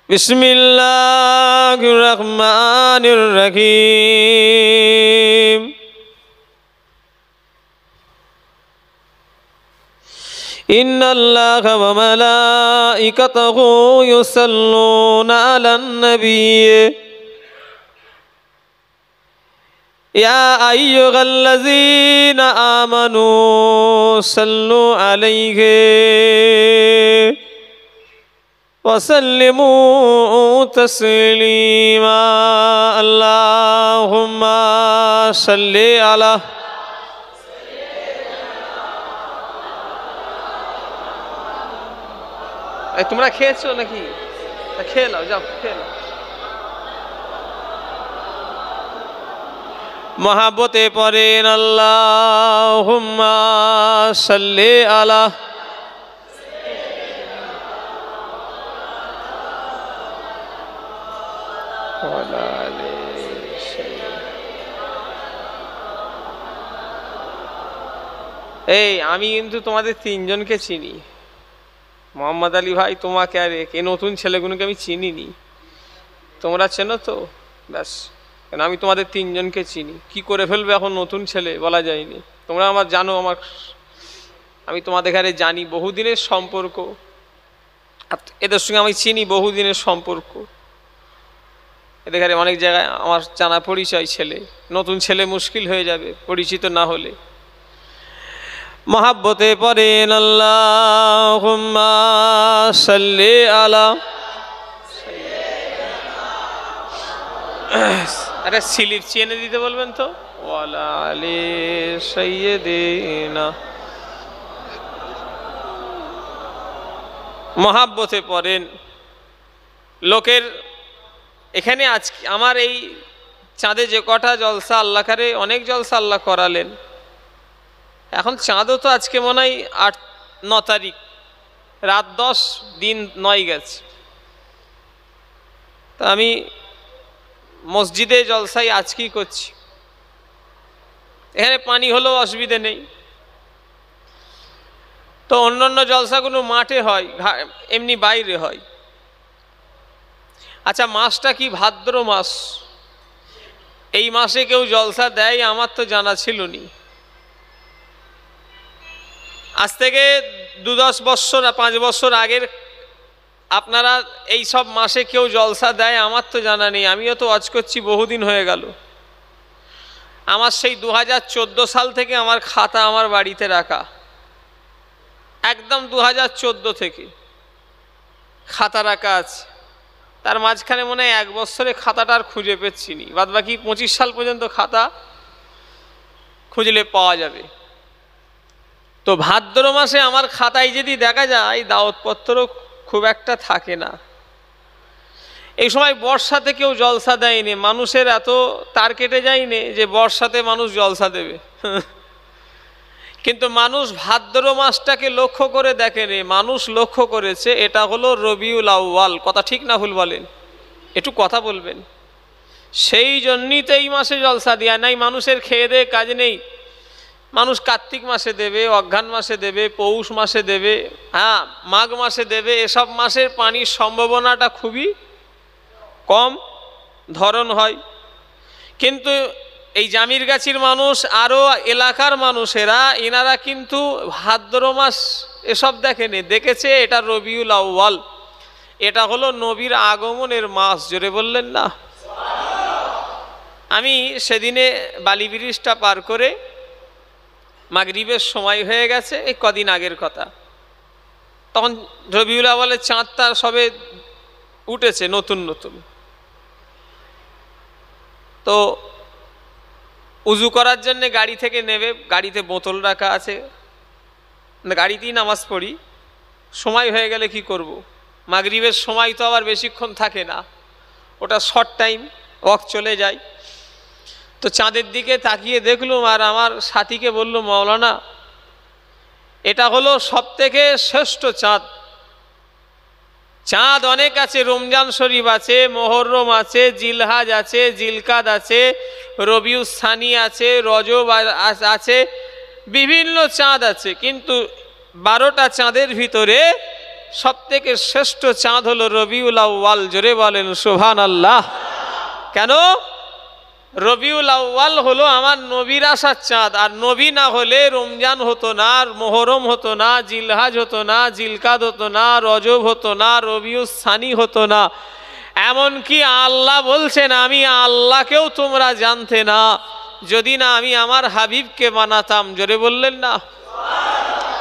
বিসমিল্লাহির রহমানির রহিম। ইন্নাল্লাহা ওয়া মালাইকাতাহু ইউসাল্লুনা আলান নবিয়্যি ইয়া আইয়ুহাল্লাযীনা আমানু সাল্লু আলাইহি ওয়াসাল্লিমু তাসলিমা। আল্লাহুম্মা সাল্লি আলা। তোমরা খেয়েছো নাকি? খেয়ে নাও, যাও খেয়ে নাও। মহাব্বতে পড়েন আল্লাহুম্মা সাল্লি আলা। এই আমি কিন্তু তোমাদের তিনজনকে চিনি। মোহাম্মদ আলী ভাই, তোমাকে আর এই নতুন ছেলেগুলোকে আমি চিনিনি, তোমরা চেনো তো? ব্যাস, কেন আমি তোমাদের তিনজনকে চিনি। কি করে ফেলবে এখন নতুন ছেলে বলা যায়নি। তোমরা আমার জানো, আমি তোমাদের ঘরে জানি, বহুদিনের সম্পর্ক। এদের সঙ্গে আমি চিনি বহুদিনের সম্পর্ক। এদের ঘরে অনেক জায়গায় আমার জানা পরিচয় ছেলে। নতুন ছেলে মুশকিল হয়ে যাবে পরিচিত না হলে। মহাব্বতে পড়েন আল্লাহুম্মা সাল্লি আলা। আরে স্লিপ চেনে দিতে বলবেন তো। ওয়ালা আলি সাইয়্যিদিনা। মহাব্বতে পড়েন। লোকের এখানে আজকে আমার এই চাঁদে যে কটা জলসা আল্লাহ করে, অনেক জলসা আল্লাহ করালেন। এখন চাঁদও তো আজকে মনে হয় 8-9 তারিখ, রাত 10, দিন 9 গেছে। তা আমি মসজিদে জলসাই আজকেই করছি। এখানে পানি হলেও অসুবিধে নেই। তো অন্যান্য জলসাগুলো মাঠে হয়, এমনি বাইরে হয়। আচ্ছা, মাসটা কি? ভাদ্র মাস। এই মাসে কেউ জলসা দেয় আমার তো জানা ছিল না। আজ থেকে 2-10 বছর 5 বছর আগের আপনারা এই সব মাসে কেউ জলসা দেয় আমার তো জানা নেই। আমিও তো ওয়াজ করছি, বহুদিন হয়ে গেল। আমার সেই 2014 সাল থেকে আমার খাতা আমার বাড়িতে রাখা, একদম 2014 থেকে খাতা রাখা আছে। তার মাঝখানে মনে হয় 1 বছরে খাতাটা আর খুঁজে পেচ্ছি নি। বাদ বাকি 25 সাল পর্যন্ত খাতা খুঁজলে পাওয়া যাবে। তো ভাদ্র মাসে আমার খাতায় যদি দেখা যায় দাওয়াতপত্র খুব একটা থাকে না। এই সময় বর্ষাতে কেউ জলসা দেয়নি। মানুষের এত তার কেটে যায়নি যে বর্ষাতে মানুষ জলসা দেবে। কিন্তু মানুষ ভাদ্র মাসটাকে লক্ষ্য করে দেখেনি। মানুষ লক্ষ্য করেছে এটা হলো রবিউল আউয়াল। কথা ঠিক না ভুল বলেন? একটু কথা বলবেন। সেই জন্যই তো এই মাসে জলসা দেয়া নাই। মানুষের খেয়ে দেয়ে কাজ নেই। মানুষ কার্তিক মাসে দেবে, অঘ্রাণ মাসে দেবে, পৌষ মাসে দেবে, হ্যাঁ মাঘ মাসে দেবে। এসব মাসের পানির সম্ভাবনাটা খুবই কম ধরন হয়। কিন্তু এই জামিরগাছির মানুষ আরও এলাকার মানুষেরা, এনারা কিন্তু ভাদ্র মাস এসব দেখেনি, দেখেছে এটা রবিউল আউয়াল। এটা হলো নবীর আগমনের মাস। জোরে বললেন না? আমি সেদিনে বালি ব্রিজটা পার করে মাগরিবের সময় হয়ে গেছে, এই কদিন আগের কথা। তখন রবিউল আউয়ালের চাঁদটা সবে উঠেছে নতুন নতুন। তো উজু করার জন্য গাড়ি থেকে নেবে, গাড়িতে বোতল রাখা আছে, গাড়িতেই নামাজ পড়ি। সময় হয়ে গেলে কি করব? মাগরিবের সময় তো আবার বেশিক্ষণ থাকে না, ওটা শর্ট টাইম, ওয়াক চলে যায়। তো চাঁদের দিকে তাকিয়ে দেখলুম, আর আমার সাথীকে বলল, মাওলানা এটা হলো সবথেকে শ্রেষ্ঠ চাঁদ। চাঁদ অনেক আছে, রমজান শরীফ আছে, মুহররম আছে, জিলহাজ আছে, জিলকাদ আছে, রবিউস সানি আছে, রজব আছে, বিভিন্ন চাঁদ আছে। কিন্তু 12টা চাঁদের ভিতরে সবথেকে শ্রেষ্ঠ চাঁদ হলো রবিউল আউয়াল। জোরে বলেন সুবহানাল্লাহ। কেন? রবিউল আউয়াল হলো আমার নবীর আসার চাঁদ, আর নবী না হলে রমজান হতো না, মোহরম হতো না, জিলহাজ হতো না, জিলকাদ হতো না, রজব হতো না, রবিউস সানি হতো না। এমনকি আল্লাহ বলছেন আমি আল্লাহকেও তোমরা জানতে না যদি না আমি আমার হাবিবকে বানাতাম। জোরে বললেন না?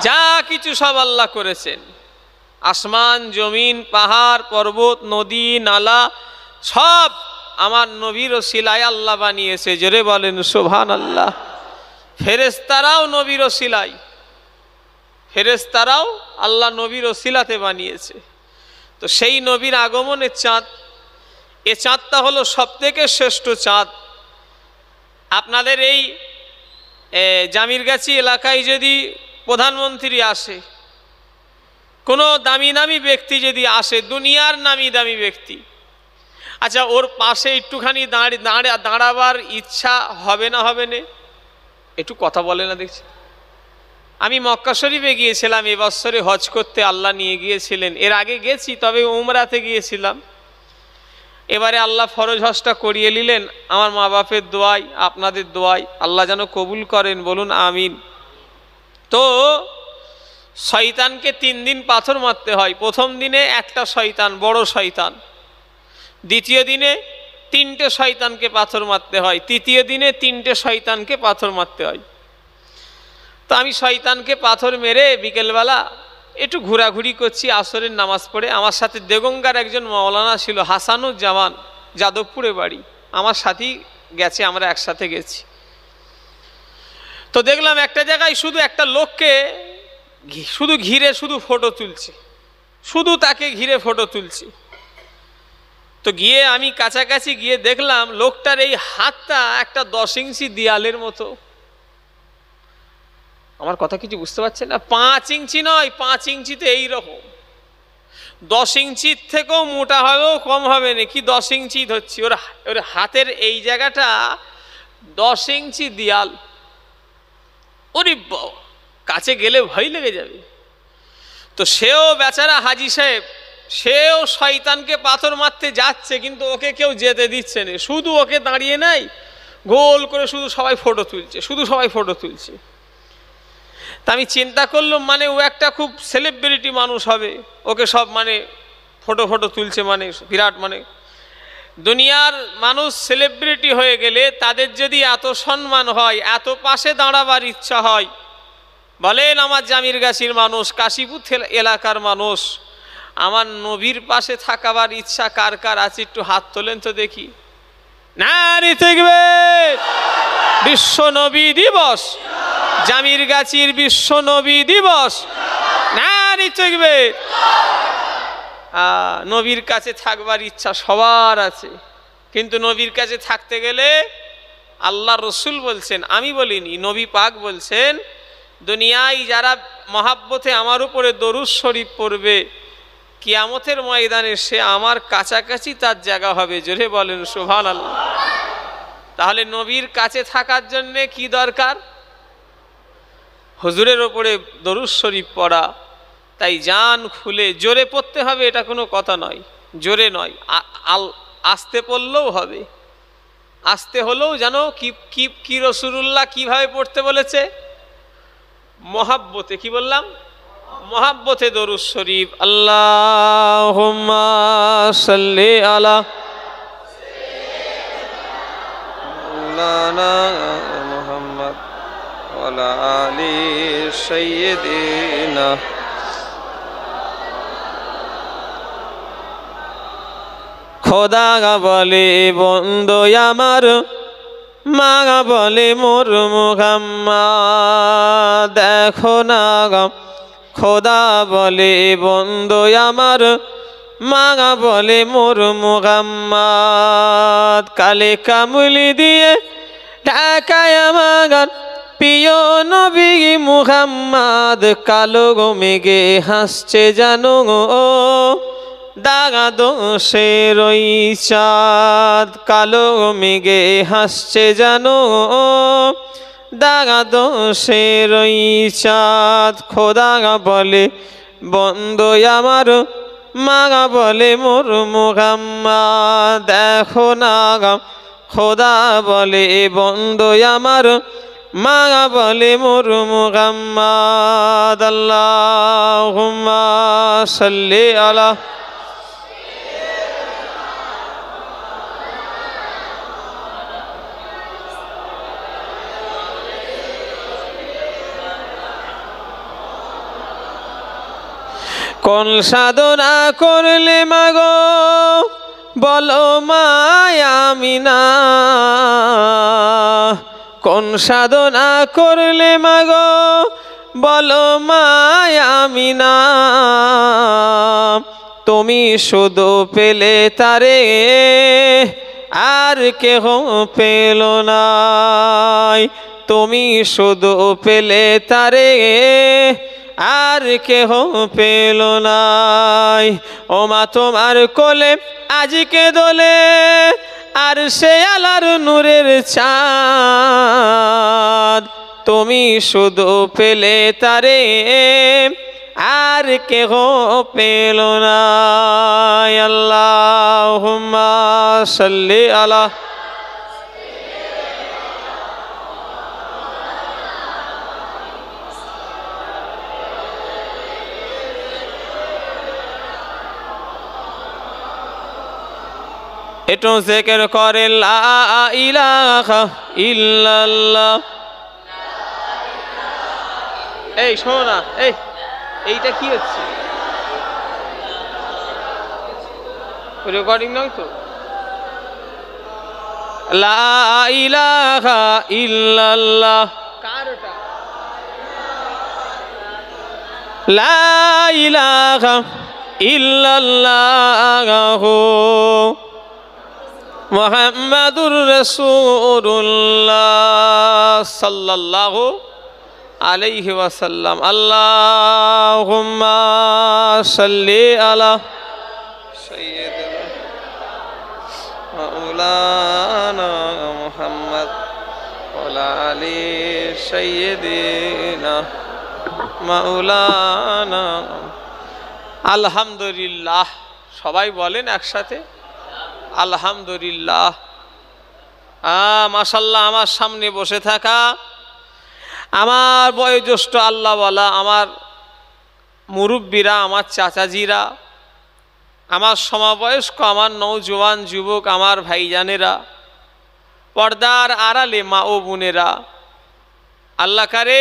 যা কিছু সব আল্লাহ করেছেন, আসমান জমিন পাহাড় পর্বত নদী নালা সব আমার নবীর ওসিলায় আল্লাহ বানিয়েছে। জোরে বলেন সুবহানাল্লাহ। ফেরেশতারাও নবীর ওসিলায়, ফেরেশতারাও আল্লাহ নবীর ওসিলাতে বানিয়েছে। তো সেই নবীর আগমনের চাঁদ, এ চাঁদটা হলো সবথেকে শ্রেষ্ঠ চাঁদ। আপনাদের এই জামিরগাছি এলাকায় যদি প্রধানমন্ত্রী আসে, কোনো দামি দামি ব্যক্তি যদি আসে, দুনিয়ার নামি দামি ব্যক্তি, আচ্ছা ওর পাশে একটুখানি দাঁড়াবার ইচ্ছা হবে না? হবে না? একটু কথা বলে না দেখছি। আমি মক্কা শরীফে গিয়েছিলাম এবছরে হজ করতে, আল্লাহ নিয়ে গিয়েছিলেন। এর আগে গেছি, তবে উমরাতে গিয়েছিলাম। এবারে আল্লাহ ফরজ হজটা করিয়ে নিলেন। আমার মা বাপের দোয়াই, আপনাদের দোয়াই আল্লাহ যেন কবুল করেন, বলুন আমিন। তো শয়তানকে 3 দিন পাথর মারতে হয়। প্রথম দিনে একটা শয়তান, বড় শয়তান। দ্বিতীয় দিনে 3টে শয়তানকে পাথর মারতে হয়। তৃতীয় দিনে 3টে শয়তানকে পাথর মারতে হয়। তো আমি শয়তানকে পাথর মেরে বিকেলবেলা একটু ঘোরাঘুরি করছি আসরের নামাজ পড়ে। আমার সাথে দেগঙ্গার একজন মাওলানা ছিল, হাসানুজ্জামান, যাদবপুরে বাড়ি, আমার সাথেই গেছে, আমরা একসাথে গেছি। তো দেখলাম একটা জায়গায় শুধু একটা লোককে শুধু ঘিরে শুধু ফটো তুলছে, শুধু তাকে ঘিরে ফটো তুলছে। তো গিয়ে আমি কাছাকাছি গিয়ে দেখলাম লোকটার এই হাতটা একটা 10 ইঞ্চি দেয়ালের মতো। আমার কথা কিছু বুঝতে পারছেন না? 5 ইঞ্চি নয়, 5 ইঞ্চিতে এইরকম, 10 ইঞ্চির থেকেও মোটা হবেও কম হবে না, কি 10 ইঞ্চি ধরছি। ওর হাতের এই জায়গাটা 10 ইঞ্চি দেয়াল। ওরে বাবা, কাছে গেলে ভয় লেগে যাবে। তো সেও বেচারা হাজি সাহেব, সেও শয়তানকে পাথর মারতে যাচ্ছে, কিন্তু ওকে কেউ যেতে দিচ্ছে না, শুধু ওকে দাঁড়িয়ে নাই গোল করে শুধু সবাই ফটো তুলছে, শুধু সবাই ফটো তুলছে। তা আমি চিন্তা করলাম, মানে ও একটা খুব সেলিব্রিটি মানুষ হবে, ওকে সব মানে ফটো তুলছে, মানে বিরাট, মানে দুনিয়ার মানুষ সেলিব্রিটি হয়ে গেলে তাদের যদি এত সম্মান হয়, এত পাশে দাঁড়াবার ইচ্ছা হয়, বলেন আমার জামিরগাছির মানুষ, কাশীপুর এলাকার মানুষ, আমার নবীর পাশে থাকাবার ইচ্ছা কার কার আছে? একটু হাত তোলেন তো দেখি। নারী থাকবে বিশ্ব নবী দিবস, জামিরগাছির বিশ্ব নবী দিবস, নারী থাকবে। নবীর কাছে থাকবার ইচ্ছা সবার আছে, কিন্তু নবীর কাছে থাকতে গেলে আল্লাহ রসুল বলছেন, আমি বলিনি, নবী পাক বলছেন, দুনিয়ায় যারা মহাব্বতে আমার উপরে দরুদ শরীফ পড়বে, কিয়ামতের ময়দানে সে আমার কাছাকাছি তার জায়গা হবে। জোরে বলেন সুবহানাল্লাহ। তাহলে নবীর কাছে থাকার জন্যে কি দরকার? হুজুরের ওপরে দরুদ শরীফ পড়া। তাই জান খুলে জোরে পড়তে হবে, এটা কোনো কথা নয়, জোরে নয়, আস্তে পড়লেও হবে। আস্তে হলেও জানো কি রাসূলুল্লাহ কিভাবে পড়তে বলেছে? মহাব্বতে। কি বললাম? মহাব্বতে দরুদ শরীফ। আল্লাহুম্মা সাল্লি আলা মাওলানা মুহাম্মদ ওয়া আলা আলি সাইয়্যিদিনা। খোদা বলে বন্ধু আমার, মা বলে মোর মুহাম্মদ, দেখো না খোদা বলে বন্ধু আমার, মা বলে মোর মুহাম্মদ। কালে কামলি দিয়ে ঢাকায় আমার প্রিয় নবী মুহাম্মদ, কালো মেঘে হাসছে জানো দাগা দোষের ওই চাঁদ, কালো মেঘে হাসছে জানো দাগা দোষের ওই চাঁদ। খোদা বলে বন্ধু আমার মা বলে মোর মুহাম্মদ, দেখো না খোদা বলে বন্ধু আমার মা বলে মোর মুহাম্মদ। আল্লাহুম্মা সাল্লি আলা। কোন সাধনা করলে মাগো বলো মায়ামিনা, কোন সাধনা করলে মাগো বলো মায়ামিনা, তুমি শুধু পেলে তারে আর কেহ পেল নাই, তুমি শুধু পেলে তারে আর কেহ পেল নাই। ও মা তোমার কোলে আজকে দোলে আর সে আলার নূরের চাঁদ, তুমি শুধু পেলে তারে আর কেহ পেল নাই। আল্লাহুম্মা সাল্লি আলা। একটু জিকির করে লা ইলাহা ইল্লাল্লাহ। এই শোনো না, এইটা কি হচ্ছে? রেকর্ডিং নয় তো? লা ইলাহা ইল্লাল্লাহ কার ওটা? লা ইলাহা ইল্লাল্লাহ মুহাম্মাদুর রাসূলুল্লাহ সাল্লাল্লাহু আলাইহি ওয়াসাল্লাম। আল্লাহুম্মা সাল্লি আলা সাইয়্যিদিনা মাওলানা মুহাম্মদ ওয়া আলা আলি সাইয়্যিদিনা মাওলানা। আলহামদুলিল্লাহ সবাই বলেন একসাথে আলহামদুলিল্লাহ। মাশাআল্লাহ, আমার সামনে বসে থাকা আমার বয়োজ্যেষ্ঠ আল্লাহওয়ালা আমার মুরব্বীরা, আমার চাচাজিরা, আমার সমবয়স্ক, আমার নওজোয়ান যুবক, আমার ভাইজানেরা, পর্দার আড়ালে মা ও বোনেরা, আল্লাহ কারে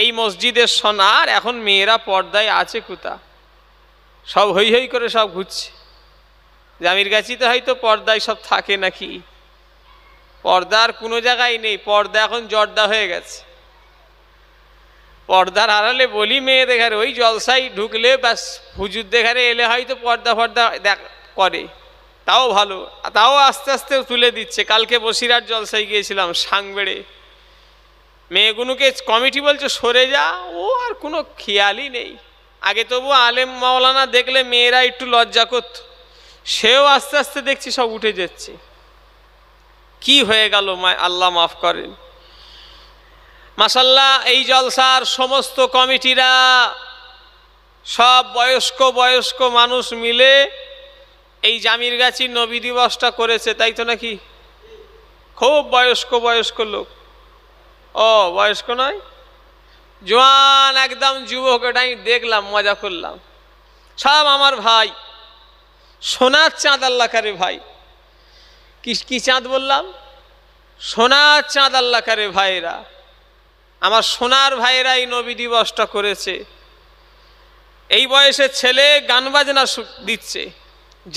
এই মসজিদের সোনার এখন মেয়েরা পর্দায় আছে কোথা? সব হই হই করে সব ঘুরছে। জামির গাছিতে হয়তো পর্দায় সব থাকে নাকি? পর্দার কোনো জায়গায় নেই, পর্দা এখন জর্দা হয়ে গেছে। পর্দার আড়ালে বলি মেয়ে দেখারে ওই জলসাই ঢুকলে ব্যাস হুজুর দেখারে এলে হয়তো পর্দা করে, তাও ভালো, তাও আস্তে আস্তে তুলে দিচ্ছে। কালকে বসিরহাট জলসাই গিয়েছিলাম সাংবেড়ে, মেয়েগুলোকে কমিটি বলছে সরে যা, ও আর কোনো খেয়ালই নেই। আগে তবু আলেম মাওলানা দেখলে মেয়েরা একটু লজ্জা করত, সেও আস্তে আস্তে দেখছি সব উঠে যাচ্ছে। কি হয়ে গেল আল্লাহ মাফ করেন। মাশাআল্লাহ, এই জলসার সমস্ত কমিটিরা সব বয়স্ক মানুষ মিলে এই জামিরগাছির নবী দিবসটা করেছে, তাই তো নাকি? খুব বয়স্ক লোক। ও বয়স্ক নয়, জোয়ান একদম যুবক, এটাই দেখলাম, মজা করলাম। সব আমার ভাই, সোনার চাঁদ আল্লাহ কারে ভাই। কি চাঁদ বললাম? সোনার চাঁদ আল্লাহ কারে ভাইরা, আমার সোনার ভাইয়েরা এই নবী দিবসটা করেছে। এই বয়সে ছেলে গান বাজনা দিচ্ছে,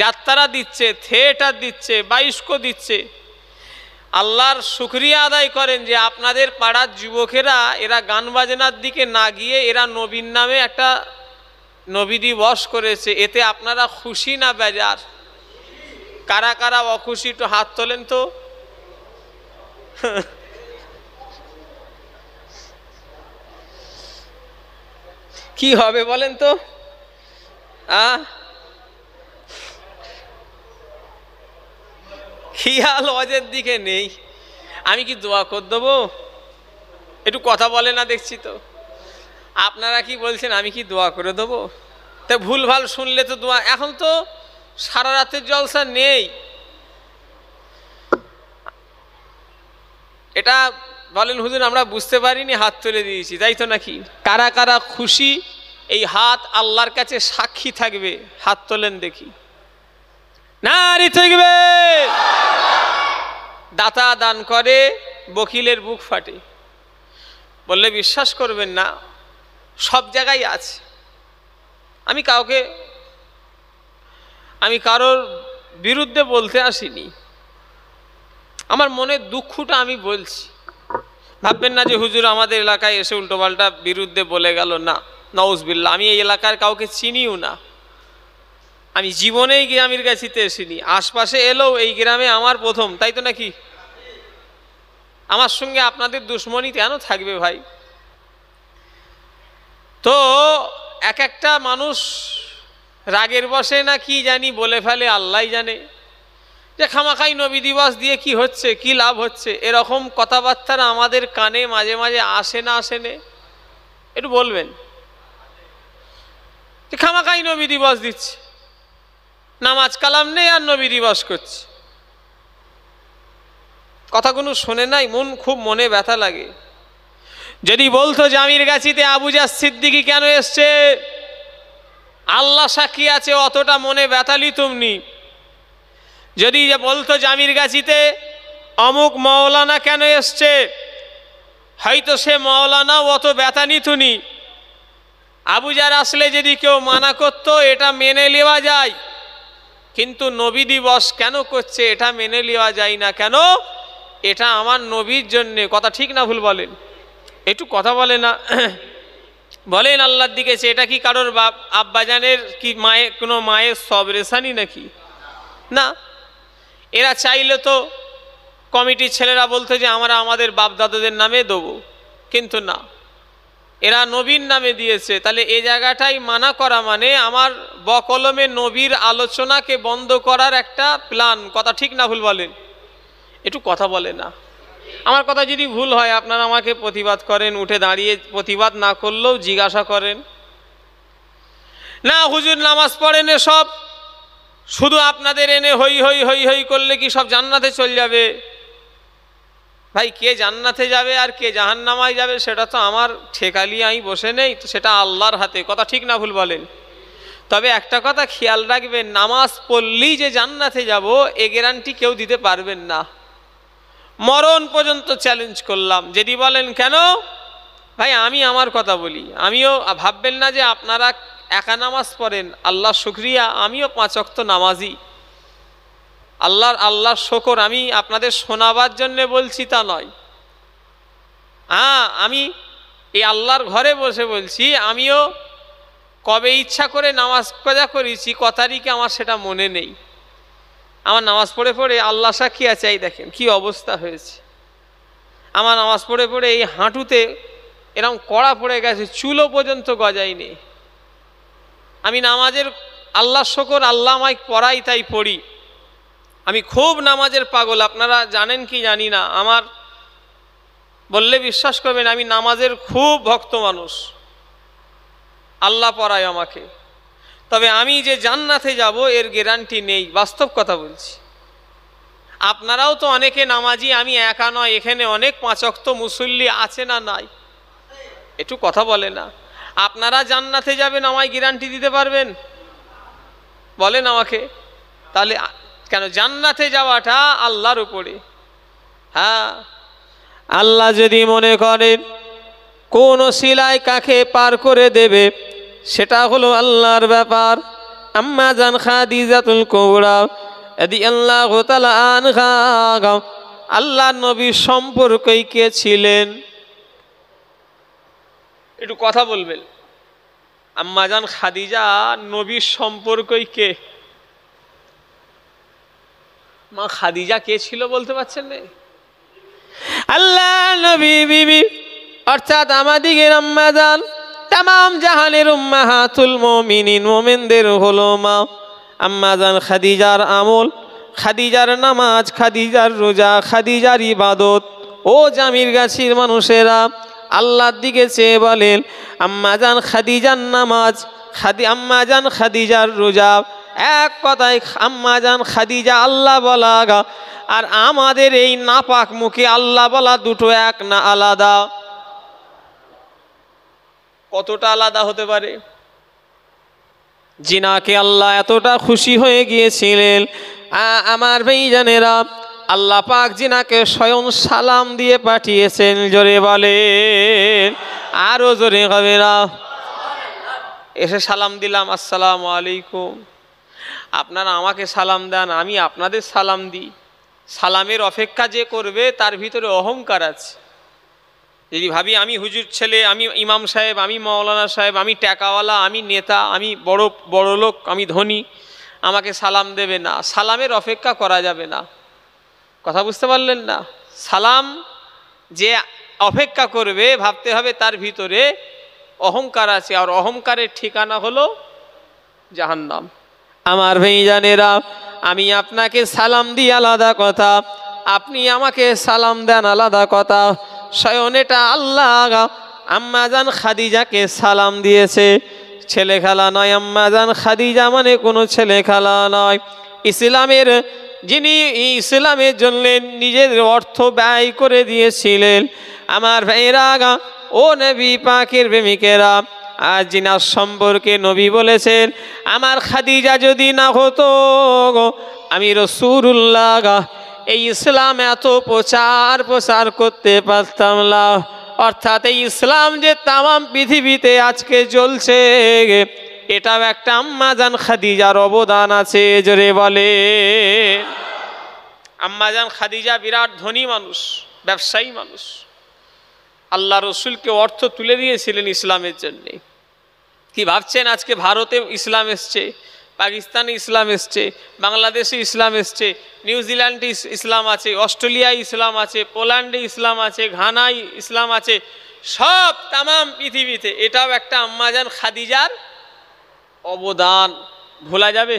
যাত্রা দিচ্ছে, থিয়েটার দিচ্ছে, বায়স্কো দিচ্ছে। আল্লাহর শুকরিয়া আদায় করেন যে আপনাদের পাড়ার যুবকেরা এরা গান বাজনার দিকে না গিয়ে এরা নবীর নামে একটা নবী দিবস করেছে। এতে আপনারা খুশি না বেজার? কারা কারা অখুশি একটু হাত তোলেন তো। কি হবে বলেন তো? খেয়াল অজের দিকে নেই। আমি কি দোয়া করে দেবো? একটু কথা বলে না দেখছি তো। আপনারা কি বলছেন আমি কি দোয়া করে দেবো? তা ভুলভাল শুনলে তো দোয়া, এখন তো সারা রাতের জলসা নেই। এটা বলেন হুজুর আমরা বুঝতে পারিনি, হাত তুলে দিয়েছি, তাই তো নাকি? কারা কারা খুশি এই হাত আল্লাহর কাছে সাক্ষী থাকবে? হাত তোলেন দেখি। নারী থাকবে। দাতা দান করে, বকিলের বুক ফাটে। বললে বিশ্বাস করবেন না, সব জায়গায় আছে। আমি কারোর বিরুদ্ধে বলতে আসিনি, আমার মনের দুঃখটা আমি বলছি। ভাববেন না যে হুজুর আমাদের এলাকায় এসে উল্টোপাল্টা বিরুদ্ধে বলে গেল, না, নাউজুবিল্লাহ। আমি এই এলাকার কাউকে চিনিও না, আমি জীবনেই গ্রামের গাছিতে এসিনি, আশপাশে এলেও এই গ্রামে আমার প্রথম, তাই তো নাকি? আমার সঙ্গে আপনাদের দুশ্মনী কেন থাকবে ভাই? তো এক একটা মানুষ রাগের বসে না কি জানি বলে ফেলে, আল্লাহ জানে, যে খামাখাই নবী দিবস দিয়ে কি হচ্ছে, কি লাভ হচ্ছে। এরকম কথাবার্তা আমাদের কানে মাঝে মাঝে আসে না, আসে না? একটু বলবেন যে খামাখাই নবী দিবস দিচ্ছে, নামাজ কালাম নেই আর নবী দিবস করছে। কথাগুলো শোনে নাই, খুব মনে ব্যথা লাগে। যদি বলতো জামির গাছিতে আবু জাহ সিদ্দিকী কেন এসছে, আল্লাহ সাক্ষী আছে, অতটা মনে ব্যথালি তুমি। যদি বলতো জামির গাছিতে অমুক মাওলানা কেন এসছে, হয়তো সে মাওলানাও অত ব্যথা নিতুনি। আবু জাহর আসলে যদি কেউ মানা করতো এটা মেনে নেওয়া যায়, কিন্তু নবী দিবস কেন করছে এটা মেনে নেওয়া যায় না। কেন? এটা আমার নবীর জন্যে। কথা ঠিক না ভুল বলেন? একটু কথা বলে না বলেন আল্লাহর দিকে। এটা কি কারোর আব্বাজানের কি কোনো মায়ের সবরেশানি নাকি? না। এরা চাইলে তো কমিটির ছেলেরা বলতো যে আমরা আমাদের বাপ দাদাদের নামে দেবো, কিন্তু না, এরা নবীর নামে দিয়েছে। তাহলে এই জায়গাটাই মানা করা মানে আমার বকলমে নবীর আলোচনাকে বন্ধ করার একটা প্ল্যান। কথা ঠিক না ভুল বলেন? একটু কথা বলে না। আমার কথা যদি ভুল হয় আপনারা আমাকে প্রতিবাদ করেন, উঠে দাঁড়িয়ে প্রতিবাদ না করলেও জিজ্ঞাসা করেন। না হুজুর নামাজ পড়েন সব, শুধু আপনাদের এনে হই হই হই হই করলে কি সব জান্নাতে চলে যাবে? ভাই, কে জান্নাতে যাবে আর কে জাহান্নামায় যাবে সেটা তো আমার ঠেকালিয়ে আমি বসে নেই, তো সেটা আল্লাহর হাতে। কথা ঠিক না ভুল বলেন? তবে একটা কথা খেয়াল রাখবেন, নামাজ পড়লেই যে জান্নাতে যাব এ গ্যারান্টি কেউ দিতে পারবেন না। মরণ পর্যন্ত চ্যালেঞ্জ করলাম। যদি বলেন কেন, ভাই আমি আমার কথা বলি, আমিও ভাববেন না যে আপনারা একা নামাজ পড়েন, আল্লাহ শুকরিয়া, আমিও 5 ওয়াক্ত নামাজি। আল্লাহর শকর। আমি আপনাদের শোনাবার জন্যে বলছি তা নয়। আমি এই আল্লাহর ঘরে বসে বলছি, আমিও কবে ইচ্ছা করে নামাজ কাজা করেছি ক তারিখে আমার সেটা মনে নেই। আমার নামাজ পড়ে পড়ে আল্লাহ সাক্ষী আছে, এই দেখেন কি অবস্থা হয়েছে। আমার নামাজ পড়ে পড়ে এই হাঁটুতে এরকম কড়া পড়ে গেছে, চুলও পর্যন্ত গজায়নি। আমি নামাজের আল্লাহ শকর, আল্লাহ আমায় পড়াই তাই পড়ি। আমি খুব নামাজের পাগল, আপনারা জানেন কি জানি না। আমার বললে বিশ্বাস করবেন, আমি নামাজের খুব ভক্ত মানুষ, আল্লাহ পড়ায় আমাকে। তবে আমি যে জান্নাতে যাব এর গ্যারান্টি নেই, বাস্তব কথা বলছি। আপনারাও তো অনেকে নামাজি, আমি একা নয়, এখানে অনেক 5 ওয়াক্ত মুসল্লি আছে না নাই? একটু কথা বলে না। আপনারা জান্নাতে যাবেন আমায় গ্যারান্টি দিতে পারবেন? বলেন আমাকে। তাহলে কেন জান্নাতে যাওয়াটা আল্লাহর উপরে। হ্যাঁ, আল্লাহ যদি মনে করেন কোন শিলায় কাকে পার করে দেবে সেটা হলো আল্লাহর ব্যাপার। আম্মা জান খাদিজাতুল কুবরা রাদিয়াল্লাহু তাআলা আনহা আল্লাহর নবীর সম্পর্কেই কে ছিলেন? একটু কথা বলবেন। আম্মা জান খাদিজা নবীর সম্পর্কেই কে? মা খাদিজা কে ছিল বলতে পারছেন না? আল্লাহ নবী বিবি অর্থাৎ আমাদিগের আম্মা জান, তামাম জাহানের উম্মাহাতুল মুমিনিন, মুমিনদের হলো মা। আম্মা জান খাদিজার আমল, খাদিজার নামাজ, খাদিজার রোজা, খাদিজার ইবাদত। ও জামির গাছির মানুষেরা, আল্লাহর দিকে চেয়ে বলেন, আম্মাজান খাদিজার নামাজ, আম্মাজান খাদিজার রোজা, এক কথায় আম্মাজান খাদিজা আল্লাহ বলা, আর আমাদের এই নাপাক মুখে আল্লাহ বলা দুটো এক না আলাদা? কতটা আলাদা হতে পারে? জিনাকে আল্লাহ এতটা খুশি হয়ে গিয়েছিলেন, আমার ভাইজানেরা, আল্লাহ পাক জিনাকে স্বয়ং সালাম দিয়ে পাঠিয়েছেন। জোরে বলেন, আরো জোরে হবে না? এসে সালাম দিলাম, আসসালামু আলাইকুম। আপনারা আমাকে সালাম দেন, আমি আপনাদের সালাম দিই। সালামের অপেক্ষা যে করবে তার ভিতরে অহংকার আছে। যদি ভাবি আমি হুজুর ছেলে, আমি ইমাম সাহেব, আমি মাওলানা সাহেব, আমি টাকাওয়ালা, আমি নেতা, আমি বড় লোক, আমি ধনী, আমাকে সালাম দেবে না, সালামের অপেক্ষা করা যাবে না। কথা বুঝতে পারলেন না? সালাম যে অপেক্ষা করবে ভাবতে হবে তার ভিতরে অহংকার আছে, আর অহংকারের ঠিকানা হলো জাহান্নাম। আমার ভাইজানেরা, আমি আপনাকে সালাম দিই আলাদা কথা, আপনি আমাকে সালাম দেন আলাদা কথা। স্বয়ং এটা আল্লাহ আম্মাজান খাদিজাকে সালাম দিয়েছে, ছেলে খেলা নয়। আম্মাজান খাদিজা মানে কোনো ছেলে খেলা নয়। ইসলামের যিনি ইসলামের জন্য নিজের অর্থ ব্যয় করে দিয়েছিলেন, আমার ভাইরা, ও নবী পাকের প্রেমিকেরা, আর জিনার সম্পর্কে নবী বলেছেন, আমার খাদিজা যদি না হতো আমি রাসূলুল্লাহ এই ইসলাম এত প্রচার করতে পারতাম না। অর্থাৎ এই ইসলাম যে তামাম পৃথিবীতে আজকে চলছে, এটাও একটা আম্মাজান খাদিজার অবদান আছে। জোরে বলে, আম্মাজান খাদিজা বিরাট ধনী মানুষ, ব্যবসায়ী মানুষ। আল্লাহ রসুলকে অর্থ তুলে দিয়েছিলেন ইসলামের জন্যে। কি ভাবছেন আজকে ভারতে ইসলাম এসছে, পাকিস্তানে ইসলাম এসছে, বাংলাদেশে ইসলাম এসছে, নিউজিল্যান্ডে ইসলাম আছে, অস্ট্রেলিয়ায় ইসলাম আছে, পোল্যান্ডে ইসলাম আছে, ঘানায় ইসলাম আছে, সব তামাম পৃথিবীতে। এটাও একটা আম্মাজান খাদিজার অবদান। ভোলা যাবে?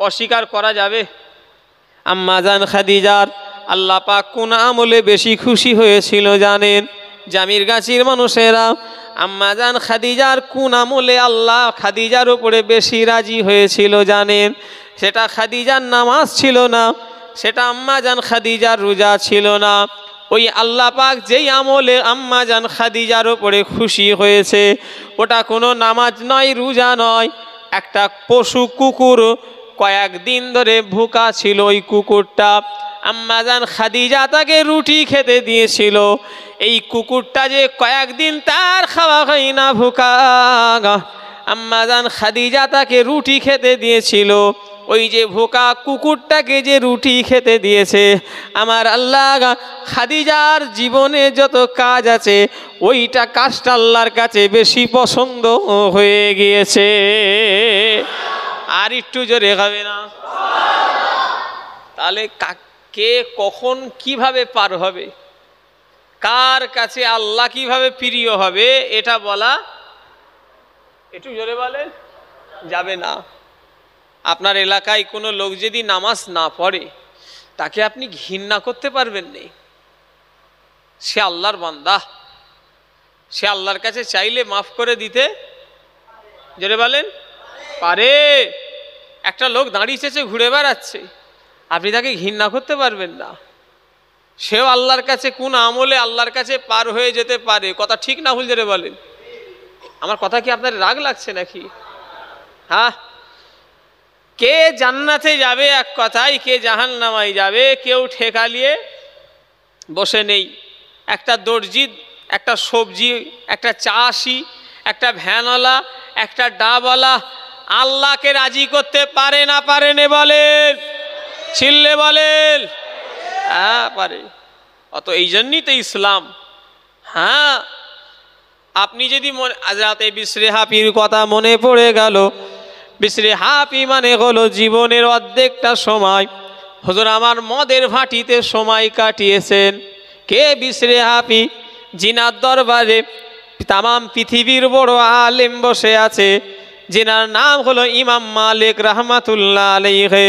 অস্বীকার করা যাবে? আম্মাজান খাদিজার আল্লাহ পাক কোন আমলে বেশি খুশি হয়েছিল জানেন? জামিরগাছির মানুষেরা, আম্মাজান খাদিজার কোন আমলে আল্লাহ খাদিজার উপরে বেশি রাজি হয়েছিল জানেন? সেটা খাদিজার নামাজ ছিল না, সেটা আম্মাজান খাদিজার রোজা ছিল না। ওই আল্লাহ পাক যেই আমলে আম্মাজান খাদিজার উপরে খুশি হয়েছে, ওটা কোনো নামাজ নয়, রোজা নয়। একটা পশু কুকুর কয়েকদিন ধরে ভুকা ছিল, ওই কুকুরটা আম্মাজান খাদিজা তাকে রুটি খেতে দিয়েছিল। এই কুকুরটা যে কয়েকদিন তার খাওয়া হয় না, ভুকা, আম্মাজান খাদিজা তাকে রুটি খেতে দিয়েছিল। ওই যে ভোকা কুকুরটাকে যে রুটি খেতে দিয়েছে, আমার আল্লাহ খাদিজার জীবনে যত কাজ আছে ওইটা কাজটা আল্লাহর কাছে বেশি পছন্দ হয়ে গিয়েছে। আর একটু জোরে হবে না? তাহলে কে কখন কিভাবে পার হবে, কার কাছে আল্লাহ কিভাবে প্রিয় হবে, এটা বলা একটু জোরে বলে যাবে না। আপনার এলাকায় কোনো লোক যদি নামাজ না পড়ে, তাকে আপনি ঘৃণা করতে পারবেন না। সে আল্লাহর বান্দা, সে আল্লাহর কাছে চাইলে মাফ করে দিতে, জোরে বলেন, পারে। একটা লোক দাঁড়িয়েছে ঘুরে বেড়াচ্ছে, আপনি তাকে ঘৃণা করতে পারবেন না। সেও আল্লাহর কাছে কোন আমলে আল্লাহর কাছে পার হয়ে যেতে পারে। কথা ঠিক না ভুল জোরে বলেন? আমার কথা কি আপনার রাগ লাগছে নাকি? হ্যাঁ, কে জান্নাতে যাবে এক কথায়, কে জাহান্নামায় যাবে কেউ ঠেকা নিয়ে বসে নেই। একটা দর্জি, একটা সবজি, একটা চাষি, একটা ভ্যানওয়ালা, একটা ডাবওয়ালা আল্লাহকে রাজি করতে পারে না পারে না বলেন? ছিললে বলেন? হ্যাঁ পারে। অত এই জন্যই তো ইসলাম। হ্যাঁ, আপনি যদি আজরাতে বিসরে হাফির কথা মনে পড়ে গেল, বিসরে হাফি মানে হলো জীবনের অর্ধেকটা সময় হুজুর আমার মদের ভাটিতে সময় কাটিয়েছেন। কে বিসরে হাফি? জিনার দরবারে তামাম পৃথিবীর বড় আলেম বসে আছে, জিনার নাম হলো ইমাম মালিক রহমাতুল্লাহ আলাইহি।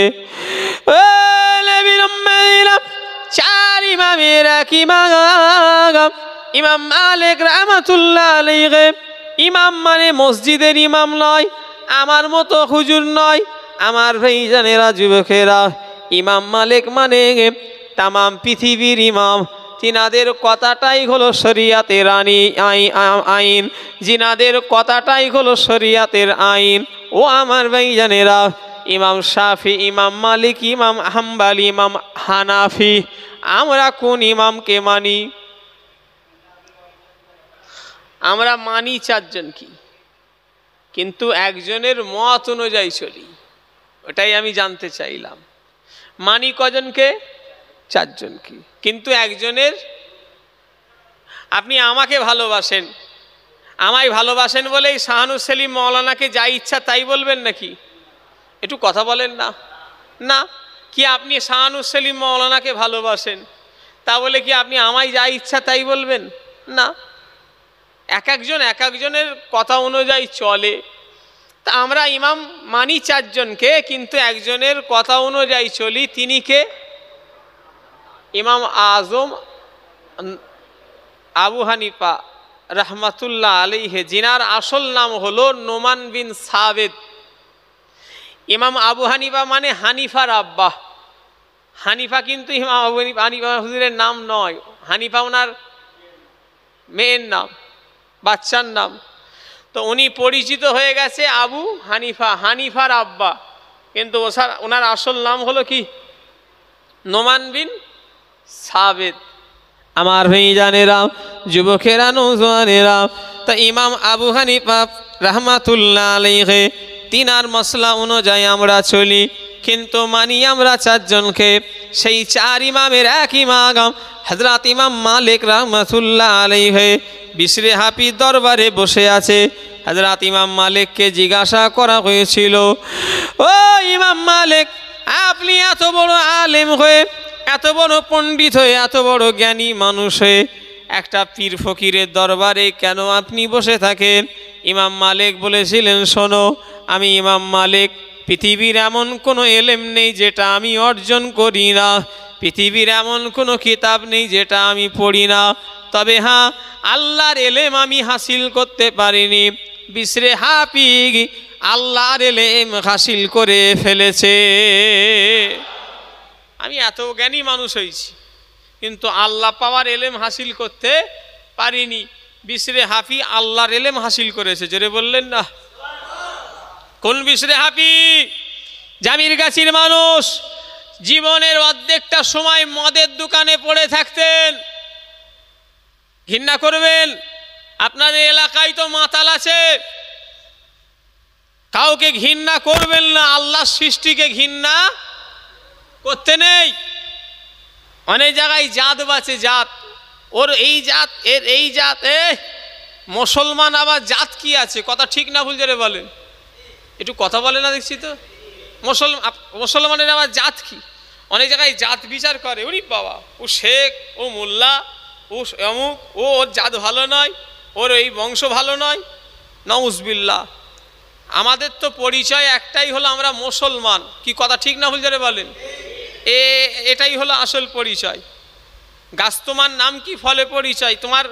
চার ইমামের এক ইমাম, ইমাম মালিক রাহমাতুল্লাহ আলাইহি ইমাম মানে মসজিদের ইমাম নয়, আমার মতো হুজুর নয়। আমার ভাইজানেরা, যুবকেরা, ইমাম মালিক মানে তামাম পৃথিবীর ইমাম। তিনাদের কথাটাই হলো শরিয়াতের আইন, জিনাদের কথাটাই হলো শরিয়াতের আইন। ও আমার ভাইজানেরা, ইমাম শাফি, ইমাম মালিক, ইমাম হাম্বলি, ইমাম হানাফি, আমরা কোন ইমামকে মানি? আমরা মানি চারজন কি, কিন্তু একজনের মত অনুযায়ী চলি। ওটাই আমি জানতে চাইলাম। মানি কজনকে? চারজনকে, কিন্তু একজনের। আপনি আমাকে ভালোবাসেন, আমায় ভালোবাসেন বলেই শাহানুর সেলিম মৌলানাকে যা ইচ্ছা তাই বলবেন নাকি? একটু কথা বলেন না। না, কি আপনি শাহানুর সেলিম মৌলানাকে ভালোবাসেন, তা বলে কি আপনি আমায় যা ইচ্ছা তাই বলবেন? না, এক একজনের কথা অনুযায়ী চলে। তা আমরা ইমাম মানি চারজনকে, কিন্তু একজনের কথা অনুযায়ী চলি। তিনি কে? ইমাম আজম আবু হানিফা রাহমাতুল্লাহ আলাইহি, জিনার আসল নাম হলো নোমান বিন সাবেদ। ইমাম আবু হানিফা মানে হানিফার আব্বা। হানিফা কিন্তু ইমাম আবু হানিফা হুজুরের নাম নয়, হানিফা ওনার মেয়ের নাম, বাচ্চার নাম। তো উনি পরিচিত হয়ে গেছে আবু হানিফা, হানিফার আব্বা, কিন্তু ওনার আসল নাম হলো কি? নোমান বিন সাবেদ। আমার ভাইজানেরা, যুবকেরা, নওজওয়ানেরা, তা ইমাম আবু হানিফা রাহমাতুল্লাহ আলাইহি তিনার মসলা অনুযায়ী আমরা চলি, কিন্তু মানি আমরা চারজনকে। সেই চার ইমামের এক ইমাম হযরত ইমাম মালিক রাহমাতুল্লাহ আলাইহি বিসরে হাফি দরবারে বসে আছে। হযরত ইমাম মালিককে জিজ্ঞাসা করা হয়েছিল, ও ইমাম মালিক, আপনি এত বড় আলেম হয়ে, এত বড় পণ্ডিত হয়ে, এত বড় জ্ঞানী মানুষ হয়ে একটা পীর ফকিরের দরবারে কেন আপনি বসে থাকেন? ইমাম মালিক বলেছিলেন, শোনো, আমি ইমাম মালিক, পৃথিবীর এমন কোনো এলেম নেই যেটা আমি অর্জন করি না, পৃথিবীর এমন কোনো কিতাব নেই যেটা আমি পড়ি না। তবে হ্যাঁ, আল্লাহর এলেম আমি হাসিল করতে পারিনি। বিসরে হাফি আল্লাহর এলেম হাসিল করে ফেলেছে। আমি এত জ্ঞানী মানুষ হয়েছি, কিন্তু আল্লাহ পাওয়ার এলেম হাসিল করতে পারিনি। বিসরে হাফি আল্লাহর এলেম হাসিল করেছে। জোরে বললেন না? কোন বিসরে হাফি? জামির গাছির মানুষ। জীবনের অর্ধেকটা সময় মদের দোকানে পড়ে থাকতেন। ঘৃণা করবেন? আপনাদের এলাকায় তো মাতাল আছে, কাউকে ঘৃণা করবেন না। আল্লাহর সৃষ্টিকে ঘৃণা করতে নেই। অনেক জায়গায় জাত বাঁচে, জাত, ওর এই জাত, এর এই জাত। মুসলমান আবার জাত কি আছে? কথা ঠিক না ভুল জোরে বলেন, একটু কথা বলে না দেখছি তো। মুসলমানের আবার জাত কি? অনেক জায়গায় জাত বিচার করে। ওরে বাবা, ও শেখ, ও মোল্লা, ও অমুক, ওর জাত ভালো নয়, ওর এই বংশ ভালো নয়। নাউজুবিল্লাহ। আমাদের তো পরিচয় একটাই হলো, আমরা মুসলমান। কি কথা ঠিক না ভুল জোরে বলেন? এটাই হলো আসল পরিচয়। গাছ তোমার নাম কি, ফলে পরিচয় তোমার।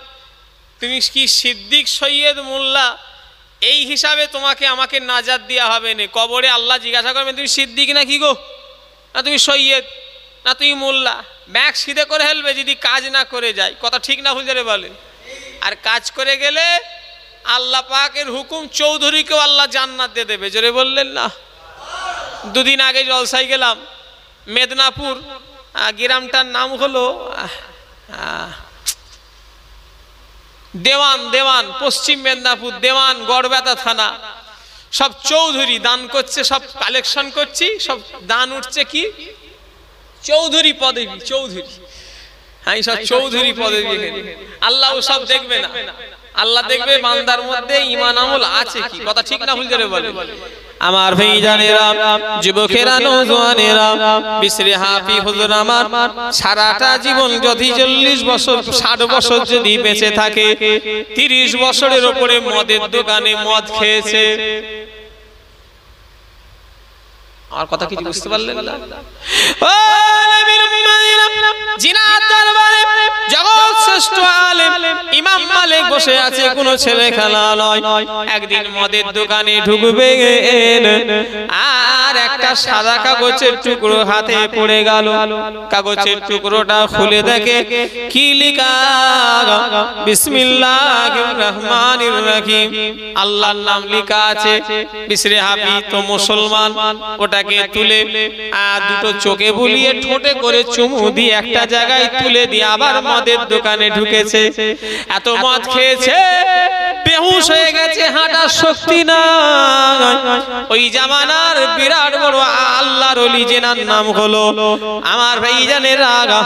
তুমি কি সিদ্দিক, সৈয়দ, মোল্লা, এই হিসাবে তোমাকে আমাকে নাজাত দেওয়া হবে না। কবরে আল্লাহ জিজ্ঞাসা করবেন, তুমি সিদ্দিক না কি গো, না তুমি সৈয়দ, না তুমি মোল্লা। ব্যাগ সিধে করে ফেলবে যদি কাজ না করে যায়। কথা ঠিক না ভুল জোরে বলেন? আর কাজ করে গেলে আল্লাহ পাকের হুকুম, চৌধুরীকেও আল্লাহ জান্নাত দিয়ে দেবে। জোরে বললেন না? দুদিন আগে জলসায় গেলাম, মেদিনীপুর, গ্রামটার নাম হলো দেওয়ান, পশ্চিম মেদিনীপুর, দেওয়ান, গড়বেতা থানা। সব চৌধুরী দান করছে, সব কালেকশন করছি, সব দান উঠছে কি চৌধুরী পদবী, চৌধুরী। হ্যাঁ, সব চৌধুরী পদবী। আল্লাহ সব দেখবে না, আল্লাহ দেখবে বান্দার মধ্যে ঈমান আমল আছে কি। কথা ঠিক না ভুল জোরে বলে? আমার ভাইজানেরা, যুবকেরা, নওজওয়ানেরা, বিসরে হাফি হুজুর আমার সারাটা জীবন যদি 40 বছর 60 বছর যদি বেঁচে থাকে, 30 বছরের উপরে মদের দোকানে মদ খেয়েছে। আর কথা কি বুঝতে পারলেন না? ও নবীর উম্মত, জিনার দরবারে জগৎ শ্রেষ্ঠ আলেম ইমাম মালিক বসে আছে, কোনো ছেলে খেলা নয়। একদিন মদের দোকানে ঢুকবে আর একটা সাদা কাগজের টুকরো হাতে পড়ে গেল। কাগজের টুকরোটা খুলে দেখে কি লেখা, বিসমিল্লাহির রহমানির রহিম, আল্লাহর নাম লেখা আছে। বিসরে হাফি তো মুসলমান, ওটাকে তুলে দুটো চোখে বুলিয়ে ঠোঁটে করে চুমু দিয়ে একটা জায়গায় তুলে দিয়ে আবার মদের দোকানে ঢুকেছে। এত মদ খেয়েছে বেহুশ হয়ে গেছে, হাঁটার শক্তি নাই। ওই জামানার বিরাট বড় আল্লাহর ওলি যেনার নাম হলো আমার ভাইজানের আগা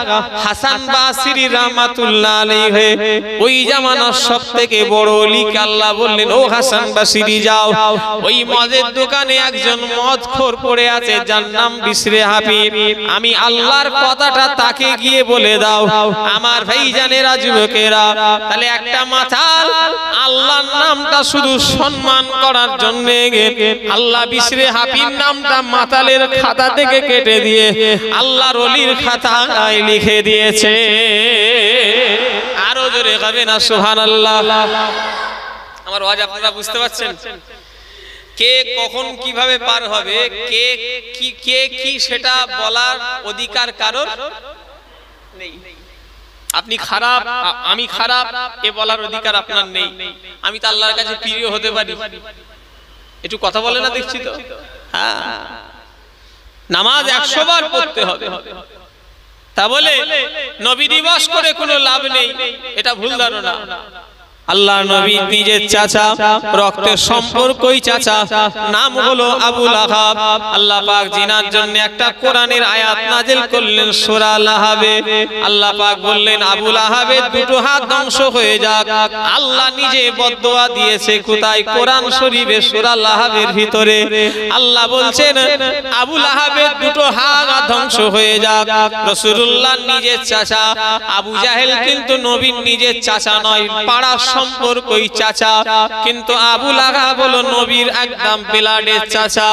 হাসান বাসরি রাহমাতুল্লাহ আলাইহি, ওই জামানার সবথেকে বড় ওলিকে আল্লাহ বললেন, ও হাসান বাসরি যাও, ওই মদের দোকানে একজন মদখোর পড়ে আছে যার নাম বিসরে হাফি, আমি আল্লাহর কথাটা তাকে গিয়ে বলে দাও। আমার ভাইজানেরা যুবকেরা, তাহলে একটা মাতাল আল্লাহর নামটা শুধু সম্মান করার জন্য আল্লাহ বিসরে হাফির নামটা মাতালের খাতা থেকে কেটে দিয়ে আল্লাহর ওলির খাতায় লিখে দিয়েছে। আরো জোরে গাবেন না সুবহানাল্লাহ। আমার ওয়াজ আপনারা বুঝতে পারছেন? কে কখন কিভাবে পার হবে, কে কি সেটা বলার অধিকার কারোর নেই। আপনি খারাপ, আমি খারাপ, এ বলার অধিকার আপনার নেই। আমি তো আল্লাহর কাছে প্রিয় হতে পারি। একটু কথা বলে না দেখছি তো। হ্যাঁ, নামাজ 100 বার পড়তে হবে, তা বলে নবী দিবস করে কোনো লাভ নেই, এটা ভুল ধারণা। আল্লাহ নবী নিজের চাচা, রক্তের সম্পর্কই চাচা, নাম হলো আবু লাহাব। আল্লাহ পাক জিনার জন্য একটা কোরআনের আয়াত নাজিল করলেন সূরা লাহাবে। আল্লাহ পাক বললেন আবু লাহাবের দুটো হাত ধ্বংস হয়ে যাক। আল্লাহ নিজে বদদোয়া দিয়েছে কোথায়? কোরআন শরীফে সূরা লাহাবের ভিতরে আল্লাহ বলছেন আবু লাহাবের দুটো হাত ধ্বংস হয়ে যাক। রাসূলুল্লাহ নিজের চাচা আবু জাহেল কিন্তু নবীর নিজের চাচা নয়, পাড়া সম্পর্কই চাচা, কিন্তু আবু লাহাব হলো নবীর একদম ব্লাডের চাচা।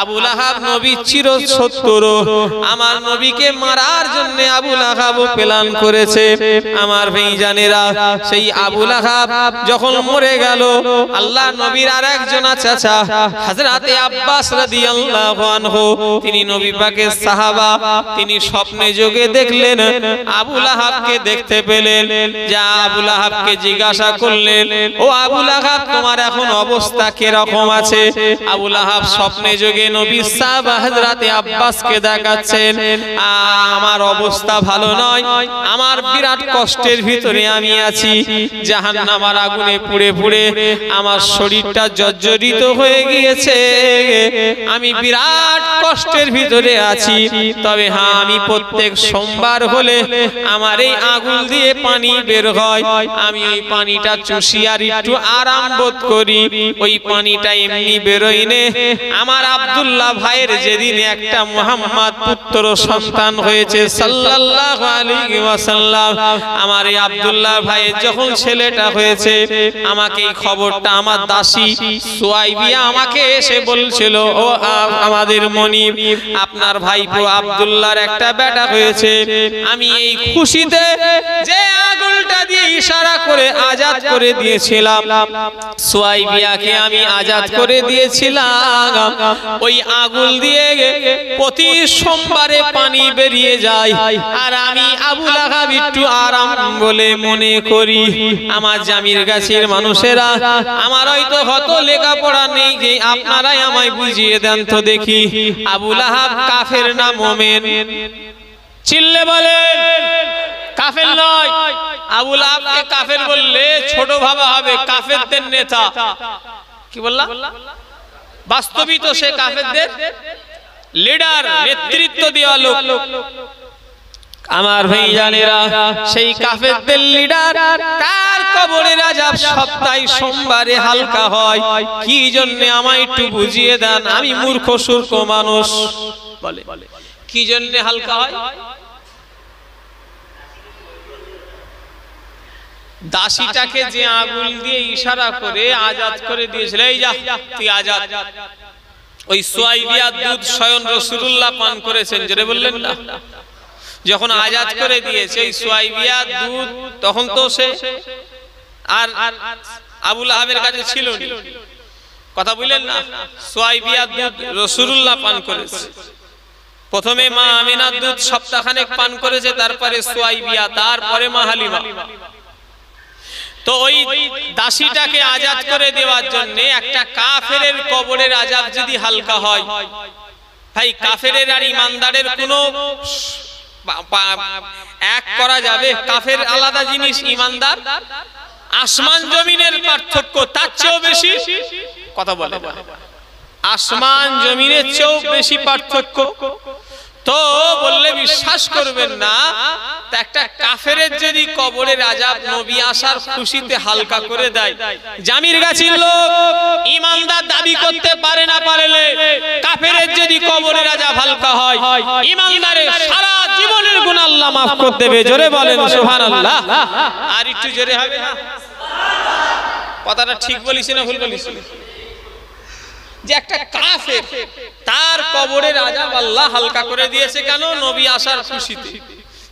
আবু লাহাব নবীর চির শত্রু, আমার নবীকে মারার জন্য আবু লাহাব প্ল্যান করেছে। আমার ভাইজানেরা, সেই আবু লাহাব যখন মরে গেল, আল্লাহ নবীর আরেকজন চাচা হযরতে আব্বাস রাদিয়াল্লাহু আনহু, তিনি নবী পাকের সাহাবা, তিনি স্বপ্নে যোগে দেখলেন আবু লাহাবকে দেখতে পেলেন। যা আবু লাহাবকে জিজ্ঞাসা করলেন, ও আবু লাহাব তোমার এখন অবস্থা কি রকম আছে? আবু লাহাব স্বপ্নে যোগে নবী সাহাবা হযরতে আব্বাসকে দেখাচ্ছেন, আমার অবস্থা ভালো নয়, আমার বিরাট কষ্টের ভিতরে আমি আছি, জাহান্নামের আগুনে পুড়ে পুড়ে আমার শরীরটা জর্জরিত হয়ে গিয়েছে, আমি বিরাট কষ্টের ভিতরে আছি। তবে হ্যাঁ, আমি প্রত্যেক সোমবার হলে আমার এই আগুন দিয়ে পানি বের হয়, আমি ওই পানিটা চুষি আর একটু আরাম বোধ করি, ওই পানিটা এমনি বেরোয় নে। আমার আব্দুল্লাহ ভাইয়ের যেদিন একটা মুহাম্মদ পুত্র সন্তান হয়েছে সাল্লাল্লাহু আলাইহি ওয়াসাল্লাম, আমার এই আব্দুল্লাহ ভাইয়ের যখন ছেলেটা হয়েছে, আমাকে এই খবরটা আমার দাসী সুয়াইবিয়া আমাকে এসে বলছিল, ও আমাদের মনিব, আপনার ভাইপো আব্দুল্লাহর একটা বেটা হয়েছে। আমি এই খুশিতে যে আগুনটা দিয়ে ইশারা করে আজাদ করে দিয়েছিলাম, সুয়াইবিয়াকে আমি আজাদ করে দিয়েছিলাম, ওই আগুন দিয়ে প্রতি সোমবারে পানি বেরিয়ে যায়, আর আমি আবু লাহাব একটু আরাম বলে মনে করি। আমার জামির গাছের মানুষেরা, আমার হয়তো হত লেখাপড়া নেই, যে আপনারাই আমায় বুঝিয়ে দেন তো দেখি, আবু লাহাব কাফের না মুমিন? চিল্লে বলেন। কাফের নয়। আবু লাহাবকে কাফের বললে ছোট ভাবা হবে, কাফেরদের নেতা। কি বললাম? বাস্তবিক তো সে কাফেরদের লিডার, নেতৃত্ব দেওয়া লোক। আমার ভাইজানেরা, সেই কাফেরদের লিডার, তার কবরের আযাব সপ্তাহে সোমবারে হালকা হয়। কি জন্য আমায় একটু বুঝিয়ে দেন, আমি মূর্খ সূর্খ মানুষ। বলে কি জন্য হালকা হয়? দাসীটাকে যে আগুন দিয়ে ইশারা করে আজাদ করে দিয়েছিল, এই যা তুই আজাদ, ওই সুয়াইবিয়া দুধ স্বয়ং রাসূলুল্লাহ পান করেছেন, জোরে বললেন না? যখন আজাদ করে দিয়েছে ওই সুয়াইবিয়া দুধ, তখন তো সে আর আবু লাহাবের কাছে ছিল না, কথা বললেন না। সুয়াইবিয়া দুধ রাসূলুল্লাহ পান করেছে। প্রথমে মা আমিনার দুধ সপ্তাহখানেক পান করেছে, তারপরে সুয়াইবিয়া, তারপরে মা হালিমা। তো ওই দাসীটাকে আজাদ করে দেওয়ার জন্য একটা কাফেরের কবরের আযাব যদি হালকা হয়, ভাই কাফেরের আর ইমানদারের কোনো এক করা যাবে? কাফের আলাদা জিনিস, ইমানদার আসমান জমিনের পার্থক্য, তার চেয়েও বেশি। কথা বলে আসমান জমিনের চেয়েও বেশি পার্থক্য। তো বললে বিশ্বাস করবেন না, একটা কাফেরের যদি কবরের আযাব নবী আসার খুশিতে হালকা করে দেয়, জামির গাছির লোক ইমানদার দাবি করতে পারে না পারলে কাফেরের যদি কবরের আযাব হালকা হয়, ইমানদারের সারা জীবনের গুনাহ আল্লাহ মাফ করে দেবে। জোরে বলেন সুবহানাল্লাহ। আর একটু জোরে হবে না? কথাটা ঠিক বলিস না ভুল বলিস? যে একটা কাফের তার কবরের আযাব আল্লাহ হালকা করে দিয়েছে, কেন? নবী আসার খুশিতে।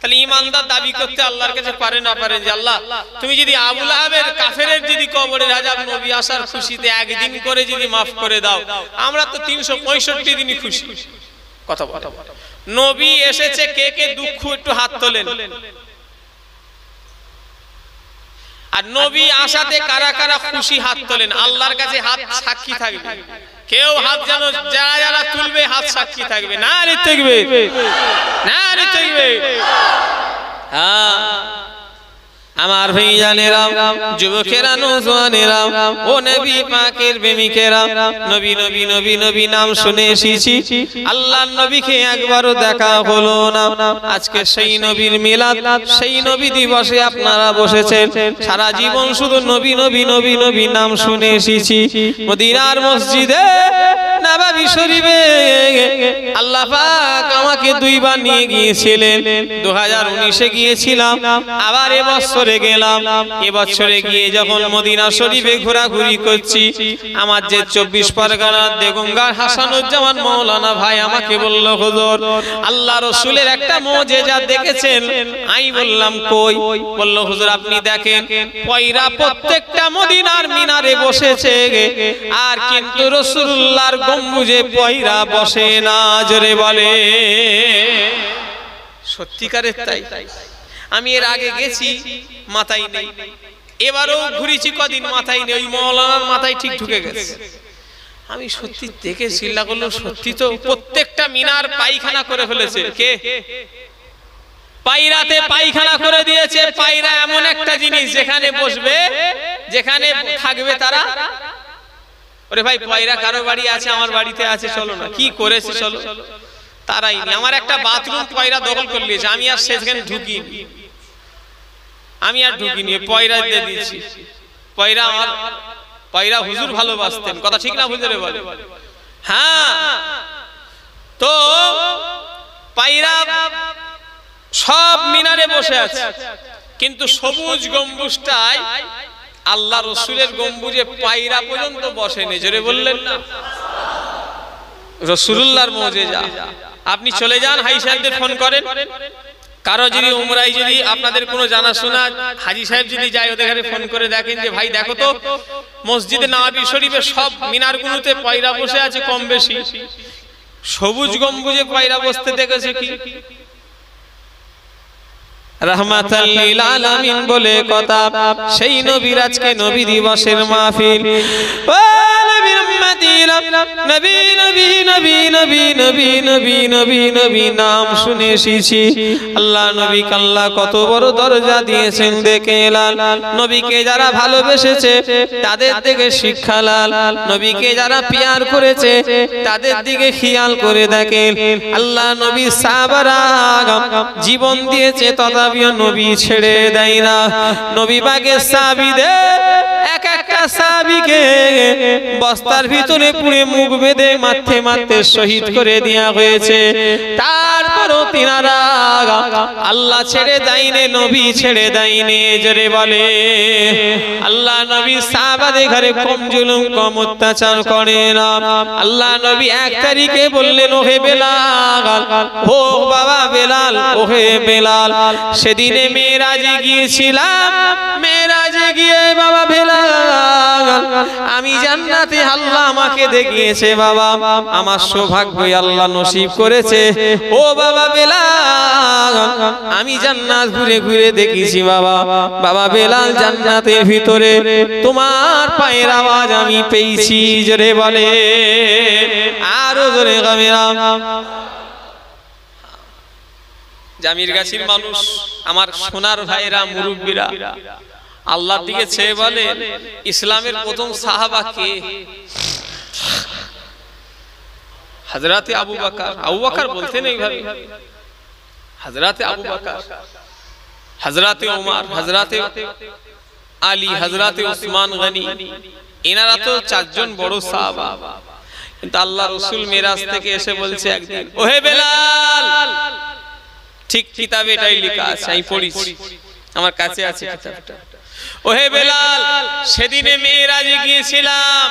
তাহলে ইমানদার দাবি করতে আল্লাহর কাছে পারে না পারে যে আল্লাহ তুমি যদি আবু লাহাবের কাফেরের যদি কবরের আযাব নবী আসার খুশিতে একদিন করে যদি মাফ করে দাও, আমরা তো 365 দিনই খুশি। কথা বলো, নবী এসেছে, কে কে দুঃখ একটু হাত তোলেন। আর নবী আসাতে কারা কারা খুশি হাত তোলেন। আল্লাহর কাছে হাত সাক্ষী থাকবে, কেউ হাত যেন যারা যারা তুলবে হাত সাক্ষী থাকবে। না রে থাকবে, না রে থাকবে। হ্যাঁ আমার ভাইজানেরা, যুবকেরা, নওজওয়ানেরা, ও নবী পাকের প্রেমিকেরা, নবী নবী নবী নবী নাম শুনে এসেছি, আল্লাহর নবীকে একবারও দেখা হলো না। আজকে সেই নবীর মিলাদ, সেই নবী দিবসে আপনারা বসেছেন। সারা জীবন শুধু নবী নবী নবী নবী নাম শুনে এসেছি। মদিনার মসজিদে নববী শরীফে আল্লাহ পাক আমাকে দুইবার নিয়ে গিয়েছিলেন। 2019-এ গিয়েছিলাম, আবার এবছরে গেলাম। এবছরে গিয়ে যখন মদিনা শরীফে ঘোরাঘুরি করছি, আমার যে 24 পরগনার দেগঙ্গার হাসানুজ্জামান মাওলানা ভাই আমাকে বলল, হুজুর আল্লাহ রাসূলের একটা মুজিজা দেখেছেন? আমি বললাম কই? বলল হুজুর আপনি দেখেন, পয়রা প্রত্যেকটা মদিনার মিনারে বসেছে, আর কিন্তু রাসূলুল্লাহর গম্বুজে পয়রা বসে না। জোরে বলে সত্যিকারের তাই? আমি এর আগে গেছি, মাথায় নেই। এবারও ঘুরেছি, কদিন মাথায় নেই। ওই মাওলানার মাথায় ঠিক ঢুকে গেছে। আমি সত্যি দেখে চিল্লা করলো, সত্যি তো প্রত্যেকটা মিনার পায়খানা করে ফেলেছে। কে? পায়রাতে পায়খানা করে দিয়েছে। পায়রা এমন একটা জিনিস যেখানে বসবে, যেখানে থাকবে তারা। ওরে ভাই পায়রা কারো বাড়ি আছে, আমার বাড়িতে আছে, চলো না। কি করেছে চলো, তারাই নেই। আমার একটা বাথরুম পায়রা দখল করে নিয়েছে, আমি আর সেখানে ঢুকিনি। আমি আর ঢুকিনি, পয়রা দিয়ে দিয়েছি। পয়রা আমার পয়রা হুজুর ভালোবাসতেন। কথা ঠিক না হুজুরে বলে? হ্যাঁ। তো পয়রা সব মিনারে বসে আছে, কিন্তু সবুজ গম্বুজটায় আল্লাহ রাসূলের গম্বুজে পয়রা পর্যন্ত বসেনি। জোরে বললেন না? রাসূলুল্লাহর মুজিজা। আপনি চলে যান, হাই সাহেবদের ফোন করেন। কারো যদি উমরায় যদি আপনাদের কোনো জানাশোনা হাজী সাহেব যদি যায়, ওদের ঘরে ফোন করে দেখেন যে ভাই দেখো তো মসজিদে নববী শরীফে সব মিনারগুলোতে পয়রা বসে আছে কম বেশি, সবুজ গম্বুজে পয়রা বসতে দেখেছে কি? রাহমাতাল লিল আলামিন বলে কথা। সেই নবীর আজকে নবী দিবসের মাহফিল। ও নবীর উম্মতিরা, নবী নবী নবী নবী নবী নবী নবী নবী নাম শুনে এসেছি। আল্লাহ নবীকে আল্লাহ কত বড় দরজা দিয়েছেন দেখে লাল। নবীকে যারা ভালোবেসেছে তাদের দিকে শিক্ষা লাল। নবীকে যারা পিয়ার করেছে তাদের দিকে খেয়াল করে দেখেন। আল্লাহ নবী সাহাবারা জীবন দিয়েছে, তথাপিও নবী ছেড়ে দেয় না। নবী পাকের সাহাবীদের এক একটা সাহাবীকে বস্তার ভিতরে পুরে মুখ বেঁধে মারতে মারতে শহীদ করে দেয়া হয়েছে। তারপর তারপরও তিনারা আল্লাহ ছেড়ে দেয়নি, নবী ছেড়ে দেয়নি। জোরে বলে আল্লাহ নবী সাহাবাদের ঘরে কম জুলুম কম অত্যাচার করে না। আল্লাহ নবী এক তারিখে বললেন, ওহে বেলাল, ও বাবা বেলাল, ওহে বেলাল, সেদিনে মেরাজে গিয়েছিলাম, মেরাজে গিয়ে বাবা বেলাল আমি জান্নাতে আল্লাহ আমাকে দেখিয়েছে বাবা, আমার সৌভাগ্য আল্লাহ নসিব করেছে। ও বাবা বেলাল, আমি জান্নাত ঘুরে ঘুরে দেখেছি বাবা। বাবা বেলাল, জান্নাতের ভিতরে তোমার পায়ের আওয়াজ আমি পেয়েছি। জোরে বলে আরো জোরে কামেরা। জামির গাছির মানুষ, আমার সোনার ভাইরা, মুরব্বীরা, আল্লাহর দিকে চেয়ে বলে, ইসলামের প্রথম সাহাবা কে? হযরতে আবু বকর। আবু বকর বলতেন এইভাবে, হযরতে আবু বকর, হযরতে ওমর, হযরতে আলী, হযরতে উসমান গনি, এনারা তো চারজন বড় সাহাবা। কিন্তু আল্লাহ রাসূল মেরাজ থেকে এসে বলছে একদিন, ওহে বেলাল, ঠিক কিতাবে এটাই লেখা আছে, আমি পড়িছি, আমার কাছে আছে কিতাবটা। ওহে বেলাল, সেদিনে মেরাজে গিয়েছিলাম,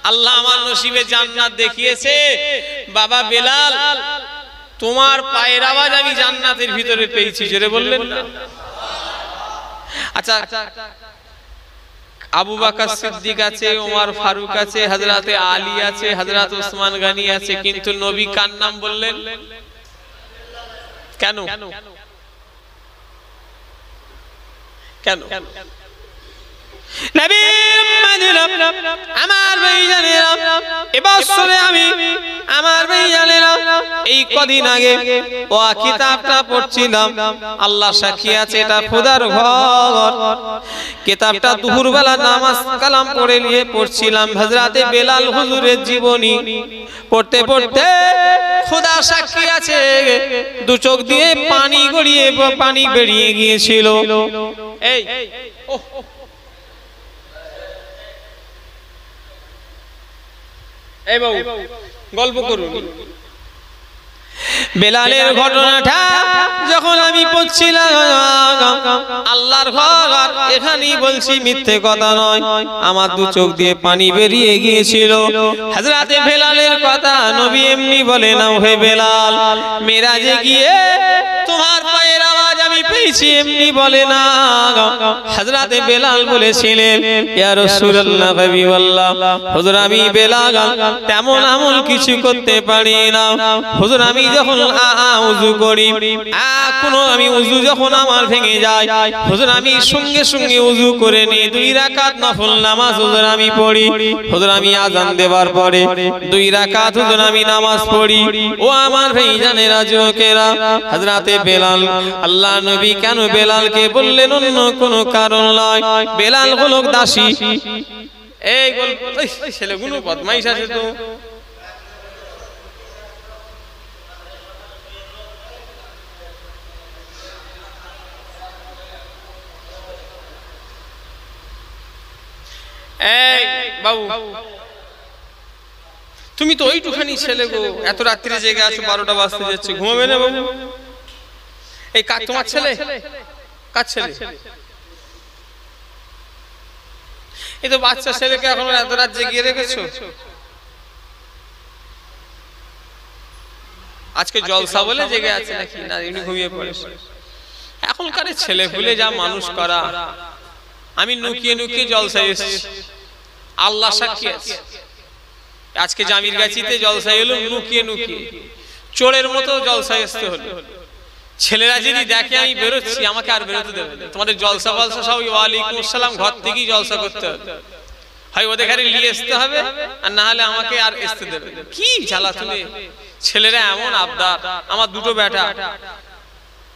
আল্লাহ আমার নসিবে জান্নাত দেখিয়েছে। বাবা বেলাল, তোমার পায়ের আওয়াজ আমি জান্নাতের ভিতরে পেয়েছি। জোরে বললেন না? আচ্ছা, আবু বকর সিদ্দিক আছে, ওমর ফারুক আছে, হযরতে আলী আছে, হযরত উসমান গনি আছে, কিন্তু নবী কার নাম বললেন? কেন কেন? নবী আমার ভাইজানেরা, এবছরে আমি আমার ভাইজানেরা এই কদিন আগে ও কিতাবটা পড়ছিলাম, আল্লাহ সাক্ষী আছে এটা খোদার ঘর। কিতাবটা দুপুর বেলা নামাজ কালাম পড়ে নিয়ে পড়ছিলাম, হযরতে বেলাল হুজুরের জীবনী পড়তে পড়তে খোদা সাক্ষী আছে দু চোখ দিয়ে পানি গড়িয়ে পানি বেরিয়ে গিয়েছিল। এই এই বাবু গল্প করুন। বেলালের ঘটনাটা যখন আমি পড়ছিলাম, আল্লাহর ঘর, এখানেই বলছি, মিথ্যে কথা নয়, আমার দু চোখ দিয়ে পানি বেরিয়ে গিয়েছিল। হযরতে বেলালের কথা নবী এমনি বলে না, হে বেলাল, মেরাজে গিয়ে তোমার পায়ের আওয়াজ আমি পেয়েছি, এমনি বলে না। হযরতে বেলাল বলেছিলেন, ইয়া রাসূলুল্লাহ, হাবিবাল্লাহ, হুজুর আমি বেলাল তেমন আমল কিছু করতে পারি না। হুজুর আমি যখন উযু করি, আমি উযু যখন আমার ভেঙে যায়, হুজুর আমি সঙ্গে সঙ্গে উযু করে নিই, 2 রাকাত নফল নামাজ হুজুর আমি পড়ি। হুজুর আমি আযান দেবার পরে 2 রাকাত হুজুর আমি নামাজ পড়ি। ও আমার ভাইজানেরা, যুবকেরা, হযরতে বেলাল, আল্লাহ নবী কেন বেলালকে বললেন? অন্য কোনো কারণ নয়, বেলাল হলো দাসী। এই গল্প ছেলেগুলো বদমাইশ আছে তো। এই বাবু, তুমি তো ওইটুখানি ছেলে গো, এত রাত্রে জেগে আছো, 12টা বাজতে যাচ্ছে, ঘুমাবে না বাবু? এই কার তোমার ছেলে? কার ছেলে? এই তো বাচ্চা ছেলেকে এখন এত রাত জেগিয়ে রেখেছো। আজকে জলসা বলে জেগে আছে নাকি? না, এমনি ঘুমিয়ে পড়েছে। এখনকার ছেলে পুলে যা মানুষ করা, আমি নুকিয়ে নুকিয়ে জলসায় এসেছি, আল্লাহ সাক্ষী আছে। আজকে জামির গাছিতে জলসায় এলো, নুকিয়ে নুকিয়ে চোরের মতো জলসায় আসতে হলো। ছেলেরা যদি দেখে আমি বেরোচ্ছি, আমাকে আর বেরোতে দেবে না। তোমাদের জলসা বলসা সব ওয়ালাইকুম আসসালাম ঘর থেকেই জলসা করতে হবে, হয় ওদের ঘরে নিয়ে আসতে হবে, আর না হলে আমাকে আর আসতে দেবে না। কি জ্বালা তুলে ছেলেরা এমন আবদার। আমার দুটো বেটা,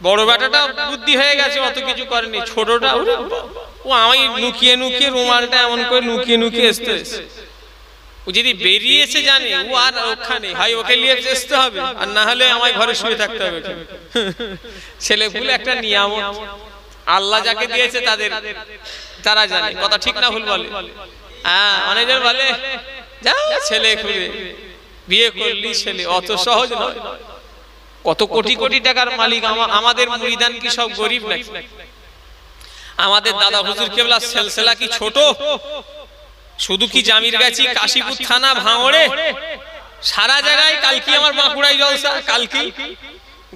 বড় বেটাটা বুদ্ধি হয়ে গেছে, অত কিছু করেনি। ছোটটা ও আমি নুকিয়ে নুকিয়ে রুমালটা এমন করে নুকিয়ে নুকিয়ে আসতে, ও যদি বেরিয়েছে জানে ও আর ওখানে, হয় ওকে নিয়ে আসতে হবে, আর না হলে আমায় ঘরে শুয়ে থাকতে হবে। ছেলে ভুল একটা নিয়ামত আল্লাহ যাকে দিয়েছে তাদের, তারা জানে কথা ঠিক না ভুল বলে। হ্যাঁ, অনেকজন বলে যা ছেলে খুলে বিয়ে করলি ছেলে, অত সহজ নয়, কত কোটি কোটি টাকার মালিক। আমাদের মুরিদান কি সব গরিব নাকি? আমাদের দাদা হুজুর কেবলা সিলসিলা কি ছোট? শুধু কি জামিরগাছি, কাশীপুর থানা, ভাঙড়ে, সারা জায়গায় কালকে আমার বাঁকুড়ায় জলসা। কালকে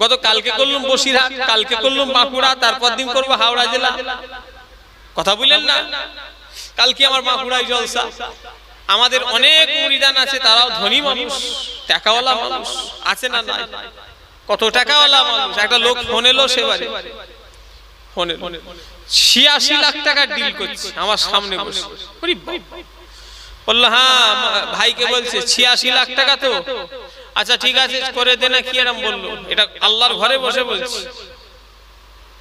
গত কালকে করলাম বসিরহাট, কালকে করলাম বাঁকুড়া, তারপর দিন করবো হাওড়া জেলা। কথা বললেন না? কালকে আমার বাঁকুড়ায় জলসা। আমাদের অনেক মুরিদান আছে, তারাও ধনী মানুষ, টাকাওয়ালা মানুষ আছে না? নাই। কত টাকাওয়ালা মানুষ। একটা লোক ফোন এলো, সেবারে ফোন এলো 86 লাখ টাকার ডিল করছে আমার সামনে বসে। বললো হ্যাঁ ভাইকে বলছে 86 লাখ টাকা তো, আচ্ছা ঠিক আছে করে দে না, কি এরম বললো। এটা আল্লাহর ঘরে বসে বলছি।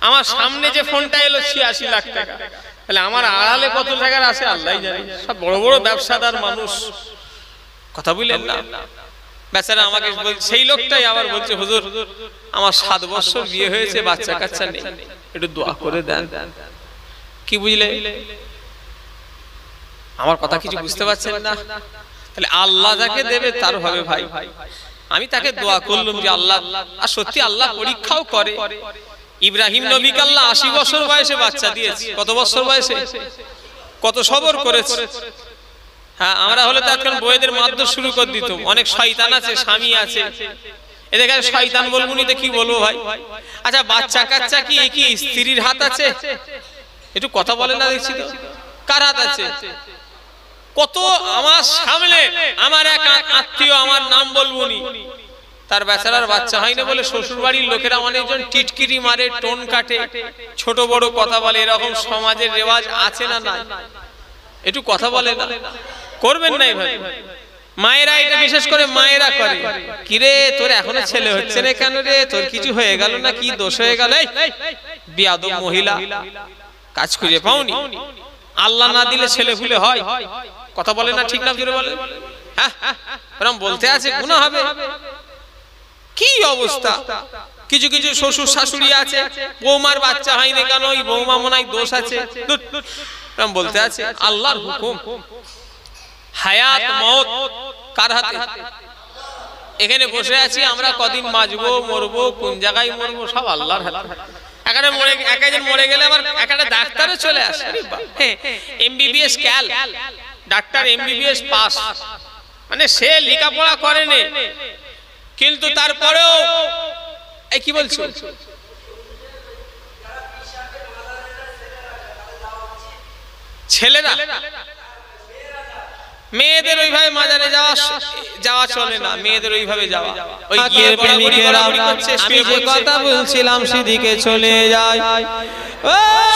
আমার সামনে যে ফোনটা এলো 86 লাখ টাকা, তাহলে আমার আড়ালে কত টাকার আছে আল্লাহই জানে। সব বড় বড় ব্যবসাদার মানুষ। কথা বললেন না? বেচারা আমাকে সেই লোকটাই আবার বলছে হুজুর আমার 7 বছর বিয়ে হয়েছে, বাচ্চা কাচ্চা নেই, একটু দোয়া করে দেন। কি বুঝলে? আমার কথা কিছু বুঝতে পারছেন না? তাহলে আল্লাহ যাকে দেবে তার হবে ভাই। আমি তাকে দোয়া করলাম যে আল্লাহ, আর সত্যি আল্লাহ পরীক্ষাও করে। ইব্রাহিম নবীকে আল্লাহ 80 বছর বয়সে বাচ্চা দিয়েছে। কত বছর বয়সে? কত সবর করেছে। হ্যাঁ, আমরা হলে তো এখন বইয়েদের মারধর শুরু করে দিত। অনেক শয়তান আছে, স্বামী আছে, এদেরকে শয়তান বলবো নি তো কি বলবো ভাই? আচ্ছা বাচ্চা কাচ্চা কি কি স্ত্রীর হাত আছে? একটু কথা বলে না দেখছি তো। কার হাত আছে? কত আমার সামনে আমার এক আত্মীয়, আমার নাম বলবো নি, তার বেচারার বাচ্চা হয় না বলে শ্বশুর বাড়ির লোকেরা অনেকজন টিটকিরি মারে, টোন কাটে, ছোট বড় কথা বলে। এরকম সমাজের রেওয়াজ আছে না? নাই। একটু কথা বলে না, করবেন না ভাই। মায়েরা এটা বিশেষ করে মায়েরা করে, কিরে তোর এখনো ছেলে হচ্ছে না কেন রে? তোর কিছু হয়ে গেল না? কি দোষ হয়ে গেল? বিয়াদব মহিলা, কাজ খুঁজে পাওনি? আল্লাহ না দিলে ছেলে ফুলে হয়? কথা বলে না? ঠিক না জোরে বলে? হ্যাঁ, এরকম বলতে আছে গুনাহ হবে। কি অবস্থা! কিছু কিছু শ্বশুর শাশুড়ি আছে, বৌমার বাচ্চা হয়নি কেন, ওই বৌমা মনে হয় দোষ আছে, এরকম বলতে আছে। আল্লাহর হুকুম, হায়াত মওত কার হাতে? এখানে বসে আছি আমরা, কদিন বাঁচবো মরবো, কোন জায়গায় মরবো সব আল্লাহর হাতে। একজন মরে গেলে আবার একটা ডাক্তারও চলে আসে। এমবিবিএস ক্যাল ডাক্তার, এমবিবিএস পাস, মানে সে লেখাপড়া করেনি কিন্তু তারপরেও এই কি বলছো ছেলেরা, মেয়েদের ওইভাবে মাজারে যাওয়া চলে না। মেয়েদের ওইভাবে যাওয়া, ওই গিয়ে প্রেমিকেরা আমি যে কথা বলছিলাম সেদিকে চলে যায়।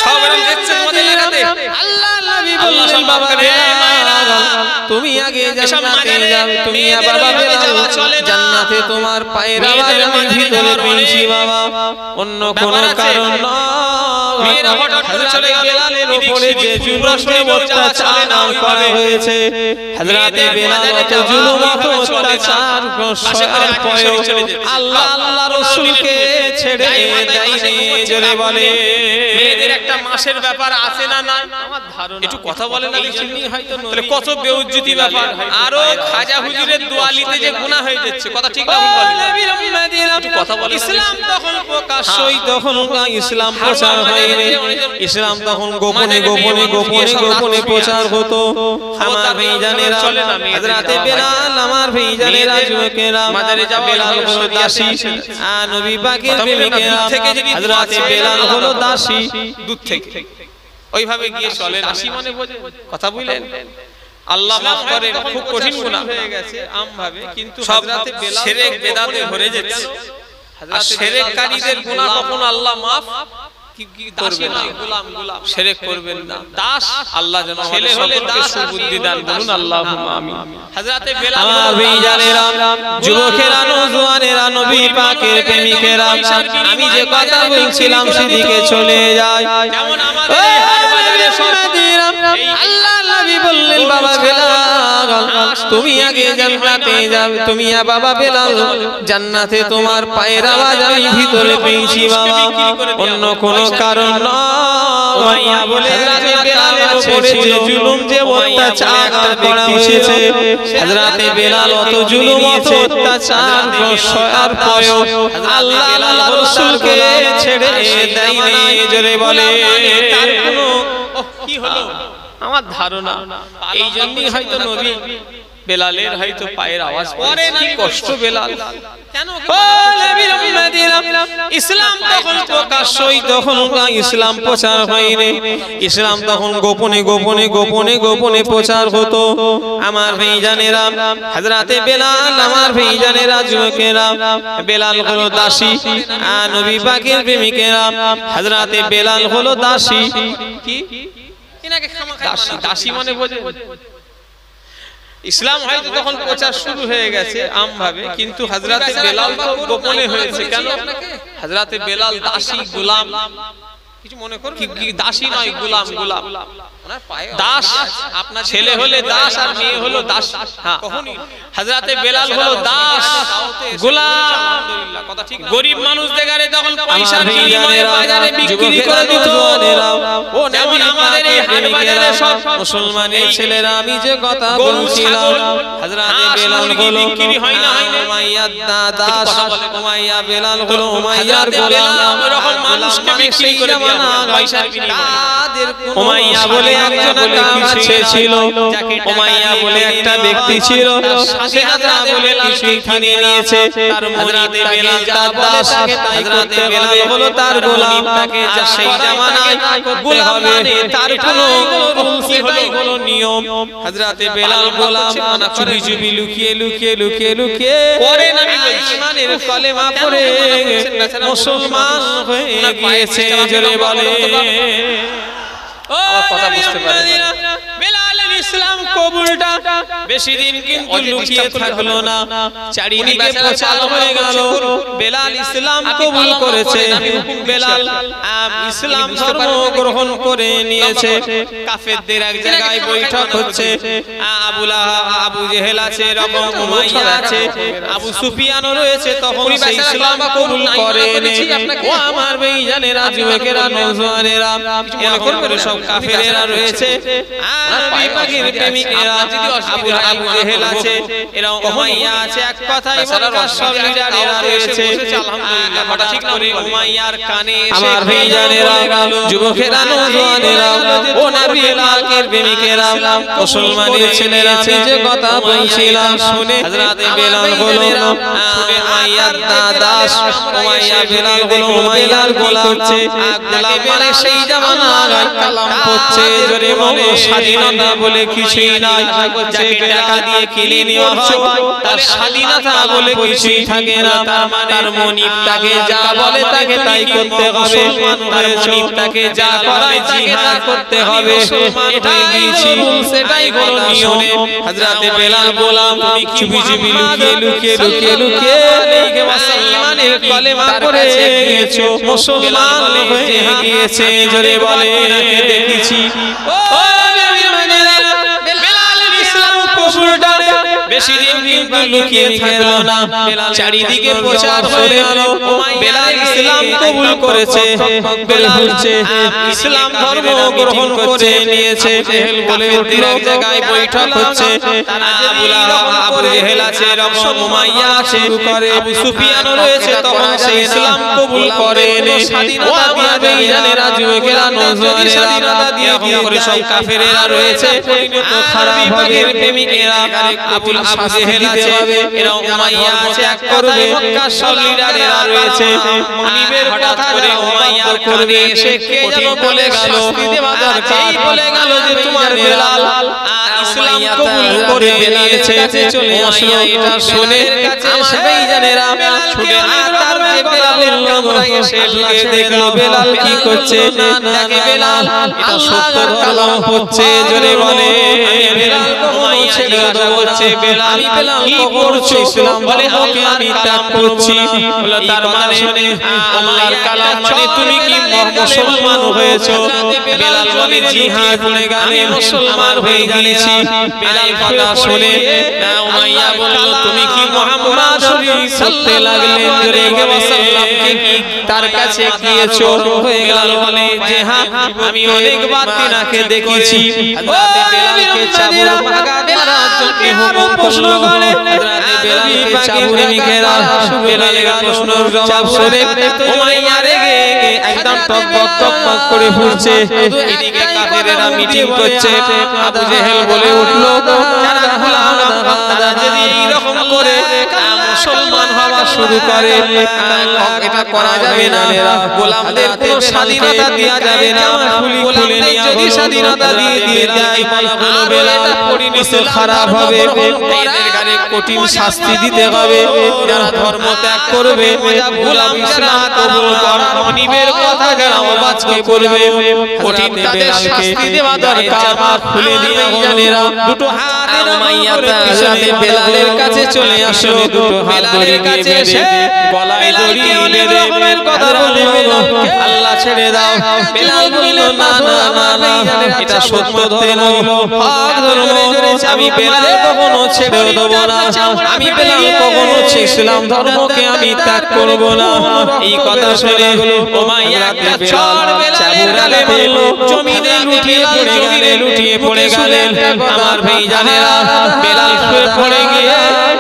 সব দেখছে তোমাদের লাগাতে। আল্লাহ নবী বললেন বাবা রে তুমি আগে জান্নাতে যাও, তুমি আবার জান্নাতে তোমার পায়ের আওয়াজ আমি ভিতরে পেয়েছি বাবা, অন্য কোন কারণ নয়। মেয়েরা হঠাৎ করে চলে গেল। বেলালের উপরে যে জুলুম অত্যাচার করা হয়েছে, হযরত বেলাল অত জুলুম অত্যাচার সহ্য করে আল্লাহ আল্লাহ রাসূলকে ছেড়ে দেয়নি। জোরে বলে মেয়েদের একটা মাসের ব্যাপার আছে না? না, আমার ধারণা একটু কথা বলে না দেখি হয়তো। তাহলে কত বেউজ্জতি ব্যাপার। আরো খাজা হুজুরের দোয়ালিতে যে গুনাহ হয়ে যাচ্ছে, কথা ঠিক না ভুল বলি? একটু কথা বলে। ইসলাম তখন প্রকাশ্যই, তখন ইসলাম প্রচার হয়নি। ইসলাম তখন গোপনে গোপনে গোপনে গোপনে প্রচার হতো। আমার ভাইজানেরা চলে না, হযরত বেলাল আমার ভাইজানেরা যুবকেরা মাজারে যাওয়া, বেলাল হলো দাসী, আর নবী পাকের প্রেমিকেরা হযরত বেলাল হলো দাসী। দূর থেকে ওইভাবে গিয়ে চলে না। দাসী মানে বোঝে? কথা বুঝলেন? আল্লাহ মাফ করে, খুব কঠিন গুনাহ হয়ে গেছে আমভাবে, কিন্তু হযরত বেলাল শিরক বেদাতে ভরে যাচ্ছে। আর শিরককারীদের গুনাহ কখনো আল্লাহ মাফ করবে না। শিরক করবেন না। দাস আল্লাহ যেন ছেলে হলে দাস সুবুদ্ধি দান করুন, আল্লাহুম্মা আমিন। হযরত বেলাল আমার ভাইজানেরা, যুবকেরা, নওজোয়ানেরা, নবী পাকের প্রেমিকেরা, আমি যে কথা বলছিলাম সেদিকে চলে যায়। যেমন আমাদের হাট বাজারে সব আল্লাহ নবী বললেন বাবা বেলাল তুমি আগে জান্নাতে যাবে, তুমি বাবা বেলাল জান্নাতে তোমার পায়ের আওয়াজ আমি ভিতরে পেয়েছি বাবা, অন্য কোনো কারণ নয়। হযরতে বেলালের উপরে যে জুলুম যে অত্যাচার করা হয়েছে, হযরতে বেলাল অত জুলুম অত অত্যাচার সয়ার পরেও আল্লাহ আল্লাহ রাসূলকে ছেড়ে দেয়নি। জোরে বলে তার কোনো কি হলো আমার ধারণা এই জন্যই হয়তো নবী বেলালের হয়তো পায়ের আওয়াজ পরে না, কষ্ট বেলাল কেন ইসলাম তখন প্রকাশ্যই, তখন ইসলাম প্রচার হয়নি, ইসলাম তখন গোপনে গোপনে গোপনে গোপনে প্রচার হতো। আমার ভাইজানেরা হযরতে বেলাল, আমার ভাইজানেরা যুবকেরা, বেলাল হলো দাসী, নবী পাকের প্রেমিকেরা হযরতে বেলাল হলো দাসী। কি দাসী? দাসী মানে বোঝে ইসলাম হয়তো তখন প্রচার শুরু হয়ে গেছে আমভাবে, কিন্তু হযরতে বেলাল তো গোপনে হয়েছে। কেন? হযরতে বেলাল দাসী, গোলাম, কিছু মনে করুন কি দাসী নয়, গোলাম। গোলাম দাস, আপনার ছেলে হলে দাস আর মেয়ে হলো দাস। হ্যাঁ, হযরতে বেলাল হলো দাস, গোলাম। আলহামদুলিল্লাহ, কথা ঠিক। গরীব মানুষদের কাছে তখন পয়সার বিনিময়ে বাজারে বিক্রি করে দিত। ও যেমন আমাদের এই হাট বাজারে সব মুসলমানের ছেলেরা, আমি যে কথা বলছিলাম, হযরতে বেলাল হলো বিক্রি হয় না, উমাইয়ার দাস, উমাইয়া বেলাল হলো উমাইয়ার গোলাম। এরকম মানুষকে বিক্রি করে দেওয়া পয়সার বিনিময়ে। উমাইয়া বলে একজন কাছে ছিল, উমাইয়া বলে একটা ব্যক্তি ছিল, স্বাধীনতা বলে কিছুই কিনে নিয়েছে। তার হযরতে বেলাল তার দাস, হযরতে বেলাল হলো তার গোলাম। তাকে যা সেই জামানায় গোলাম মানে তার কোনো সেটাই হলো নিয়ম। হযরতে বেলাল গোলাম চুপি চুপি লুকিয়ে লুকিয়ে লুকিয়ে লুকিয়ে পরে নবী ইমানের কলেমা পড়ে মুসলমান হয়ে গিয়েছে। জোরে বলে ও কথা বুঝতে পারেন। বেলালের ইসলাম কবুলটা বেশি দিন কিন্তু লুকিয়ে থাকলো না, চারিদিকে প্রচার হয়ে গেল। বেলাল ইসলাম কবুল করেছে, বেলাল ইসলাম ধর্ম গ্রহণ করে নিয়েছে। কাফেরদের এক জায়গায় বৈঠক হচ্ছে, আবু লাহাব, আবু জেহেল আছে, এরকম উমাইয়া আছে, আবু সুফিয়ানও রয়েছে। তখন সেই ইসলাম কবুল করেনি। ও আমার ভাইজানেরা, যুবকেরা, নওজওয়ানেরা, মনে করবে সব কাফেরেরা রয়েছে, নবী পাকের প্রেমিকেরা, আবু জেহেল আছে, এরা উমাইয়া আছে, এক কথায় মক্কার সব লিডারেরা রয়েছে। আলহামদুলিল্লাহ, কথা ঠিক করে উমাইয়ার কানে আমার ভাইজানেরা, যুবকেরা, নওজওয়ানেরা, ও নবী পাকের প্রেমিকেরা, মুসলমানের ছেলেরা, আমি যে কথা বলছিলাম শুনে হযরতে বেলাল হলো উমাইয়ার দাস, উমাইয়া বেলাল হলো উমাইয়ার গোলাম হচ্ছে। গোলাম মানে সেই জামানার কালাম পড়ছে। জোরে বলে স্বাধীনতা বলে কিছুই নাই, যাকে টাকা দিয়ে কিনে নেওয়া হয় তার স্বাধীনতা বলে কিছুই থাকে না। তার মনিব তাকে যা বলে তাকে তাই করতে হবে, তার মনিব তাকে যা করায় জিহাদ করতে হবে, এটাই দিয়েছি, সেটাই হলো নিয়ম। হযরতে বেলাল গোলাম চুপি চুপি লুকিয়ে লুকিয়ে লুকিয়ে লুকিয়ে মুসলমানের কলেমা পড়ে গিয়েছো, মুসলমান হয়ে গিয়েছে। জোরে বলে দেখেছি। ও বেলালের ইসলাম কবুলটা বেশি দিন কিন্তু লুকিয়ে থাকলো না, চারিদিকে প্রচার হয়ে গেল। বেলাল ইসলাম কবুল করেছে, ইসলাম ধর্ম গ্রহণ করে নিয়েছে। বলে এক জায়গায় বৈঠক হচ্ছে, আবু লাহাব, আবু জেহেল আছে, এরকম উমাইয়া আছে, আবু সুফিয়ানও রয়েছে। তখন সেই ইসলাম কবুল করেনি। ও আমার ভাইজানেরা, যুবকেরা, নওজওয়ানেরা, এরকম করে সব কাফেরেরা রয়েছে, খারাপ ভাবের প্রেমিকেরা, আবু জেহেল আছে, এরা উমাইয়া আছে, এক করবে মক্কার সব লিডারেরা রয়েছে। মনিবের কথা করে উমাইয়ার করবে এসে কে যেন বলে গেল, এই বলে গেল যে তোমার বেলাল ইসলাম কবুল করে নিয়েছে। চলে আসলো, এটা শুনে আমার ভাইজানেরা শুনে তার যে বেলাল আমরা এসে ঢুকে দেখলো বেলাল কি করছে দেখে বেলাল এটা সত্তর কালাম পড়ছে জোরে বলে বেলাল কখনো ছেড়ে করছে বেলাল কি করছো ইসলাম ধর্মকে আমি ত্যাগ করছি বলে তার মানে আল্লাহর কালাম মানে তুমি কি মুসলমান হয়েছো বেলাল বলে জি হ্যাঁ আমি মুসলমান হয়ে গিয়েছি বেলাল কথা শুনে উমাইয়া বলল তুমি কি মুহাম্মদ সত্যি লাগলেন জোরে সাল্লামকে কি তার কাছে গিয়েছো বেলাল বলে যে হ্যাঁ আমি অনেকবার তিনাকে দেখেছি হযরত বেলালকে চাবুক মারার জন্য হুকুম প্রশ্ন করে হযরত বেলালকে চাবুক মেরা বেলালের প্রশ্নের জবাব শুনে উমাইয়া রেগে একদম টকবক টকবক করে ফুটছে এদিকে কাফেরেরা মিটিং করছে আবু জেহেল বলে উঠলো যারা গোলাম তারা যদি এই রকম করে মুসলমান হওয়া শুরু করে এটা করা যাবে না গোলামদের কোনো স্বাধীনতা দেয়া যাবে না গোলামদের যদি স্বাধীনতা দিয়ে দেয় বেলাল পরিণতি খারাপ হবে এদের গায়ে কঠিন শাস্তি দিতে হবে যারা ধর্ম ত্যাগ করবে গোলাম ইসলাম কবুল করা মানিবের কথা যারা অবাচ্য করবে কঠিন তাদের শাস্তি দেওয়া দরকার খুলে দিয়ে জানেরা দুটো হাত উমাইয়া পিছনে বেলালের কাছে চলে আসলো দুটো হাত দড়ি দিয়ে বেঁধে গলায় দড়ি বেঁধে কথা বলে আল্লাহ ছেড়ে দাও বেলাল বলল না না না না এটা সত্য ধর্ম হক ধর্ম আমি বেলাল কখনো ছেড়ে দেব না আমি বেলাল কখনো ইসলাম ধর্মকে আমি ত্যাগ করব না এই কথা শুনে উমাইয়া একটা চড় বেলালে মারল জমিনে লুটিয়ে পড়ে গেলেন আমার ভাই জানেরা বেলাল শুয়ে পড়ে গিয়ে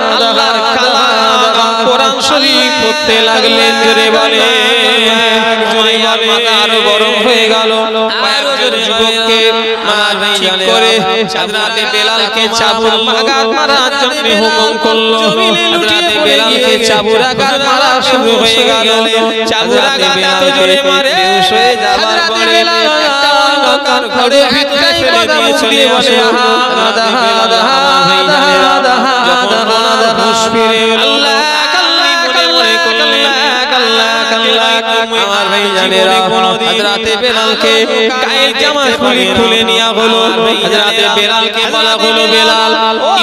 আল্লাহর কালাম কোরআন শরীফ পড়তে লাগলেন জোরে বলে উমাইয়ার মাথা আরো গরম হয়ে গেল কয়েকজন যুবককে আমার ভাই করে হযরত বেলালকে চাবুক আঘাত মারার জন্য হুকুম করলো হযরত বেলালকে চাবুক আঘাত মারা শুরু হয়ে গেল চাবুক আঘাত এত জোরে মারে বেহুশ হয়ে যাবার পরে একটা অন্ধকার ঘরের ভিতরে ফেলে দিয়ে চলে বসে আদা আদা ভাই জানেরা যখন ওনার হুঁশ ফিরে আল্লাহ কাল্লা মনে মনে করলেন কাল্লা কাল্লা আমার ভাই জানেরা হযরত বেলালকে গায়ের জামা খুলে নিয়া হলো হযরত বেলালকে বলা হলো বেলাল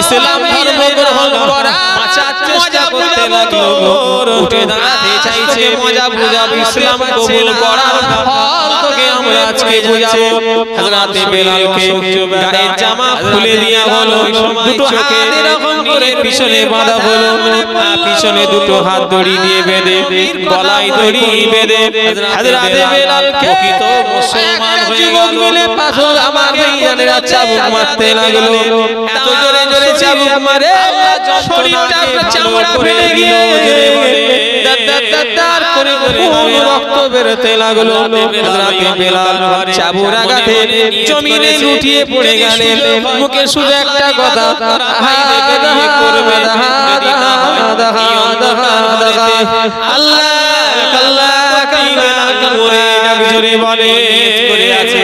ইসলাম ধর্ম গ্রহণ করা বাঁচার চেষ্টা করতে লাগলো উঠে দাঁড়াতে চাইছে মজা বুঝাবো ইসলাম কবুল করার ফল তোকে আমরা আজকে বুঝাবো হযরত বেলালকে গায়ের জামা খুলে দেয়া হলো দুটো হাত এরকম করে পিছনে বাঁধা হলো পিছনে দুটো হাত দড়ি দিয়ে বেঁধে গলায় দড়ি বেঁধে হযরত বেলালকে প্রকৃত মুসলমান হয়ে গেল মিলে পাথর আমার ভাইয়ানেরা চাবুক মারতে লাগলো এত জোরে জোরে চাবুক মারে শরীরটা চামড়া ফেলে গিয়ে দাদার করে খুন রক্ত বেরোতে লাগলো হযরত বেলাল চাবুক আঘাতে জমিনে লুটিয়ে পড়ে গেলেন মুখে শুধু একটা কথা ভাই দেখে দিয়ে করবে যদি না হয় এই অন্ধকারে আল্লাহ আল্লাহ কাইলা করে জোরে বলে করে আছে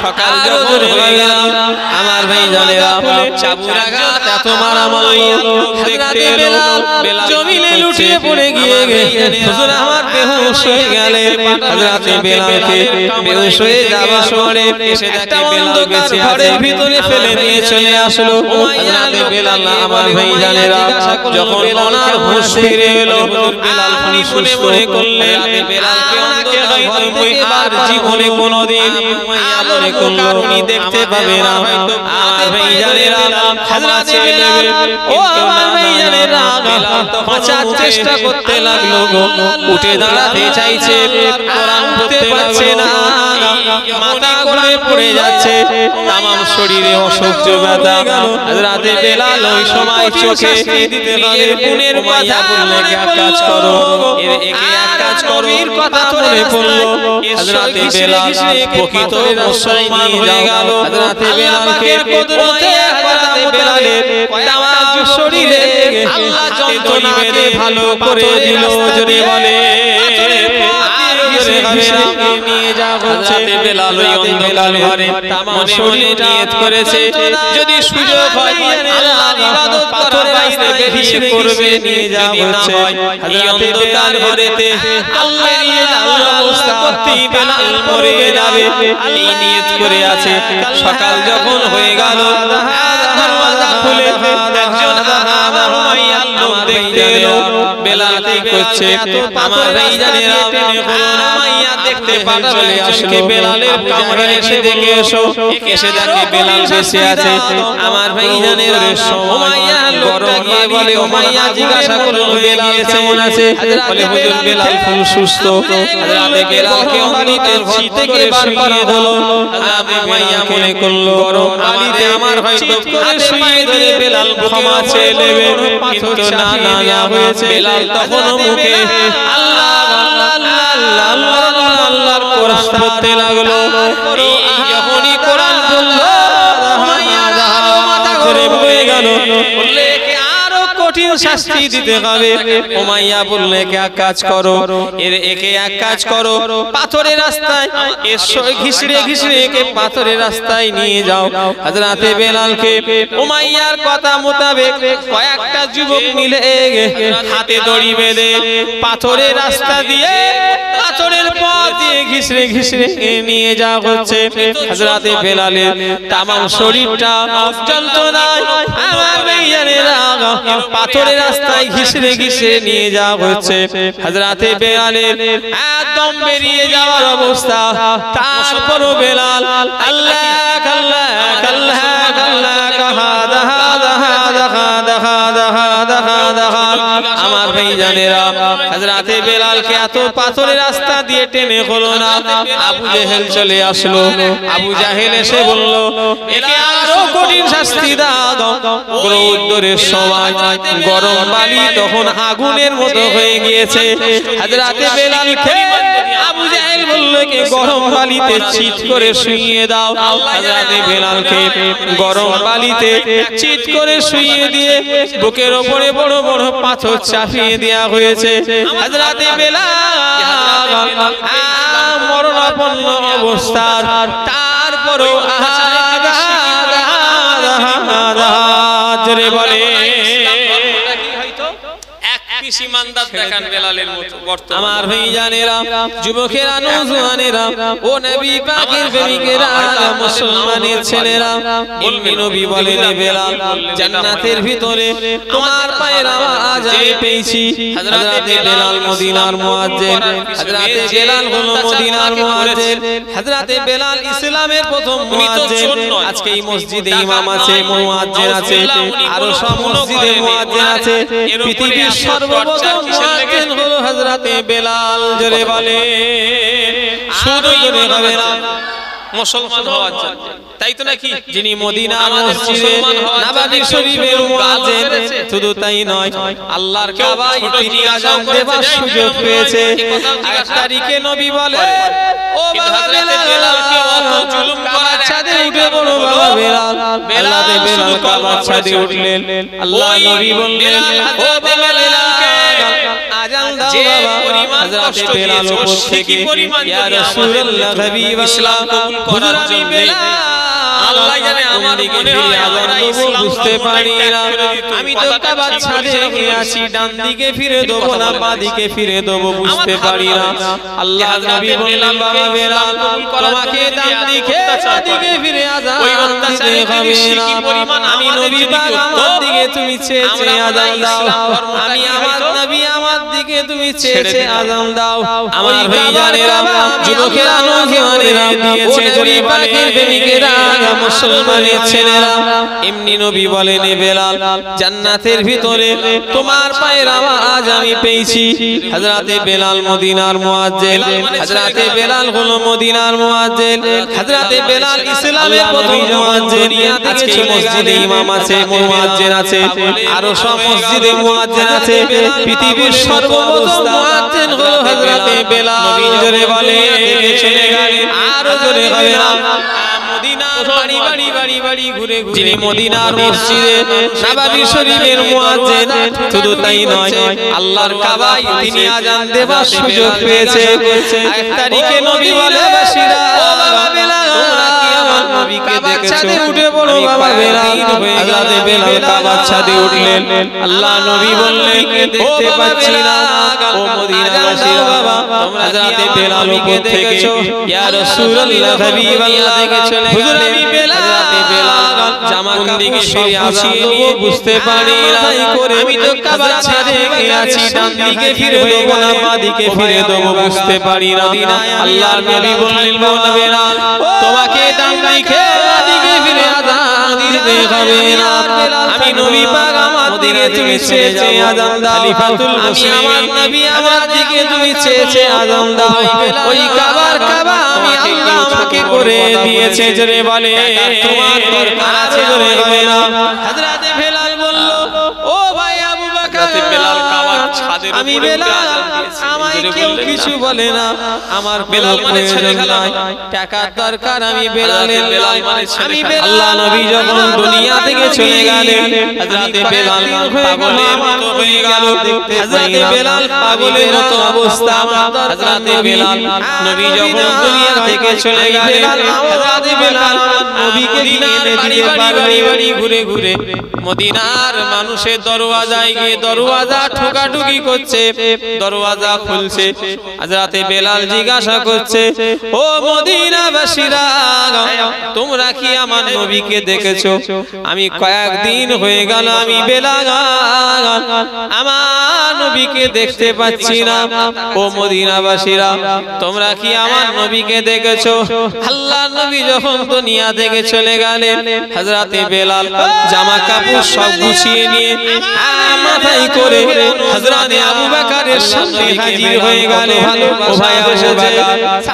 সকাল যখন হয়ে গেল আমার ভাই জানেরা চাবুক আঘাত এত মারামারি দেখতে বেলাল জমিনে লুটিয়ে পড়ে গিয়ে হুজুর আমার বেহুশ হয়ে গেলেন হযরত বেলালকে বেহুশ হয়ে যাওয়ার পরে এসে দেখে বেলাল বেঁচে ঘরের ভিতরে ফেলে দিয়ে চলে আসলো হযরত বেলাল আমার ভাই জানেরা যখন ওনার হুঁশ ফিরে এলো বেলাল শুনে মনে করলেন বেলালকে ওনাকে হয়তো আর জীবনে কোনোদিন আলোর কারণে দেখতে পাবে না আমার ভাই জানেরা হযরত বেলাল ও আমার ভাই জানেরা বেলাল তো বাঁচার চেষ্টা করতে লাগলো উঠে দাঁড়াতে চাইছে কোরআন পড়তে পারছে না মাথা ঘুরে পড়ে যাচ্ছে তামাম শরীরে অসহ্য ব্যথা হযরত বেলাল ওই সময় চোখে নিজের বোনের কথা বললে এক কাজ করো একে এক কাজ করো এর কথা মনে পড়লো হযরত বেলাল প্রকৃত মুসলমান হয়ে গেল হযরত বেলালকে কুদরতে হযরত বেলালের তামাম শরীরে আল্লাহ যন্ত্রণাকে ভালো করে দিল জোরে বলে নিয়ে যাওয়া হচ্ছে। হযরত বেলাল ওই অন্ধকার ঘরে তামাম শরীর নিয়ত করেছে যদি সুযোগ হয় আল্লাহর ইবাদত করার বাইরে বেরিয়ে করবে, নিয়ে যাওয়া হচ্ছে। এই অন্ধকার ঘরেতে আল্লাহর ব্যবস্থা করতেই বেলাল মরে যাবে এই নিয়ত করে আছে। সকাল যখন হয়ে গেল দরওয়াজা খুলে একজন উমাইয়ার লোক দেখতে এলো বেলাল কি করছে। আমার ভাইজানেরা উমাইয়া দেখতে পাঠালো একজনকে বেলালের কামরায় এসে দেখে এসো। এসে দেখে বেলাল বসে আছে। আমার ভাইজানেরা উমাইয়ার লোকটা গিয়ে বলে উমাইয়া জিজ্ঞাসা করলো বেলাল কেমন আছে? বলে হুজুর বেলাল ফুল সুস্থ। হযরত বেলালকে অন্ধকার ঘর থেকে বার করা হলো। উমাইয়া মনে করলো গরম আলীতে আমার হয়তো করে শুয়ে ধরে বেলাল ক্ষমা চেয়ে নেবে, কিন্তু না না না হয়েছে। বেলাল তখন মুখে আল্লাহ আল্লাহ আল্লাহ আল্লাহ আল্লাহর কোরআন পড়তে লাগলো। এই যখনই কোরআন বলল উমাইয়া আরো মাথা ঘুরে বয়ে গেল। বললে কি আরো কঠিন শাস্তি দিতে হবে। উমাইয়া বললে কি এক কাজ করো, একে এক কাজ করো, পাথরের রাস্তায় এসো, ঘিসড়ে ঘিসড়ে একে পাথরের রাস্তায় নিয়ে যাও। হযরত বেলালকে উমাইয়ার কথা মোতাবেক কয়েকটা যুবক মিলে হাতে দড়ি বেঁধে পাথরের রাস্তা দিয়ে পাথরের পথ দিয়ে ঘিসড়ে ঘিসড়ে নিয়ে যাওয়া হচ্ছে। হযরত বেলালের তামাম শরীরটা যন্ত্রণায় আমার ভাইজানেরা পাথরের রাস্তায় ঘিসড়ে ঘিসড়ে নিয়ে যাওয়া হচ্ছে। হযরত বেলালের একদম বেরিয়ে যাওয়ার অবস্থা। তারপরও বেলাল আল্লাহ আল্লাহ আল্লাহ আল্লাহ কাহাদা হাদা হাদা হাদা হাদা হাদা হাদা। আমার ভাইজানেরা হযরত বেলালকে এত পাথরের রাস্তা দিয়ে টেনে হলো না। আবু জেহেল চলে আসলো। আবু জাহেল এসে বলল একে আরো কঠিন শাস্তি দাও। রৌদ্রের সময় গরম বালি তখন আগুনের মতো হয়ে গিয়েছে। হযরত বেলালকে আবু জাহেল বলল কে গরম বালিতে চিত করে শুইয়ে দাও। হযরত বেলালকে গরম বালিতে চিত করে শুইয়ে দিয়ে বুকের উপরে বড় বড় পাথর চাপিয়ে দেওয়া হয়েছে। হযরত বেলাল মরণাপন্ন অবস্থা। তারপরও জোরে বলে ইমানদার দেখান বেলালের মতো। আমার ভাইজানেরা যুবকেরা নওজোয়ানেরা ও নবী পাকের প্রেমিকেরা মুসলমানের ছেলেরা ইলমি নবী বলেন বেলাল জান্নাতের ভিতরে তোমার পায়ের আওয়াজ আমি পেয়েছি। হযরত বেলাল মদিনার মুয়াজ্জিন। হযরত বেলাল হলো মদিনার মুয়াজ্জিন। হযরত বেলাল ইসলামের প্রথম মুয়াজ্জিন। আজকে এই মসজিদে ইমাম আছে, মুয়াজ্জিন আছে, আরো সব মসজিদে মুয়াজ্জিন আছে। পৃথিবীর সর্বপ্রথম মুয়াজ্জিন হলো হযরত বেলাল। জোরে বলে শুধু জোরে হবে না মুসলমান হওয়ার জন্য, তাই তো নাকি? যিনি মদিনার মসজিদে নববী শরীফের মুয়াজ্জিন, শুধু তাই নয় আল্লাহর কাবায় তিনি আযান দেবার সুযোগ পেয়েছে। 1 তারিখে নবী বলে ও বাবা বেলালকে অত জুলুম করা ছাদে উঠে বলো বাবা বেলাল। আল্লাহ বেলাল কাবার ছাদে উঠলেন। আল্লাহ নবী বললেন ও বাবা বেলালকে আযান দাও বাবা। হযরত বেলাল উপর থেকে ইয়া রাসূলুল্লাহ হাবিবাল্লাহ কবুল করার জন্য আল্লাহ জানে আমার মনে হয় আমরা ইসলাম বুঝতে পারি না। আমি তো কাবার ছাদে আছি, ডান দিকে ফিরে দেব না বাঁ দিকে ফিরে দেব বুঝতে পারি না। আল্লাহ নবী বললেন বাবা বেলাল তোমাকে ডান দিকে বাঁ দিকে ফিরে আযান দিতে হবে না। আমি নবী পাক আমার দিকে তুমি চেয়ে চেয়ে আযান দাও। আমি আমার নবী আমার দিকে তুমি চেয়ে চেয়ে আযান দাও। আমার ভাইজানেরা যুবকেরা নওজোয়ানেরা ও নবী পাকের প্রেমিকেরা মুসলমানের ছেলেরা এমনি নবী বলেন বেলাল জান্নাতের ভিতরে তোমার পায়ের আওয়াজ আমি পেয়েছি। হযরত বেলাল মদিনার মুয়াজ্জিন। হযরত বেলাল হলো মদিনার মুয়াজ্জিন। হযরত বেলাল ইসলামের প্রথম মুয়াজ্জিন। আজকে মসজিদে ইমাম আছে, মুয়াজ্জিন আছে, আরো সব মসজিদে মুয়াজ্জিন আছে। পৃথিবীর সর্বপ্রথম মুয়াজ্জিন হলো হযরত বেলাল। জোরে বলে চলে গেলেন আরো জোরে হবে না। মদিনার বাড়ি বাড়ি বাড়ি বাড়ি ঘুরে ঘুরে যিনি মদিনার মসজিদে নববী শরীফের মুয়াজ্জিন, শুধু তাই নয় আল্লাহর কাবায় তিনি আযান দেবার সুযোগ পেয়েছে। এক তারিখে নবী বলে বাশিরা ও বাবা বেলাল তোমরা কি আমার নবীকে দেখেছো? উঠে বলো বাবা বেলাল। হযরত বেলাল কাবার ছাদে উঠলেন। আল্লাহ নবী বললেন দেখতে পাচ্ছি না। ও মদিনাবাসীরা বাবা তোমরা হযরত বেলাল উপর থেকে ইয়া রাসূলুল্লাহ হাবিবাল্লাহ দেখেছো? হুজুর আমি বেলাল হযরত বেলাল জামা কাপড় সব গুছিয়ে নিয়ে বুঝতে পারি না আমি তো কাবার ছাদে আছি, ডান দিকে ফিরে দেবো না বাঁ দিকে ফিরে দেবো বুঝতে পারি না। আল্লাহর নবী বললেন বাবা বেলাল তোমাকে ডান দিকে বাঁ দিকে ফিরে আযান দিতে হবে না। আমি নবী পাক আমার দিকে তুমি চেয়ে আযান দাও। খলিফাতুল মুসলিমিন আমার নবী আমার দিকে তুমি চেয়ে আযান দাও। ওই কাবার কাবা আমি আল্লাহ আমাকে করে দিয়েছে জোরে বলে তোমার দরকার আছে জোরে হবে না। হযরত বেলাল বলল ও ভাই আবু বকর বেলাল কাবার ছাদের আমি বেলাল আমায় কেউ কিছু বলে না, আমার বেলাল মানে ছেলে নাই, টাকার দরকার আমি বেলালের বেলাল মানে ছেলে। আল্লাহ নবী যখন দুনিয়া থেকে চলে গেলেন হযরত বেলাল পাগলের মতো হয়ে গেল। হযরত বেলাল পাগলের মতো অবস্থা। হযরত বেলাল নবী যখন দুনিয়া থেকে চলে গেলেন হযরত বেলাল নবীকে দিনার বাড়ি বাড়ি বাড়ি ঘুরে ঘুরে মদিনার মানুষের দরওয়াজায় গিয়ে দরওয়াজা ঠোকাঠুকি করছে, দরওয়াজা খুলছে। হযরত বেলাল জিজ্ঞাসা করছে ও মদিনাবাসীরা তোমরা কি আমার নবীকে দেখেছো? আমি কয়েকদিন হয়ে গেল আমি বেলাল আমার নবীকে দেখতে পাচ্ছি না। ও মদিনাবাসীরা তোমরা কি আমার নবীকে দেখেছো? আল্লাহর নবী যখন দুনিয়া থেকে চলে গেলেন হযরত বেলাল জামা কাপড় সব গুছিয়ে নিয়ে মাথায় করে হযরত আবু বকরের সামনে হাজির হয়ে গেল। ও ভাই এসেছে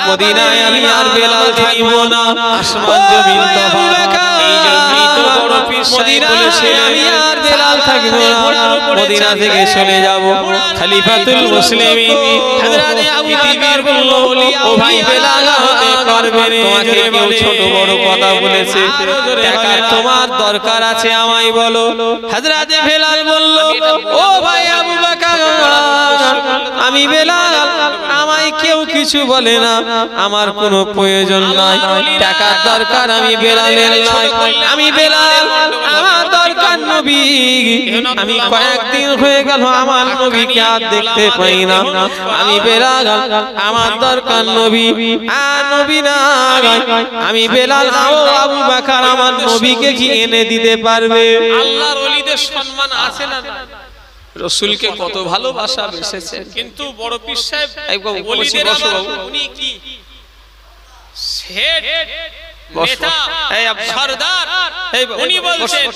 মদিনায় আমি আর বেলাল থাকবো না, আসমান জমিন তফাৎ। এই জন্যই তো বড় পীর সাহেব বলেছে আমি আর বেলাল থাকবো না, মদিনা থেকে চলে যাব। খলিফাতুল মুসলিমিন হযরত আবু বকর বলল ও ভাই বেলাল হতে পারবে না, তোমাকে কেউ ছোট বড় কথা বলেছে, টাকা তোমার দরকার আছে আমায় বলো। হযরত বেলাল বলল ও ভাই আবু বকর আমি বেলাল আমায় কেউ কিছু বলে না, আমার কোনো প্রয়োজন নাই, টাকার দরকার আমি বেলালের নাই, আমি বেলাল আমার দরকার নবী। আমি কয়েকদিন হয়ে গেল আমার নবীকে আর দেখতে পাই না, আমি বেলাল আমার দরকার নবী। আর নবী না আমি বেলাল আবু বকর আমার নবীকে কি এনে দিতে পারবে? আল্লাহর ওলিদের সম্মান আছে না? রাসূলকে কত ভালোবাসা বেসেছে, কিন্তু বড় পীর সাহেব ওলিদের উনি কি হেড নেতা সরদার, উনি বলছেন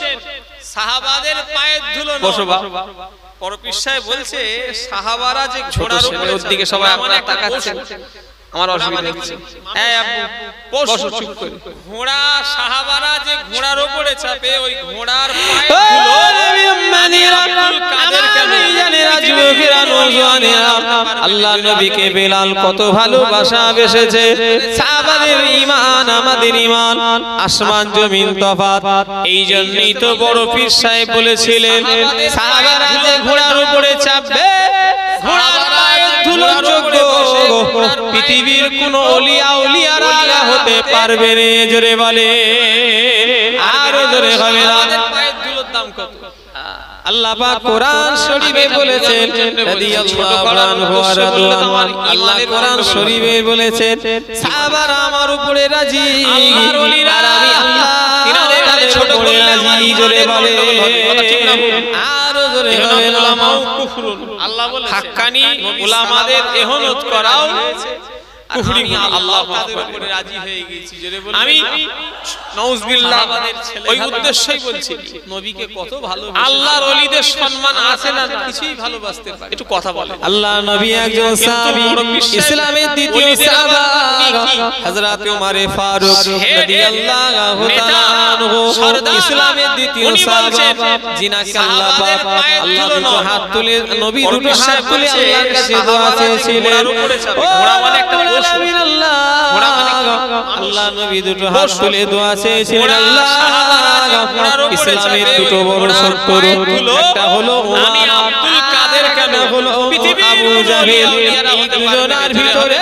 সাহাবাদের পায়ের ধুলো নয়। বড় পীর সাহেব বলছে সাহাবারা যে ঘোড়ার উপরে দিকে সবাই আপনারা তাকাচ্ছেন আমার অসুবিধা হচ্ছে। এই আব্বু বসো চুপ করে। ঘোড়া সাহাবারা যে ঘোড়ার উপরে চাপে ওই ঘোড়ার পায়ের ধুলো কাদের কেন জানেরা যুবকেরা নওজওয়ানেরা আল্লাহ নবীকে বেলাল কত ভালোবাসা বেসেছে। সাহাবাদের ঈমান আমাদের ঈমান আসমান জমিন তফাৎ। এই জন্যই তো বড় পীর সাহেব বলেছিলেন সাহাবারা যে ঘোড়ার উপরে চাপবে ঘোড়ার পায়ের ধুলো যোগ্য পৃথিবীর কোন ওলিয়া উলিয়ারা হতে পারবে না। জোরে বলে আর জোরে হবে না। পায়ের ধুলোর দাম কত? আল্লাহ পাক কোরআন শরীফে বলেছেন রাদিয়াল্লাহু আনহু ওয়া রাদওয়ান। আল্লাহ কোরআন শরীফে বলেছেন সাহাবারা আমার উপরে রাজি, আল্লাহর ওলিরা আমি আল্লাহ তিনাদের ছোট করে রাজি। জোরে বলে কথা ঠিক না? আর জোরে হবে না। উলামাউ কুফরুন আল্লাহ বলে হাক্কানি উলামাদের ইহনত করাও কুফরি। আল্লাহ তাদের উপরে রাজি হয়ে গেছি। জোরে বলে আমি নাউজুবিল্লাহ ওই উদ্দেশ্যই বলছি নবীকে কত ভালোবাসে। আল্লাহর ওলিদের সম্মান আছে না? কিছুই ভালোবাসতে পারে। একটু কথা বলে আল্লাহ নবী একজন সাহাবী, ইসলামের দ্বিতীয় সাহাবা হযরত ওমর ফারুক রাদিয়াল্লাহু তাআলা আনহু, ইসলামের দ্বিতীয় সাহাবা যিনাকে আল্লাহ পাক আল্লাহ দুটো হাত তুলে নবী দুটো হাত তুলে আল্লাহর কাছে দোয়া চেয়েছিলেন। ঘোড়া মানে একটা আলামিন আল্লাহ আল্লাহ নবী দুটো হাত তুলে দোয়া চেয়েছিলেন আল্লাহ ইসলামের দুটো বড় শত্রু একটা হলো আমি আব্দুল কাদের কেন হলো আবু জাহেল এই দুজনের ভিতরে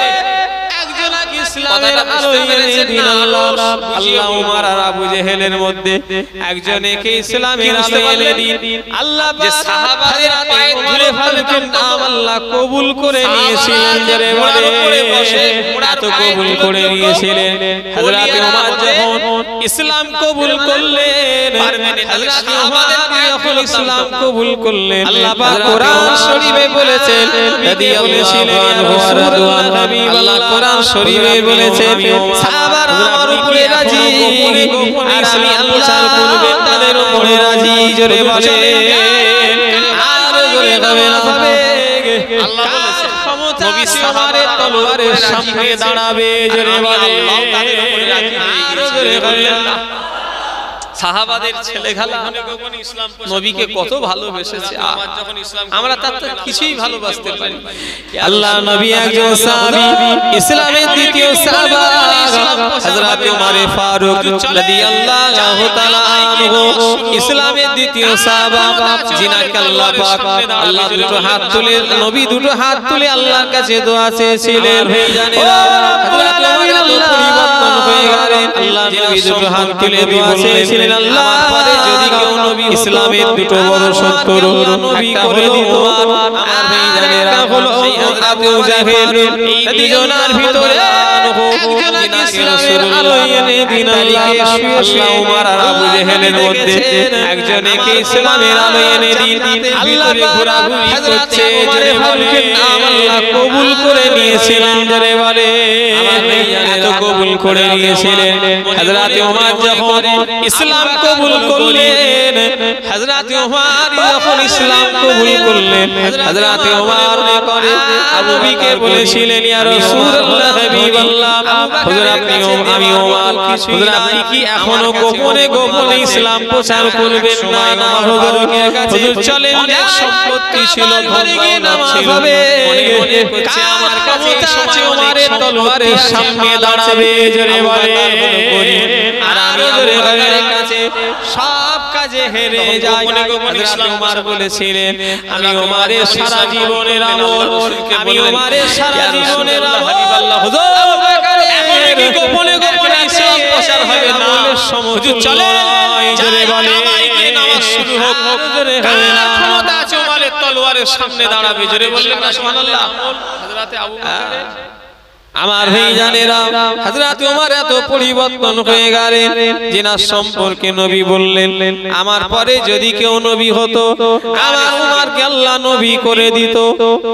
ইসলামের আলো এনে দিন আল্লাহ আল্লাহ উমর আর আবু জেহেলের মধ্যে একজনকে ইসলামের আলো এনে দিন আল্লাহ যে সাহাবাদের পায়ে ধরে ফারুকের নাম আল্লাহ কবুল করে নিয়েছিলেন যারে বলে এত কবুল করে নিয়েছিলেন হযরত উমর যখন ইসলাম কবুল করলেন হযরত উমর যখন ইসলাম কবুল করলেন আল্লাহ পাক কোরআন শরীফে বলেছেন রাদিয়াল্লাহু আনহু ওয়া রাদওয়ান আল্লাহ কোরআন শরীফে বলেছেন সাহাবারা আমার উপরে রাজি আর আমি আল্লাহর পূর্বে তাদের উপরে রাজি জোরে বলে আর জোরে হবে না হবে আল্লাহ বলেছেন নবী সাহাবারে তলোয়ারের সামনে দাঁড়াবে জোরে বলে আল্লাহ তাদের উপরে রাজি আর জোরে বলে সাহাবাদের ছেলেখালা নবীকে কত ভালোবেসেছে আমরা তার তো কিছুই ভালোবাসতে পারি আল্লাহ নবী একজন সাহাবী ইসলামের দ্বিতীয় সাহাবা হযরত ওমর ফারুক রাদিয়াল্লাহু তাআলা আনহু ইসলামের দ্বিতীয় সাহাবা যিনাকে আল্লাহ পাক আল্লাহ দুটো হাত তুলে নবী দুটো হাত তুলে আল্লাহর কাছে দোয়া চেয়েছিলেন হযরত ওমর পরিবর্তন হয়ে গেলেন আল্লাহ নবী দুটো হাত তুলে দোয়া চেয়েছিলেন আল্লাহ পরে যদি কেউ নবী ইসলামের দুটো বড় শত্রু নবী করে দিত আমার ভাইজানেরা হলো আবু জাহেল এই দুজনের ভিতরে একজনকে রাসূলুল্লাহ এনে দিন আল্লাহ উমর আর আবু জাহেলের মধ্যে একজনকে ইসলামের আলো এনে দিন আল্লাহ ঘোরাঘুরি করছে যে ফারুকের নাম আল্লাহ কবুল করে নিয়েছিলেন যারে বলে এত কবুল করে নিয়েছিলেন হযরত ওমর যখন ইসলাম কবুল করলেন হযরত ওমর যখন ইসলাম কবুল করলেন হযরত ওমর করে আবু বকর বলেছিলেন ইয়া রাসূলুল্লাহ হাবিবাল্লাহ হুজুর আপনি আমি ওমর হুজুর আপনি কি এখনো গোপনে গোপনে ইসলাম প্রচার করবেন না না হুজুর চলেন অনেক সম্পত্তি ছিল ঘরে গিয়ে নামাজ হবে মনে মনে করছে আমার কাছে আছে ওমরের তলোয়ারের সামনে দাঁড়াবে জোরে বলে আর আমি ওমরের কাছে সব কাজে হেরে যাই হযরত ওমর বলেছিলেন আমি ওমরের সারা জীবনের আমল আমি ওমরের সারা জীবনের হাবিবাল্লাহ হুজুর এখন কি গোপনে গোপনে ইসলাম প্রচার হবে না হুজুর চলে জোরে বলে নামাজ শুরু হোক জোরে হবে না ক্ষমতা আছে ওমরের তলোয়ারের সামনে দাঁড়াবে জোরে বললেন না সুবহানাল্লাহ হযরত আবু বকর আমার ভাইজানেরা হযরত ওমর এত পরিবর্তন হয়ে গেলেন যিনার সম্পর্কে নবী বললেন আমার পরে যদি কেউ নবী হতো আমার ওমরকে আল্লাহ নবী করে দিত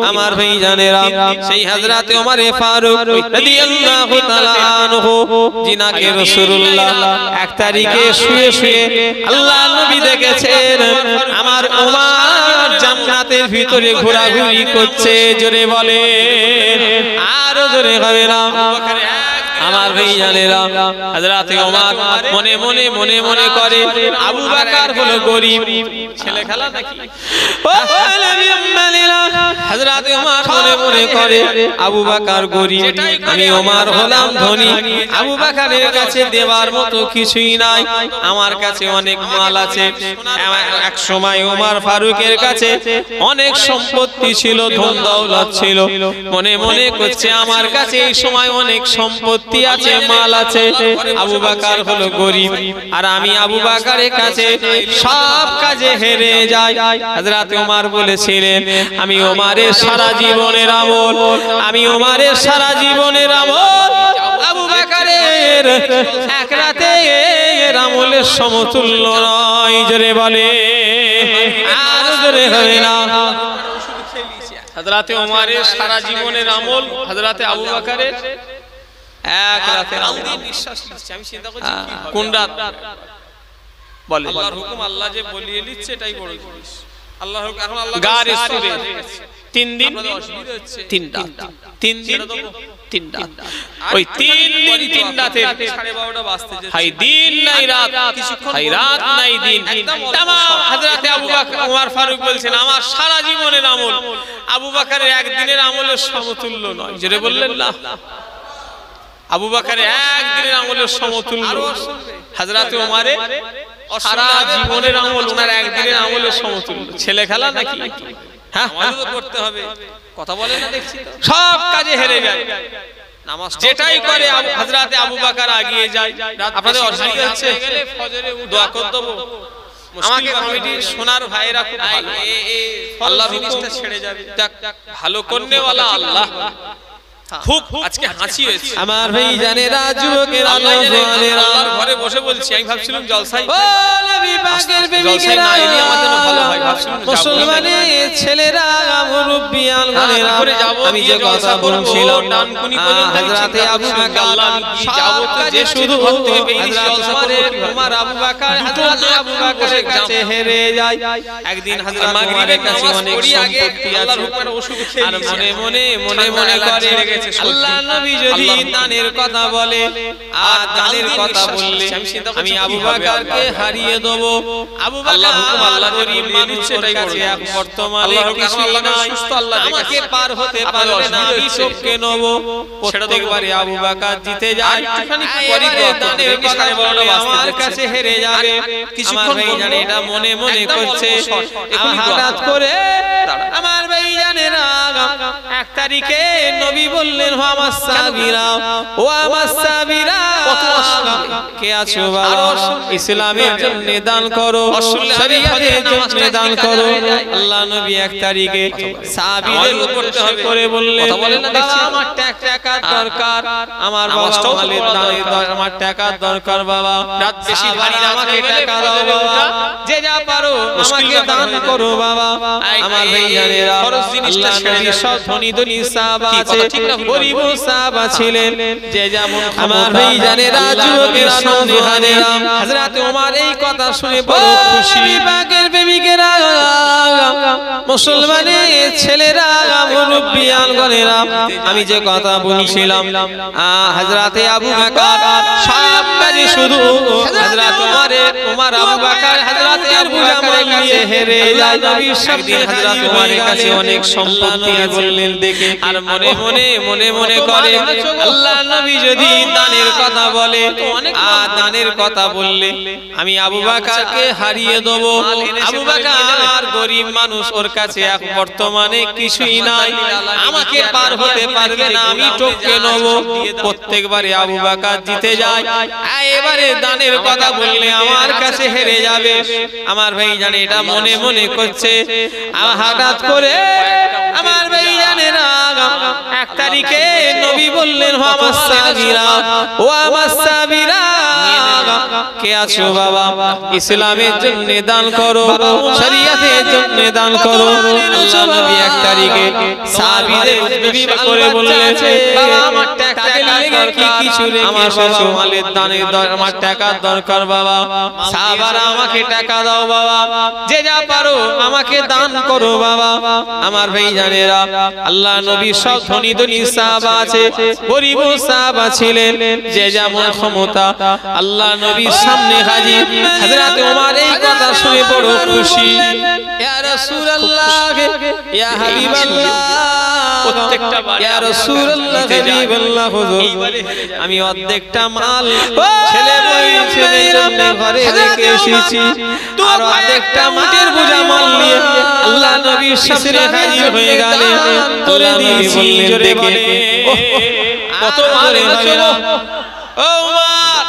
আমার ভাইজানেরা সেই হযরত ওমর ফারুক রাদিয়াল্লাহু তাআলা আনহু যিনাকে রাসূলুল্লাহ এক তারিখে শুয়ে শুয়ে আল্লাহ নবী দেখেছেন আমার ওমর জান্নাতের ভিতরে ঘোরাঘুরি করছে জোরে বলে আর জোরে হবে না আমার ভাইজানেরা হযরত ওমর মনে মনে মনে মনে করে আবু বকর হলো গরীব ছেলে খেলা নাকি ও নবী আম্মালিনা হযরত ওমর মনে মনে করে আবু বকর গরীব আমি ওমর হলাম ধনী আবু বকরের কাছে দেওয়ার মতো কিছুই নাই আমার কাছে অনেক মাল আছে এক সময় ওমর ফারুকের কাছে অনেক সম্পত্তি ছিল ধন দৌলত ছিল মনে মনে করছে আমার কাছে এই সময় অনেক সম্পত্তি আছে মাল আছে আবু বকর হলো গরীব আর আমি আবু বকরের কাছে সব কাজে হেরে যাই হযরত ওমর বলেছিলেন আমি ওমরের সারা জীবনের আমল আমি ওমরের সারা জীবনের আমল আবু বকরের এক রাতের আমলের সমতুল্য নয় জোরে বলে আর জোরে হবে না হযরত ওমরের সারা জীবনের আমল হযরত আবু বকরের এক রাতের আমল নিঃশ্বাস নিচ্ছে আমি চিন্তা করছি কোন রাত বলে আল্লাহর হুকুম আল্লাহ যে বলিয়ে দিচ্ছে এটাই বড় জিনিস আল্লাহর হুকুম এখন আল্লাহ গার সুরে 3 দিন 3 রাত 3 দিন 3 রাত ওই 3 দিন 3 রাতে 12:30 বাজতে হাই দিন নাই রাত কিছুক্ষণ হাই রাত নাই দিন तमाम হযরত আবু বকর ওমর ফারুক বলছেন আমার সারা জীবনের আমল আবু বকরের একদিনের আমলের সমতুল্য নয় জোরে বললেন না আবু বকরের একদিনের আমলের সমতুল্য হযরতে ওমরের সারা জীবনের আমল, ওনার একদিনের আমলের সমতুল্য। ছেলে খেলা নাকি? হ্যাঁ, আমাদের তো করতে হবে, কথা বলে না দেখছি তো, সব কাজে হেরে যায়। নামাজ যেটাই করে হযরতে আবু বকর এগিয়ে যায়। আপনাদের অসুবিধা হচ্ছে, ফজরে দোয়া করে দেবো, আমাকে কমিটির সোনার ভাইরা খুব ভালো, আল্লাহ জিনিসটা ছেড়ে যাবে, ভালো করনেওয়ালা আল্লাহ। খুব আজকে হাসি হয়েছে আমার ভাই জানেরা, যুবকেরা, আল্লাহর ঘরে বসে বলছি, আমি ভাবছিলাম জলসায় ও নবী পাকের জলসায় প্রেমিকেরা, না এলে আমার জন্য ভালো হয়, ভাবছিলাম মুসলমানের ছেলেরা, মুরব্বিয়ান গণেরা, আমি যে কথা বলছিলাম হযরতে আবু বকর যাব তো যে শুধু হযরতে ওমর আবু বকর হযরতে আবু বকরের কাছে হেরে যায়। একদিন হযরত মাগরিবের কাছে অনেক সম্পত্তি আছে আর মনে মনে মনে মনে করে আল্লাহ নবী যদি দানের কথা বলে আর দানের কথা বললে আমি আবু বকরকে হারিয়ে দেব। আবু বকর আল্লাহ গরীব মানুষের কাছে এক বর্তমানে কিছু নাই, আমাকে পার হতে পারবে না, আমি চোখকে নেব। প্রত্যেকবারে আবু বকর জিতে যায়, পরিতে দানের কথা বলে আমার কাছে হেরে যাবে। কিছুক্ষণ ভাই জানে এটা মনে মনে করছে, হঠাৎ করে আমার ভাই জানে না 1 তারিখে নবী বললেন, ও আমার সাবিরা, ও আমার সাবিরা, কে আছো বাবা, ইসলামের জন্য দান করো, শরীয়তের জন্য দান করো। আল্লাহ নবী 1 তারিখে সাহাবীদের পড়তে হবে করে বললেন, বাবা আমার টাকা দরকার, আমার বাবা মালের দানের দরকার, আমার টাকা দরকার বাবা, রাত বেশি ভারী না, আমাকে টাকা দাও বাবা, যে যা পারো আমাকে দান করো বাবা। আমার ভাইজানেরা, ফরজ জিনিসটা নবী সব ধনী ধনী সাহাবা আছে, গরীব সাহাবা ছিলেন, যে যেমন আমার ভাইজানেরা, যুবকেরা, নওজওয়ানেরা, হযরত ওমর এই কথা শুনে বড় খুশি। পাকের প্রেমিকেরা, মুসলমানের ছেলেরা, মুরব্বিয়ান গণেরা, আমি যে কথা বলছিলাম হযরতে আবু বকর সব কাজে শুধু হযরত ওমর আবু বকর হযরতে আবু বকরের কাছে হেরে যায়। একদিন হযরত ওমরের কাছে অনেক সম্পত্তি বললেন দেখে আর মনে মনে মনে মনে করে আল্লাহ নবী যদি দানের কথা বলে আর দানের কথা বললে আমি আবু বকরকে হারিয়ে দেব। আবু বকর গরীব মানুষ, ওর কাছে এক বর্তমানে কিছুই নাই, আমাকে পার হতে পারবে না, আমি টপকে নেব। প্রত্যেকবারে আবু বকর জিতে যায়, এবারে দানের কথা বললে আমার কাছে হেরে যাবে। আমার ভাই জানে এটা মনে মনে করছে, হঠাৎ করে আমার ভাই জানে না 1 তারিখে নবী বললেন, ও আমার সাবিরা, ও আমার সাবিরা, কে আছো বাবা, ইসলামের জন্য দান করো, শরীয়তের জন্য দান করো। আল্লাহ নবী 1 তারিখে সাহাবীদের উদ্দেশ্য করে বললেন, বাবা আমার টাকা দরকার, কিছু রেখে আমার বাবা মালের দানের দরকার, আমার টাকা দরকার বাবা, সাহাবারা আমাকে টাকা দাও বাবা, যে যা পারো আমাকে দান করো বাবা। আমার ভাইজানেরা, আল্লাহ নবী সব ধনী ধনী সাহাবা আছে, গরীব সাহাবা ছিলেন, যে যেমন ক্ষমতা। আল্লাহ নবীর সামনে হাজির হযরত ওমর এই কথা শুনে বড় খুশি, ইয়া রাসূলুল্লাহ, ইয়া হাবিবাল্লাহ, প্রত্যেকটা ইয়া রাসূলুল্লাহ, হাবিবাল্লাহ, হুজুর আমি অর্ধেকটা মাল ছেলে মেয়ের জন্য ঘরে রেখে এসেছি, আর অর্ধেকটা মাটির বোঝা মাল নিয়ে আল্লাহ নবীর সামনে হাজির হয়ে গেলেন। করে দিয়েছি জোরে বলে, কত মাল এনেছো? ও ওমর,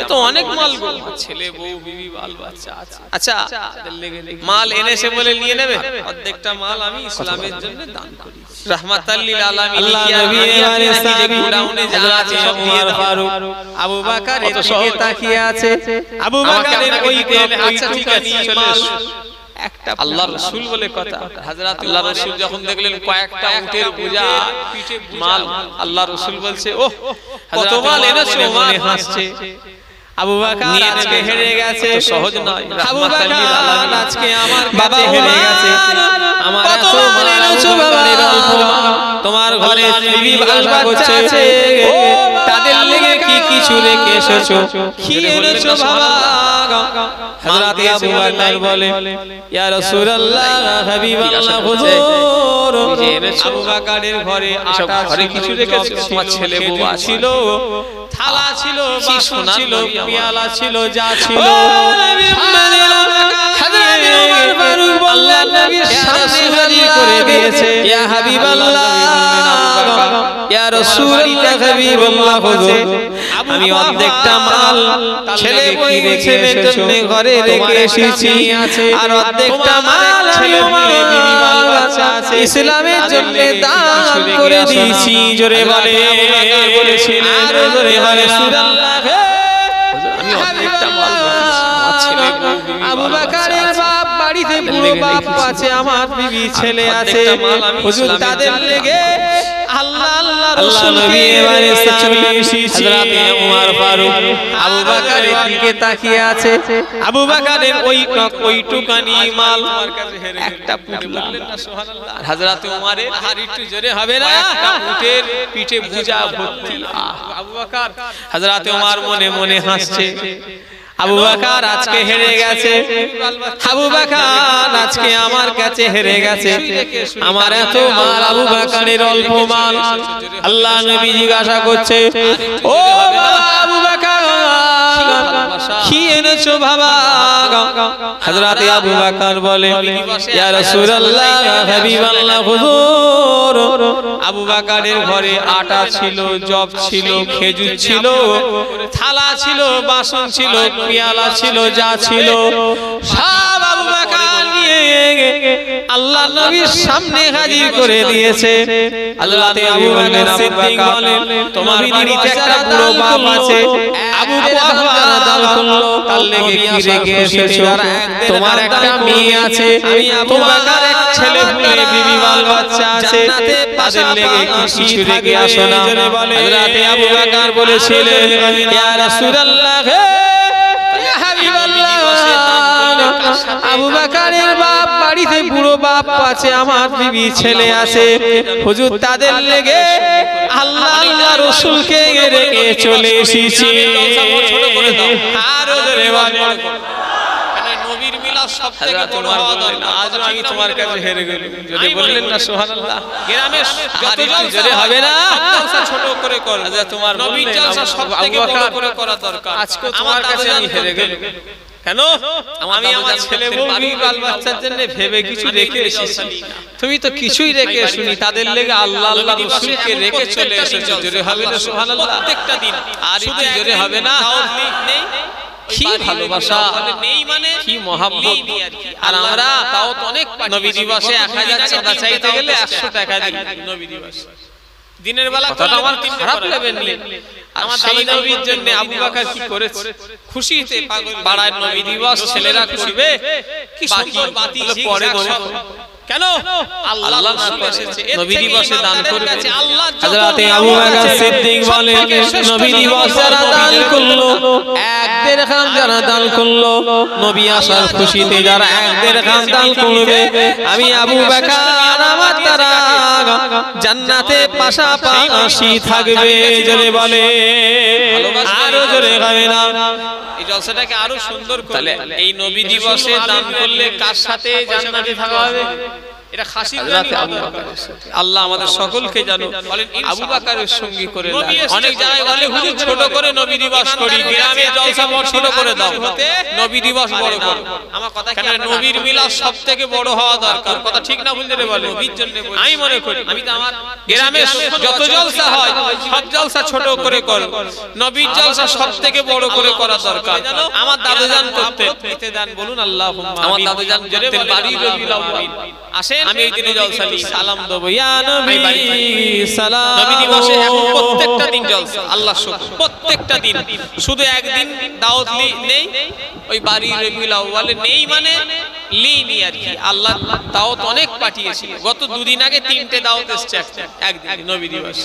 এ তো অনেক মাল গো, ছেলে বউ বিবি বাল বাচ্চা আছে। আচ্ছা মাল এনেছে বলে নিয়ে নেবে? অর্ধেকটা মাল আমি ইসলামের জন্য দান করি। রাহমাতাল লিল আলামিন, আল্লাহ নবী এবারে যে গোডাউনে যা আছে সব দিয়ে ফারুক আবু বকর এর দিকে তাকিয়ে আছে। আবু বকরের ওই আচ্ছা ঠিক আছে চলে এসো। একটা আল্লাহর রাসূল বলে কথা, হযরত আল্লাহর রাসূল যখন দেখলেন কয়েকটা উটের বোঝা পিঠে মাল, আল্লাহর রাসূল বলছে, ওহ কত মাল এনেছো? মনে হাসছে। আবু বকর আজকে হেরে গেছে, সহজ নয়। আবু বকর আজকে আমার বাবা হেরে গেছে, আমার এত মাল এনেছো বাবা, তোমার ঘরে বিবি বাচ্চা করছে, তাদের লেগে কি কিছু রেখে এসেছো? কি এনেছো বাবা? হযরত আবু বকর বলে, ইয়া রাসূলুল্লাহ, হাবিবাল্লাহ, হুজুর এনেছো? আবু বকরের ঘরে এসব আটা ঘরে ছিল, কিছু জব রেখেছো? ছিল, তোমার ছেলে বউ খেজুর আছে। ছিল, থালা ছিল, কি বাসন সোনার ছিল, নবী আমার। পেয়ালা ছিল, যা ছিল ও নবী হযরত ওমর ফারুক বললেন, নবীর ইয়া সামনে রাসূলুল্লাহ, হাজির করে দিয়েছে। ইয়া হাবিবাল্লাহ, ইয়া রাসূলুল্লাহ, হাবিবাল্লাহ হুজুর, আমি অর্ধেকটা মাল ছেলে বই ছেলের জন্য ঘরে রেখে এসেছি, আর অর্ধেকটা মাল ছেলে বিবি বাল বাচ্চা আছে ইসলামের জন্য দান করে দিয়েছি। জোরে বলে বলেছিলেন, আরো জোরে বলে রাসূলুল্লাহ, আমি অর্ধেকটা মাল রেখেছি, আমার ছেলে বউ বিবি বাল আবু বাচ্চা বকরের আছে। বাপ বাড়িতে বুড়ো বাপ আছে, আমার বিবি ছেলে আছে, অর্ধেকটা মাল আমি হুজুর ইসলামের তাদের জন্য লেগে আল্লাহ আল্লাহ রাসূল নবী এবারে এবারে চলে এসেছি। হযরতে ওমর ফারুক আবু বকরের দিকে তাকিয়ে আছে, আবু বকরের ওইটুকানি মাল একটা পুটলা, হযরত ওমরের আর একটু জোরে হবে না, একটা উটের পিঠে বোঝা ভর্তি। আবু বকর, হযরত ওমর মনে মনে হাসছে, আবু বকর আজকে হেরে গেছে, আবু বকর আজকে আমার কাছে হেরে গেছে, আমার এত মাল, আবু বকরের অল্প মাল। আল্লাহ নবী জিজ্ঞাসা করছে, ও বাবা আবু বকর, কি এনেছো বাবা? হযরত আবু বকর বলে, ইয়া রাসূলুল্লাহ, ইয়া হাবিবাল্লাহ হুজুর, আবু বকরের ঘরে আটা ছিল, জব ছিল, খেজুর ছিল, থালা ছিল, বাসন ছিল, পেয়ালা ছিল, যা ছিল সব আবু বকর নিয়ে আল্লাহ নবীর সামনে হাজির করে দিয়েছে। হযরত আবু বকর সিদ্দিক বলেন, তোমার বাড়িতে একটা বুড়ো বাপ আছে, আবু বকর দান করলো, তার লেগে কি রেখে এসেছো? তোমার একটা মেয়ে আছে, তোমার এক ছেলে পুলে বিবি বাল বাচ্চা আছে, তাদের লেগে কিছু রেখে আসো না? হযরত আবু বকর বলেছিলেন, ইয়া রাসূলুল্লাহ, ইয়া হাবিবাল্লাহ, আবু বকরের বাপ বাড়িতে বুড়ো বাপ আছে, আমার বিবি ছেলে আছে, হুজুর তাদের লেগে আল্লাহ রাসূলকে রেখে চলে এসেছি। আরো জোরে বলো, নবীর মিলাদ সবথেকে বড় হওয়া দরকার। আজও আমি তোমার কাছে হেরে গেলাম, যদি বললেন না সুবহানাল্লাহ। গ্রামে যত জলসা হবে না, জলসা ছোট করে করো, তোমার নবীর জলসা সবথেকে বড় করে করা দরকার। আজকে তোমার কাছে আমি হেরে গেলাম, কেন? আমি আমার ছেলে বউ বিবি বাল বাচ্চার জন্য ভেবে কিছু রেখে এসেছি, তুমি তো কিছুই রেখে এসেনি, তাদের লেগে আল্লাহ আল্লাহ রাসূলকে রেখে চলে এসেছো। জোরে হবে না সুবহানাল্লাহ? প্রত্যেকটা দিন, আর একটু জোরে হবে না? নেই, কি ভালোবাসা নেই, মানে কি মহাব্বত। আর আমরা তাও তো অনেক নবী দিবসে 1000 চাঁদা চাইতে গেলে 100 টাকা দিই নবী দিবস। দিনের বেলা কথা আমার খারাপ লাগেনি, আমার সেই নবীর জন্য আবু বকর কি করেছে, খুশিতে পাগল। পাড়ায় নবী দিবস ছেলেরা করবে, কি সুন্দর বাতি পরে দেব, কেন? আল্লাহ নবী দিবসে দান করবে। হযরত আবু বকর সিদ্দিক বলেন, নবী দিবস যারা দান করলো, 1 দিরহাম যারা দান করলো, নবী আসার খুশিতে যারা 1 দিরহাম দান করবে, আমি আবু বকর আমার তারা জান্নাতে পাশাপাশি থাকবে। জোরে বলে, আরো জোরে হবে না? এই জলসাটাকে আরো সুন্দর করে, এই নবী দিবসে দান করলে কার সাথে জান্নাতে থাকা হবে? এটা খাসি আবু বকরের সাথে। আল্লাহ আমাদের সকলকে জানো বলেন আবু বকরের সঙ্গী করে দাও। অনেক জায়গায় বলে হুজুর ছোট করে নবী দিবস করি, গ্রামে জলসা বড় ছোট করে দাও, নবী দিবস বড় করো। আমার কথা কি, নবীর মিলাদ সবথেকে বড় হওয়া দরকার। কথা ঠিক না ভুল করে বলে, নবীর জন্য আমি মনে করি। আমি তো আমার গ্রামে যত জলসা হয় সব জলসা ছোট করে করো, নবীর জলসা সবথেকে বড় করে করা দরকার। আমার দাদুজান করতেন, এতে দান বলুন আল্লাহুম্মা। আমার দাদুজান করতেন বাড়ির রবিউল আউয়াল আসেন, আমি এই দিনে জলসা নিই, সালাম দেব, ইয়া নবী সালাম। নবী দিবসে প্রত্যেকটা দিন জলসা, আল্লাহ শুকর, প্রত্যেকটা দিন। শুধু একদিন দাওয়াত নেই, ওই বাড়ির রবিউল আউয়ালে নেই, মানে লিনি আর কি। আল্লাহ দাওয়াত অনেক পাঠিয়েছিল, গত 2 দিন আগে 3টে দাওয়াত এসেছে একদিন নবী দিবস।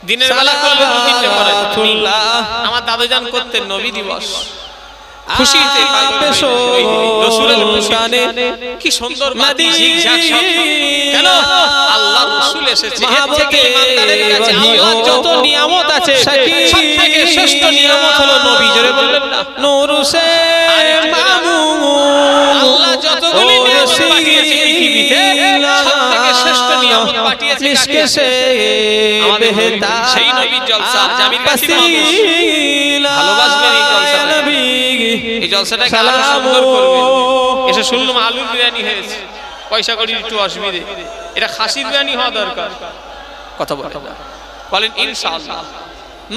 দিনের বেলা করলে 2-3টে পড়ে। আমার দাদুজান করতেন নবী দিবস খুশিতে রাসূলের শানে, কি সুন্দর বাতি ঝিকঝাক সব। কেন? আল্লাহ রাসূল এসেছে, এর থেকে ইমানদারের কাছে আল্লাহর যত নিয়ামত আছে সবথেকে শ্রেষ্ঠ নিয়ামত হলো নবী। জোরে বললেন না? নূর সে মামুন, আল্লাহ যতগুলি নিয়ামত পাঠিয়েছে পৃথিবীতে সবথেকে শ্রেষ্ঠ নিয়ামত পাঠিয়েছে মিশকে সে বেহতার সেই নবীর জলসা জামির কাসিম মানুষ ভালোবাসবেন এই জলসাটা এই জলসাটাকে আরো সুন্দর করবেন এসে শুনলাম আলুর বিরিয়ানি হয়েছে পয়সা কড়ির একটু অসুবিধে এটা খাসির বিরিয়ানি হওয়া দরকার কথা বলেন ইনশাআল্লাহ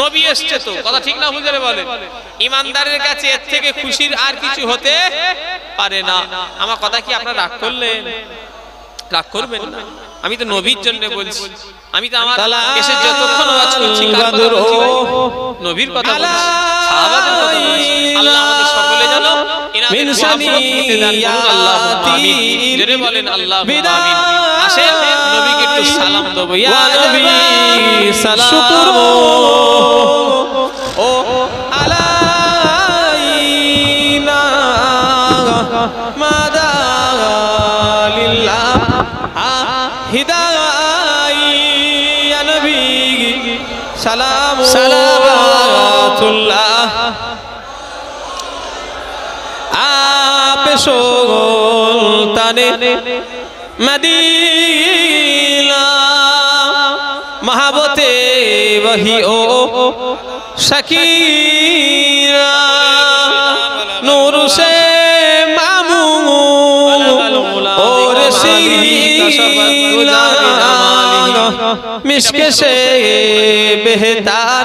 নবী এসছে তো কথা ঠিক না হুজুরে বলেন ইমানদারের কাছে এর থেকে খুশির আর কিছু হতে পারে না আমার কথা কি আপনারা রাগ করলেন রাগ করবেন না আমি তো নবীর জন্য বলছি আমি তো আমার এসে যতক্ষণ ওয়াজ করছি কার কথা বলছি ভাই নবীর কথা বলছি সাহাবাদের কথা বলছি আল্লাহ আমাদের সকলে জানো ইনাদের মুহাব্বত করতে দান করুন আল্লাহুম্মা আমিন জোরে বলেন আল্লাহুম্মা আমিন আসেন নবীকে একটু সালাম দেব ইয়া নবী সালাম ও আলাইনা মাদালিল্লাহ হিদায়াত ইয়া নবী সালাম সালাওয়াতুল্লাহ আপে সুলতানে মদিনা মহাবতে वही ओ शकीरा नूर से मामून और सीला मिश्क से बेहतर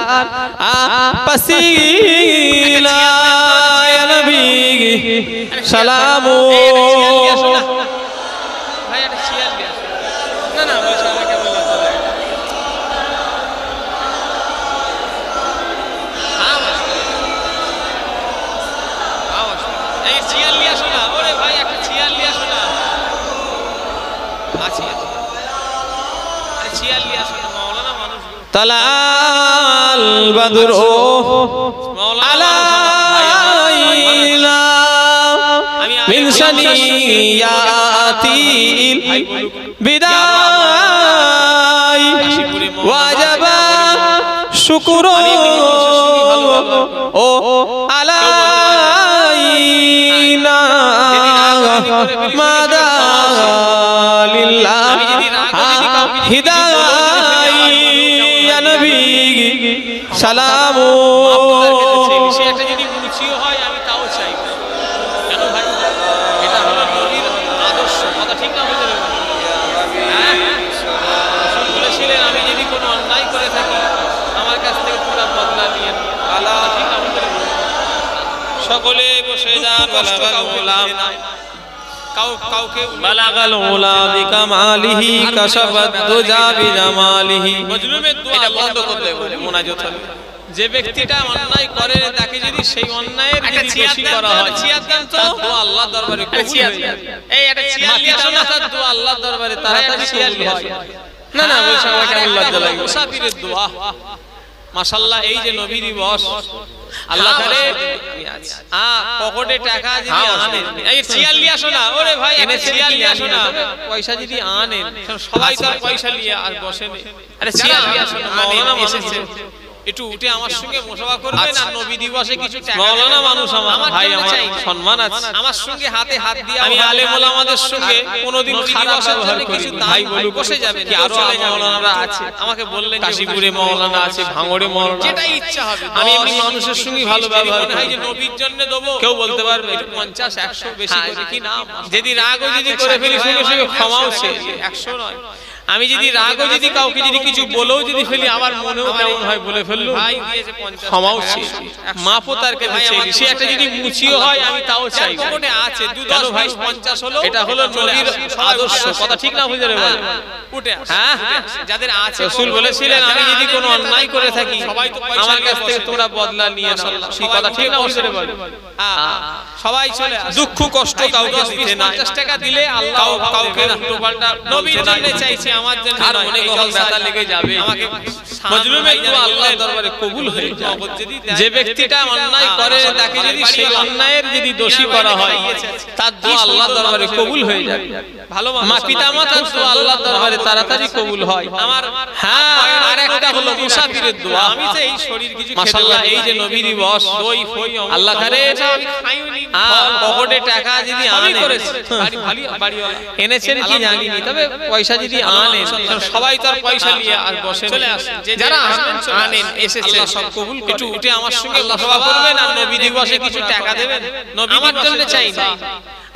पसीला या नबी सलाम तलाल बदरो अलाइना मिन सनियातिल बिदाई वाजबा शुक्र ओ अलाइना मादा लिल्लाह हिदायत नबी সালাম সে একটা যদি মুচিও হয় আমি তাও চাই কেন ভাই এটা হলো নবীর আদর্শ কথা ঠিক না হয়ে যাবে বলেছিলেন আমি যদি কোনো অন্যায় করে থাকি আমার কাছ থেকে তোমরা বদলা নিয়ে আল্লাহ ঠিক না হয়ে যাবে সকলে বসে যান কাউকে বালাগাল উলা বিকামালিহি কাশাফাত দুজা বিজামালিহি মজলুমের দোয়া এটা বন্ধ করতে বলে মুনাজাত হবে যে ব্যক্তিটা অন্যায় করে তাকে যদি সেই অন্যায়ের যদি দোষী করা হয় তার দোয়া আল্লাহর দরবারে কবুল হয়ে যায় এই এটা 46 তার দোয়া আল্লাহর দরবারে তাড়াতাড়ি কবুল হয় না না বলছে আমার কেমন লজ্জা লাগে মুসাফিরের দোয়া মাশাআল্লাহ এই যে নবীর বস আল্লাহ করে পকেটে টাকা যদি আনেন এই 46 আসো না ওরে ভাই এনে 46 আসো না পয়সা যদি আনেন সবাই তো পয়সা নিয়ে আর বসে নেই আরে 46 আসো না মাওলানা এসেছে একটু উঠে আমার সঙ্গে মুসাফা করবেন আর নবী দিবসে কিছু টাকা মাওলানা মানুষ আমার ভাই আমার সম্মান আছে আমার সঙ্গে হাতে হাত দিয়ে আমি আলেম ওলামাদের সঙ্গে কোনোদিন খারাপ ব্যবহার করি ভাই বলি বসে যাবে কি আরো মাওলানারা আছে আমাকে বললেন কাশীপুরে মাওলানা আছে ভাঙড়ে মাওলানা যেটা ইচ্ছা হবে আমি এমনি মানুষের সঙ্গে ভালো ব্যবহার করি ভাই যে নবীর জন্য দেব কেউ বলতে পারবে একটু 50 100 বেশি করে কি না যদি রাগও যদি করে ফেলি সঙ্গে সঙ্গে ক্ষমাও চাই 100 নয় আমি যদি রাগও যদি কাউকে যদি কিছু বলেও যদি ফেলি আমার মনেও কেমন হয় বলে ফেললো ভাই দিয়েছে 50 ক্ষমাও চাই মাফও তার কাছে চাই সে একটা যদি মুচিও হয় আমি তাও চাই কোনে আছে 2 10 20 50 হলো এটা হলো নবীর আদর্শ কথা ঠিক না বুঝে রে বলে উঠে হ্যাঁ যাদের আছে রাসূল বলেছিলেন আমি যদি কোনো অন্যায় করে থাকি সবাই তো আমার কাছ থেকে তোমরা বদলা নিয়ে নাও সেই কথা ঠিক না বুঝে রে বলে সবাই চলে দুঃখ কষ্ট কাউকে দিতে না 50 টাকা দিলে আল্লাহ কাউকে টোপালটা নবীর জন্য চাইছে আমার জন্য আর মনে কখন ব্যথা লেগে যাবে আমাকে মজলুমের দোয়া আল্লাহর দরবারে কবুল হয়ে যায় যে ব্যক্তিটা অন্যায় করে তাকে যদি সেই অন্যায়ের যদি দোষী করা হয় তার দোয়া আল্লাহর দরবারে কবুল হয়ে যাবে ভালো মা পিতামাতার দোয়া আল্লাহর দরবারে তাড়াতাড়ি কবুল হয় আমার হ্যাঁ আর একটা হলো মুসাফিরের দোয়া আমি তো এই শরীর কিছু মাশাআল্লাহ এই যে নবীর বস দই ফই আল্লাহ করে আমি খাইনি পকেটে টাকা যদি আনে বাড়ি ভালো বাড়িওয়ালা এনেছেন কি জানি না তবে পয়সা যদি আনেন, সবাই তো আর পয়সা নিয়ে আর বসে চলে আসেন, যারা আনেন এসেছে সব কবুল একটু উঠে আমার সঙ্গে দোয়া করবেন আর নবী দিবসে কিছু টাকা দেবেন, আমার জন্য চাই না,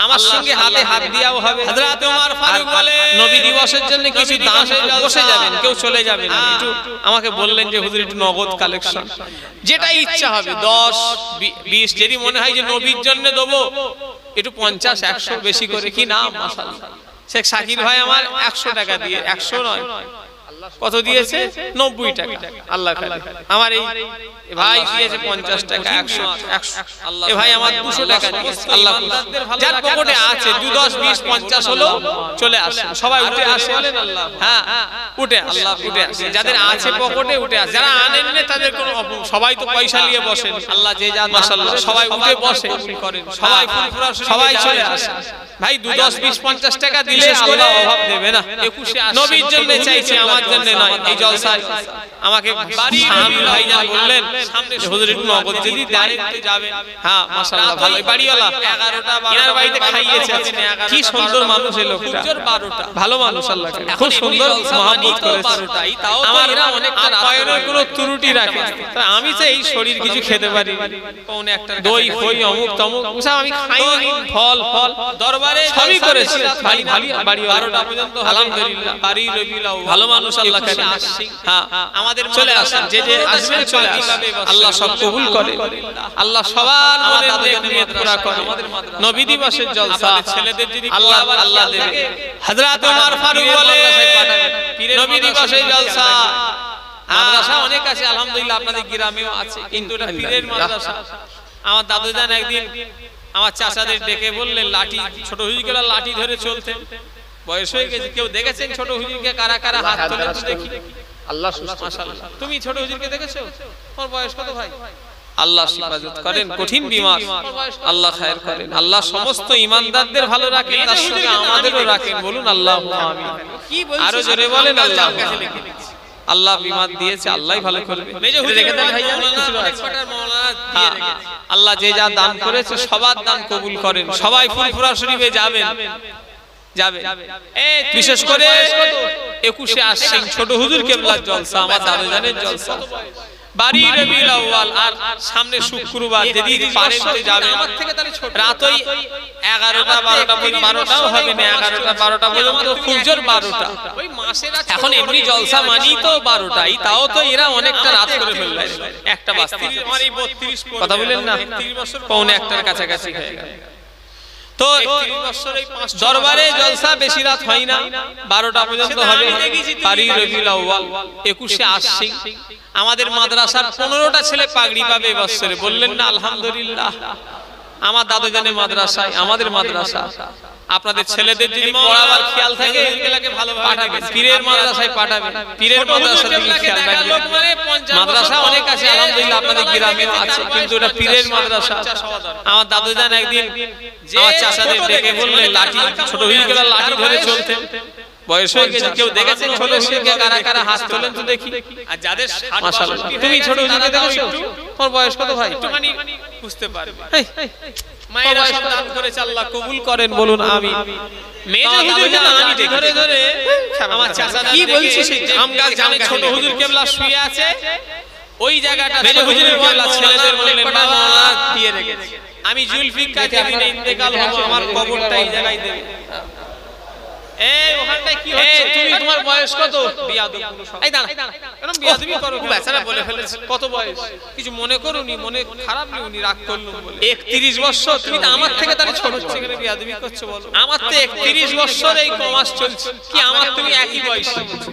আমার সঙ্গে হাতে হাত দিয়াও হবে। হযরত ওমর ফারুক বলে নবী দিবসের জন্য কিছু দান বসে যাবেন, কেউ চলে যাবেন, একটু আমাকে বললেন যে হুজুর একটু নগদ কালেকশন, যেটা ইচ্ছা হবে 10 20, যদি মনে হয় যে নবীর জন্য দেবো একটু 50 100 বেশি করে, কি নাম মাশাআল্লাহ। শেখ শাকির ভাই আমার 100 টাকা দিয়ে, 100 নয় কত দিয়েছে, 90 টাকা। আল্লাহ আমার এই ভাই দিয়েছে 50 টাকা, 100 এ ভাই আমার 200 টাকা দিয়েছে। আল্লাহ যার পকেটে আছে 2 10 20 50 হলো চলে আসে, সবাই উঠে আসে, হ্যাঁ উঠে আল্লাহ উঠে আসে, যাদের আছে পকেটে উঠে আসে, যারা আনেন না তাদের কোনো, সবাই তো পয়সা নিয়ে বসেন, আল্লাহ যে যা মাশাআল্লাহ সবাই উঠে বসে করেন, সবাই ফুরফুরা সবাই চলে আসে। ভাই 2 10 20 50 টাকা দিলে আল্লাহ অভাব দেবে না। 21 নবীর জন্য চাইছি, আমার জন্য নয়। এই জলসায় আমাকে বাড়ি ভাইজান বললেন সামনে হুজুর একটু নগদ যদি দেন তো যাবেন, হ্যাঁ মাশাআল্লাহ ভালো বাড়িওয়ালা 11টা 12টা বাড়িতে খাইয়েছে, কি সুন্দর মানুষ এই লোকটা, 12টা ভালো মানুষ, আল্লাহ খুব সুন্দর মহব্বত করেছে, আমার এরা অনেকটা আপ্যায়নের কোনো ত্রুটি রাখে, আমি তো এই শরীর কিছু খেতে পারি, পৌনে একটা দই ফই অমুক তমুক সব আমি খাইনি, ফল ফল দরবারে সবই করেছি, বাড়ি 12টা পর্যন্ত আলহামদুলিল্লাহ বাড়ি রবিউল আউয়াল ভালো মানুষ, আল্লাহ কাছে আসছি, হ্যাঁ আমাদের চলে আসেন, যে যে আসবেন চলে আসেন, আল্লাহ সব কবুল করে, আল্লাহ সবার মনের নেক নিয়ত পুরা করে। নবী দিবসের জলসা ছেলেদের যদি আল্লাহ আল্লাহ দেবে। হযরত ওমর ফারুক বলে নবী দিবসের জলসা মাদ্রাসা অনেক আছে আলহামদুলিল্লাহ, আপনাদের গ্রামেও আছে, কিন্তু এটা পীরের মাদ্রাসা। আমার দাদুজান একদিন আমার চাচাদের ডেকে বললেন লাঠি, ছোট হুজুরকে লাঠি ধরে চলতেন, বয়স হয়ে গেছে, কেউ দেখেছেন ছোট হুজুরকে? কারা কারা হাত তোলেন তো দেখি। আল্লাহ মাশাআল্লাহ, তুমি ছোট হুজুরকে দেখেছো? তোমার বয়স কত ভাই? আল্লাহ হিফাজত করেন, কঠিন বিমার, আল্লাহ খায়ের করেন, আল্লাহ সমস্ত ঈমানদারদের ভালো রাখেন, তার সঙ্গে আমাদেরও রাখেন, বলুন আল্লাহুম্মা আমিন। আরো জোরে বলেন আল্লাহ। আল্লাহ বিমার দিয়েছে, আল্লাহই ভালো করবে। রেখে দেন ভাই, আল্লাহ যে যা দান করেছে সবার দান কবুল করেন, সবাই ফুরফুরা শরীফে যাবেন যাবে, বিশেষ করে 21 আশ্বিন ছোট হুজুর কেবলার জলসা, আমার দাদুজানের জলসা, বাড়ি রবিউল আউয়াল, আর সামনে শুক্রবার যদি পারেন তো যাবেন, আমার থেকে তাহলে ছোট রাত ওই 11টা 12টা পর্যন্ত, 12টাও হবে না, 11টা 12টা পর্যন্ত, খুব জোর 12টা। ওই মাসের এখন এমনি জলসা মানি তো 12টাই, তাও তো এরা অনেকটা রাত করে ফেলবে, একটা বাজতে আমার এই 32 কথা বলেন না, 30 বছর পৌনে একটার কাছাকাছি হয়ে গেল। তো দরবারে জলসা বেশি রাত হয় না, 12টা পর্যন্ত হবে, বাড়ি রবিউল আউয়াল 21 আশ্বিন। আমাদের মাদ্রাসার 15টা ছেলে পাগড়ি পাবে এবছরে, বললেন না আলহামদুলিল্লাহ। আমার দাদুজানের মাদ্রাসায়, আমাদের মাদ্রাসা, আপনাদের ছেলেদের যদি পড়াবার খেয়াল থাকে পাঠাবেন, পীরের মাদ্রাসায় পাঠাবেন, পীরের মাদ্রাসার দিকে খেয়াল রাখবেন। মাদ্রাসা অনেক আছে আলহামদুলিল্লাহ, আপনাদের গ্রামেও আছে, কিন্তু এটা পীরের মাদ্রাসা। আমার দাদুজান একদিন আমার চাচাদের ডেকে বললেন লাঠি, ছোট হুজুরকে লাঠি ধরে চলতেন, বয়স হয়ে গেছে, কেউ দেখেছেন ছোট হুজুরকে? কারা কারা হাত তোলেন তো দেখি। আর যাদের মাশাআল্লাহ, তুমি ছোট হুজুরকে দেখেছো? তোমার বয়স কত ভাই? একটুখানি বুঝতে পারবে। মায়েরা সব দান করেছে, আল্লাহ কবুল করেন, বলুন আমিন। মেজো হুজুরকে না আমি দেখে ধরে ধরে আমার চাচা কি বলছিস, আম গাছ জানে ছোট হুজুর কেবলা শুয়ে আছে, ওই জায়গাটা মেজো হুজুরের কেবলা ছেলেদের বললেন বাবা দিয়ে রেখেছে, আমি জুলফিকার যেদিন ইন্তেকাল হবো আমার কবরটা এই জায়গায় দেবে। এই ওখানটায় কি হচ্ছে? তুমি তোমার বয়স কত? বিয়াদব পুরো সব। এই দাঁড়া, এরকম বিয়াদবি করো, বেচারা বলে ফেলেছে। কত বয়স? কিছু মনে করুনি, মনে খারাপ নেই, উনি রাগ করলো বলে। 31 বছর, তুমি তো আমার থেকে তাহলে ছোট, সেখানে বিয়াদবি করছো বলো? আমার তো 31 বছর এই কমাস চলছে, কি আমার তুমি একই বয়স?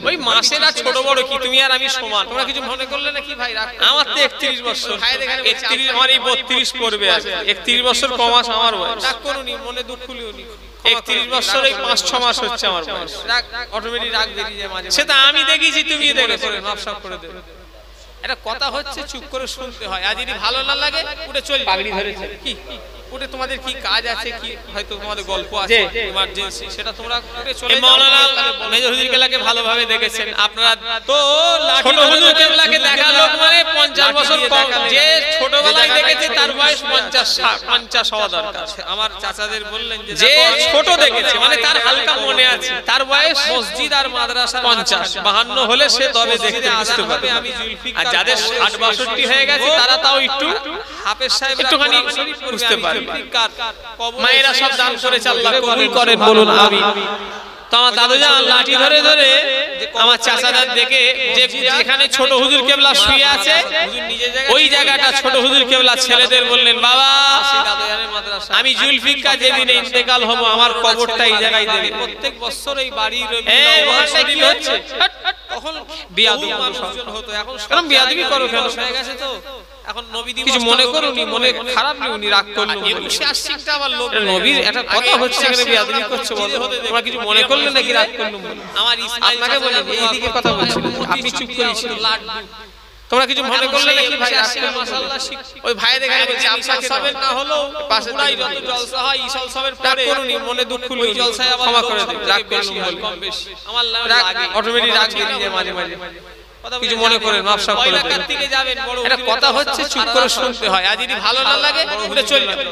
ওই মাসেরা ছোট বড় কি, তুমি আর আমি সমান, তোমরা কিছু মনে করলে নাকি ভাই? রাগ, আমার তো 31 বছর, 31 আমার এই 32 পড়বে, 31 বছর কমাস আমার বয়স। রাগ করুনি, মনে দুঃখ লিওনি। 31 বছর এই 5-6 মাস হচ্ছে আমার বয়স, রাগ অটোমেটিক রাগ বেরিয়ে যায় মাঝে। সেটা আমি দেখেছি, তুমি দেখেছো, নফসাব করে দেবে। এটা কথা হচ্ছে, চুপ করে শুনতে হয়, আর যদি ভালো না লাগে উঠে চল, পাগড়ি ধরেছে কি ওটা তোমাদের কি কাজ আছে, কি হয়তো তোমাদের গল্প আছে ইমার্জেন্সি, সেটা তোমরা করে চলে যাও। মাওলানা মেজর হুজুর কেবলাকে ভালোভাবে দেখেছেন আপনারা, তো ছোট হুজুর কেবলাকে দেখা লোক মানে 50 বছর কম, যে ছোটবেলায় দেখেছে তার বয়স 50 হওয়া দরকার। আমার চাচাদের বললেন যে ছোট দেখেছে মানে তার হালকা মনে আছে, তার বয়স মসজিদ আর মাদ্রাসা 50-52 হলে সে তবে দেখতে বুঝতে পারবে। আমি জুলফিকার, আর যাদের 60-62 হয়ে গেছে তারা তাও একটু হাফেজ সাহেব একটুখানি বুঝতে পারবে। কবর মায়েরা সব দান করেছে, আল্লাহ কবুল করেন, বলুন আমিন। তো আমার দাদুজান লাঠি ধরে ধরে আমার চাচাদার দেখে যেখানে ছোট হুজুর কেবলা শুয়ে আছে ওই জায়গাটা ছোট হুজুর কেবলা ছেলেদের বললেন, বাবা আমি জুলফিকার যেদিন ইন্তেকাল হব আমার কবরটা এই জায়গায় দেবে। প্রত্যেক বছর এই বাড়ির কি হচ্ছে তখন বিয়াদবি মানুষজন হতো, এখন কেন বিয়াদবি করো কেন? হয়ে গেছে তো এখন নবী দিবস কিছু মনে করুনি, মনে খারাপ নেই, উনি রাগ করলো। আবার লোক নবীর একটা কথা হচ্ছে এখানে বিয়াদবি করছে বলো, তোমরা কিছু মনে করলে নাকি রাগ করলো? আমার আপনাকে বলে এইদিকে কথা বলছি, আপনি চুপ করেছেন। তোমরা কিছু মনে করলে নাকি ভাই? মাশাআল্লাহ ওই ভাই দেখে বলছি আপনার সবের না হলো পাশে পুরাই যত জলসা হয় ঈশাল সবের রাগ পরে করুনি, মনে দুঃখ হলো, ওই জলসায় আবার ক্ষমা করে দিন, রাগ বেশি করুন, হয়, কম বেশি আমার রাগ লাগে অটোমেটিক রাগ বেরিয়ে যায় মাঝে মাঝে। কিছু মনে করেন, মাফ সাফ করে দেন। থেকে যাবেন বড় এটা কথা হচ্ছে, চুপ করে শুনতে হয়, আর যদি ভালো না লাগে উঠে চলে যাবে।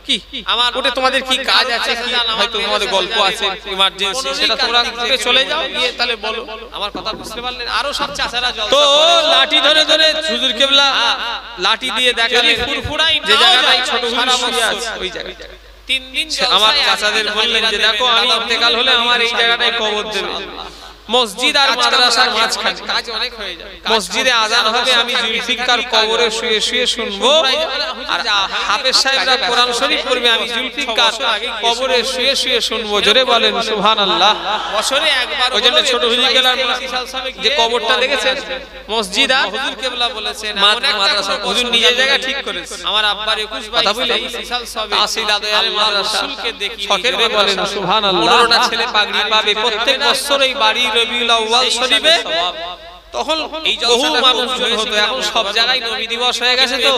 কি আমার ওটা তোমাদের কি কাজ আছে, কি হয়তো তোমাদের গল্প আছে ইমার্জেন্সি, সেটা তোমরা করে চলে যাও, গিয়ে তাহলে বলো। আমার কথা বুঝতে পারলেন? আরো সব চাচারা জলসা তো করে। লাঠি ধরে ধরে হুজুর কেবলা লাঠি দিয়ে দেখালে ফুরফুরাই যে নাও জায়গাটায় যায়, ছোট হুজুর সারা শুয়ে বছর। আছে ওই জায়গায় 3 দিন আমার চাচাদের বললেন যে দেখো আমি ইন্তেকাল হলে আমার এই জায়গাটায় কবর দেবে। মসজিদ আর মাদ্রাসার মাঝখানে কাজ অনেক হয়ে যায়। মসজিদে আজান হবে, আমি জুলফিকার কবরে শুয়ে শুয়ে শুনবো, আর হাফেজ সাহেবরা কোরআন শরীফ পড়বে, আমি জুলফিকার কবরে শুয়ে শুয়ে শুনবো। জোরে বলেন সুবহানাল্লাহ। বছরে একবার ওই জন্য ছোট হুজুর কেবলার যে কবরটা দেখেছেন মসজিদ আর হুজুর কেবলা বলেছেন মাদ্রাসা, হুজুর নিজের জায়গা ঠিক করেছে। আমার আব্বার 21 কথা বলি, সাল সবে তাসি দাদয়ার মাদ্রাসা রাসূলকে দেখি শখের বলেন সুবহানাল্লাহ। 15টা ছেলে পাগড়ি পাবে প্রত্যেক বছর এই বাড়ি রবিউল আউয়াল শরীফে। তখন এই বহু জলসাটা মানুষজন হতো, এখন সব জায়গায় নবী দিবস হয়ে গেছে, তো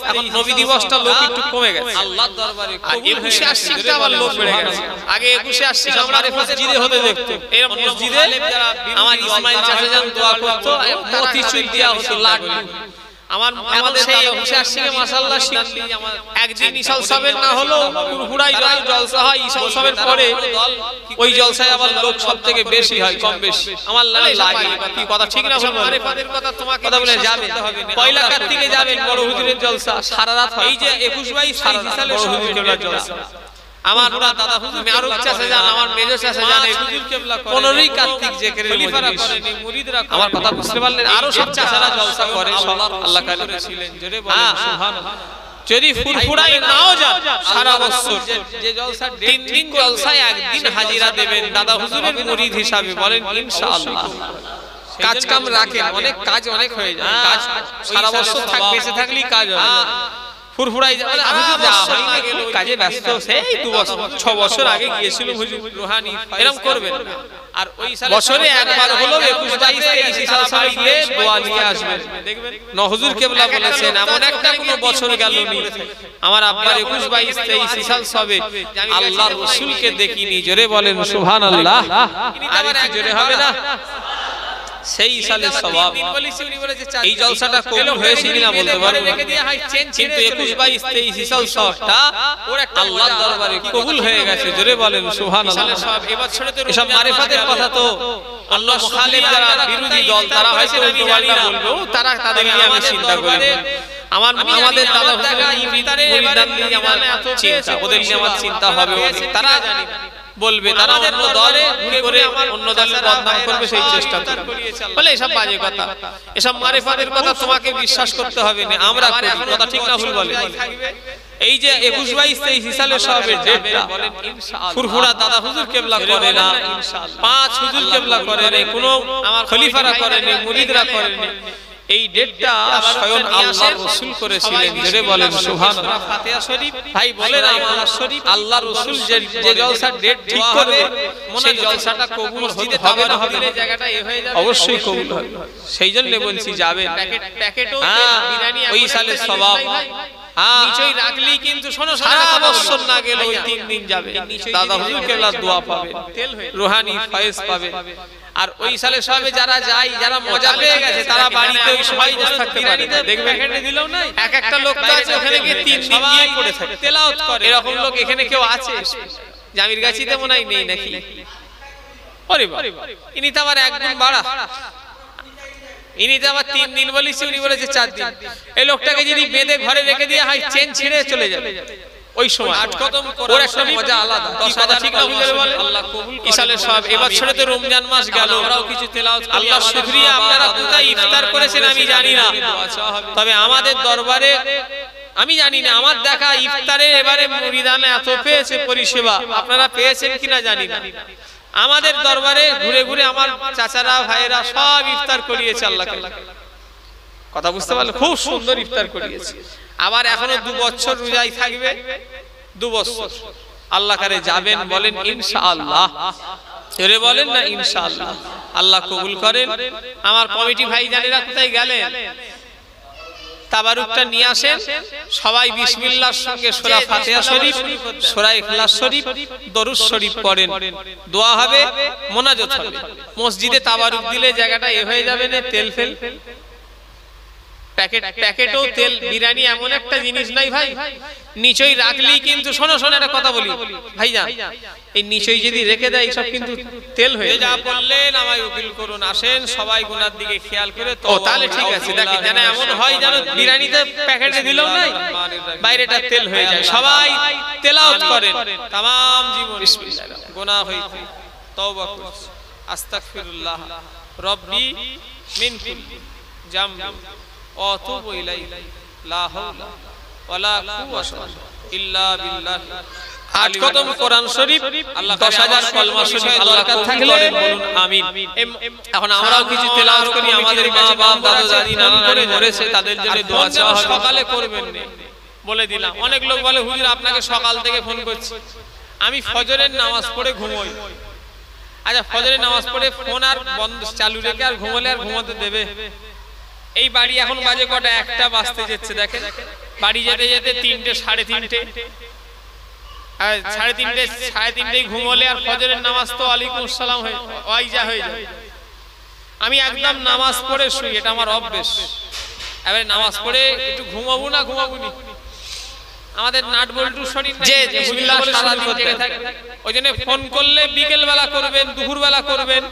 এখন নবী দিবসটা লোক একটু কমে গেছে। আল্লাহর দরবারে আর 21 আসছে আবার লোক বেড়ে গেছে। আগে 21 আসছে আমরা মসজিদে হতে দেখতো, এই মসজিদে আমার ইসমাইল চাচা যান দোয়া করতো, মতিচুর দেয়া হতো লাড্ডু। আমাদের সেই 21 আসছে মাশাআল্লাহ শিখলি। একদিন ঈশাল সাহেবের না হলো পুরপুরাই যত জলসা হয় ঈশাল সাহেবের পরে ওই জলসায় আবার লোক সবথেকে বেশি হয়, কম বেশি আমার লাগে। কি কথা ঠিক না? মারিফাতের কথা তোমাকে কথা বলে যাবেন, পয়লা কার্তিকে যাবেন বড় হুজুরের জলসা, সারা রাত হয়। এই যে 21-22 সারা রাত সালের বড় হুজুর কেবলার জলসা। আমার দাদা হুজুর মেয়ারুক চাচা যান, আমার মেজর চাচা যান, হুজুর কেবলা 15ই কার্তিক জেকেরের খলিফারা মজলিস। করেনি, মুরিদরা করেনি। আমার কথা বুঝতে পারলেন? আরো সব চাচারা জলসা করে, সব আল্লাহ কালী করেছিলেন। জোরে হ্যাঁ, বলেন সুবহানাল্লাহ। যদি ফুরফুরাই নাও যান সারা বছর যে জলসা 3 দিন জলসায় একদিন হাজিরা দেবেন দাদা হুজুরের মুরিদ হিসাবে, বলেন ইনশাআল্লাহ। কাজ কাম রাখেন, অনেক কাজ অনেক হয়ে যায়, কাজ সারা বছর বেঁচে থাকলেই কাজ হয়। ফুরফুরাই যাবে, হুজুর যাওয়া হয়নি, খুব কাজে ব্যস্ত, সেই 2 বছর 6 বছর আগে গিয়েছিল হুজুর রুহানি, এরকম করবেন না। আর ওই বছরে একবার হলো 21-22-23 সালে গিয়ে দোয়া নিয়ে আসবেন, দেখবেন হুজুর কেবলা বলেছেন এমন একটা কোন বছর গেল নি আমার আব্বার 21-22-23 সাল সবে আল্লাহর রাসূলকে দেখিনি। জোরে বলেন সুবহানাল্লাহ। আর একটু জোরে হবে না? সেই সালের সওয়াব। এই জলসাটা কবুল হয়েছে কিনা বলতে পারবো না, কিন্তু 21-22-23 সাল সবটা আল্লাহর দরবারে কবুল হয়ে গেছে। জোরে বলেন সুবহানাল্লাহ। এসব মারিফাতের কথা তো আল্লাহ মুখালিফ যারা বিরোধী দল তারা হয়তো উল্টোপাল্টা বলবে, তারা তাদের নিয়ে আমি চিন্তা করি। আমাদের দাদা হুজুরের নিয়ে আমার চিন্তা, ওদের নিয়ে আমার চিন্তা হবে, তারা বলবে, তারা অন্য দলে ঘুরে ঘুরে অন্য দলের বদনাম করবে, সেই চেষ্টা বলে এসব বাজে কথা। এসব মারিফাতের কথা তোমাকে বিশ্বাস করতে হবে না, আমরা করি, কথা ঠিক না ভুল বলে। এই যে 21-22-23 সালের সবের ডেটটা ফুরফুরা দাদা হুজুর কেবলা করে না, 5 হুজুর কেবলা করে না, কোনো আমার খলিফারা করে না, মুরিদরা করে না। এই ডেটটা স্বয়ং আল্লাহর রাসূল করেছিলেন। জোরে বলেন সুবহানাল্লাহ। ফাতিহা শরীফ ভাই বলেন আমার শরীফ আল্লাহর রাসূল যে জলসার ডেট ঠিক করবে সেই জলসাটা কবুল হবে না হবে না, জায়গাটা এ হয়ে যাবে, অবশ্যই কবুল হবে। সেই জন্য বলছি যাবেন, প্যাকেটও বিরিয়ানি ওই সালের সওয়াব নিচই রাখলেই কিন্তু শোনো সারা বছর না গেলে ওই 3 দিন যাবে দাদা হুজুর কেবলার দোয়া পাবে রুহানি ফয়েজ পাবে আর ওই সালে সবে যারা যায় যারা মজা পেয়ে গেছে তারা বাড়িতে ওই সময় বসে থাকতে পারে দেখবে এখানে দিলেও নাই এক একটা লোক তো আছে ওখানে গিয়ে 3 দিন গিয়ে পড়ে থাকে তেলাওয়াত করে এরকম লোক এখানে কেউ আছে জামির গাছিতে মনে হয় নেই নাকি ওরে বাবা ইনি তো আবার একদিন বাড়া ইনি তো আবার 3 দিন বলিস উনি বলেছে 4 দিন এই লোকটাকে যদি বেঁধে ঘরে রেখে দিয়ে হয় চেন ছিঁড়ে চলে যাবে ওই সময় আট কদম ওর একটা মজা আলাদা 10,000 ঠিক না বুঝলে বলে আল্লাহ কবুল করে ইসালে সব এবার ছেড়ে তো রমজান মাস গেল আমরাও কিছু তেলাওয়াত করি আল্লাহ শুকরিয়া আপনারা কোথায় ইফতার করেছেন আমি জানি না তবে আমাদের দরবারে আমি জানি না আমার দেখা ইফতারে এবারে মুরিদানে এত পেয়েছে পরিষেবা আপনারা পেয়েছেন কিনা জানি না আমাদের দরবারে ঘুরে ঘুরে আমার চাচারা ভাইয়েরা সব ইফতার করিয়েছে আল্লাহকে কথা বুঝতে পারলে খুব সুন্দর ইফতার করিয়েছে আবার এখনো 2 বছর রোজাই থাকবে 2 বছর আল্লাহ কারে যাবেন বলেন ইনশাআল্লাহ এরে বলেন না ইনশাআল্লাহ আল্লাহ কবুল করেন আমার কমিটি ভাই জানেরা কোথায় গেলেন তাবারুকটা নিয়ে আসেন সবাই বিসমিল্লাহর সঙ্গে সূরা ফাতিহা শরীফ সূরা ইখলাস শরীফ দরুদ শরীফ পড়েন দোয়া হবে মোনাজাত হবে মসজিদে তাবারুক দিলে জায়গাটা এ হয়ে যাবে না তেল ফেল প্যাকেটও তেল বিরিয়ানি এমন একটা জিনিস নাই ভাই নিচই রাখলেই কিন্তু শোনো একটা কথা বলি ভাইজান এই নিচই যদি রেখে দেয় সব কিন্তু তেল হয়ে যা বললেন আমায় উকিল করুন আসেন সবাই গুনার দিকে খেয়াল করে তো তাহলে ঠিক আছে দেখি জানা এমন হয় জানো বিরিয়ানিতে প্যাকেটে দিলেও নাই বাইরেটা তেল হয়ে যায় সবাই তেলাওয়াত করেন तमाम জীবন বিসমিল্লাহ গুনাহ হইতে তওবা করছি আস্তাগফিরুল্লাহ রব্বি মিন কুল্লি জামবি অতুবু ইলাইহি লা হাওলা ওয়ালা কুওয়াতা ইল্লা বিল্লাহ 8 কদম কোরআন শরীফ আল্লাহ 10,000 কলমা শরীফ দরকার থাকলে বলুন আমিন এখন আমরাও কিছু তেলাওয়াত করি আমাদের মা বাপ দাদা দাদি নানা নানি মরেছে তাদের জন্য দোয়া চাওয়া হবে সকালে করবেন না বলে দিলাম অনেক লোক বলে হুজুর আপনাকে সকাল থেকে ফোন করছি আমি ফজরের নামাজ পড়ে ঘুমোই আচ্ছা ফজরের নামাজ পড়ে ফোন আর বন্ধ চালু রেখে আর ঘুমোলে আর ঘুমোতে দেবে এই বাড়ি এখন বাজে কটা 1টা বাজতে যাচ্ছে দেখেন বাড়ি যেতে যেতে 3টে 3:30 আর 3:30 ঘুমোলে আর ফজরের নামাজ তো ওয়ালাইকুম আসসালাম হয়ে ওয়াইজা হয়ে যায় আমি একদম নামাজ পড়ে শুই এটা আমার অভ্যাস এবারে নামাজ পড়ে একটু ঘুমাবো না ঘুমাবুনি আমাদের নাট বল্টু শরীর যে বিসমিল্লাহ সারা দিন জেগে থাকে ওইজন্য ফোন করলে বিকেল বেলা করবেন দুপুর বেলা করবেন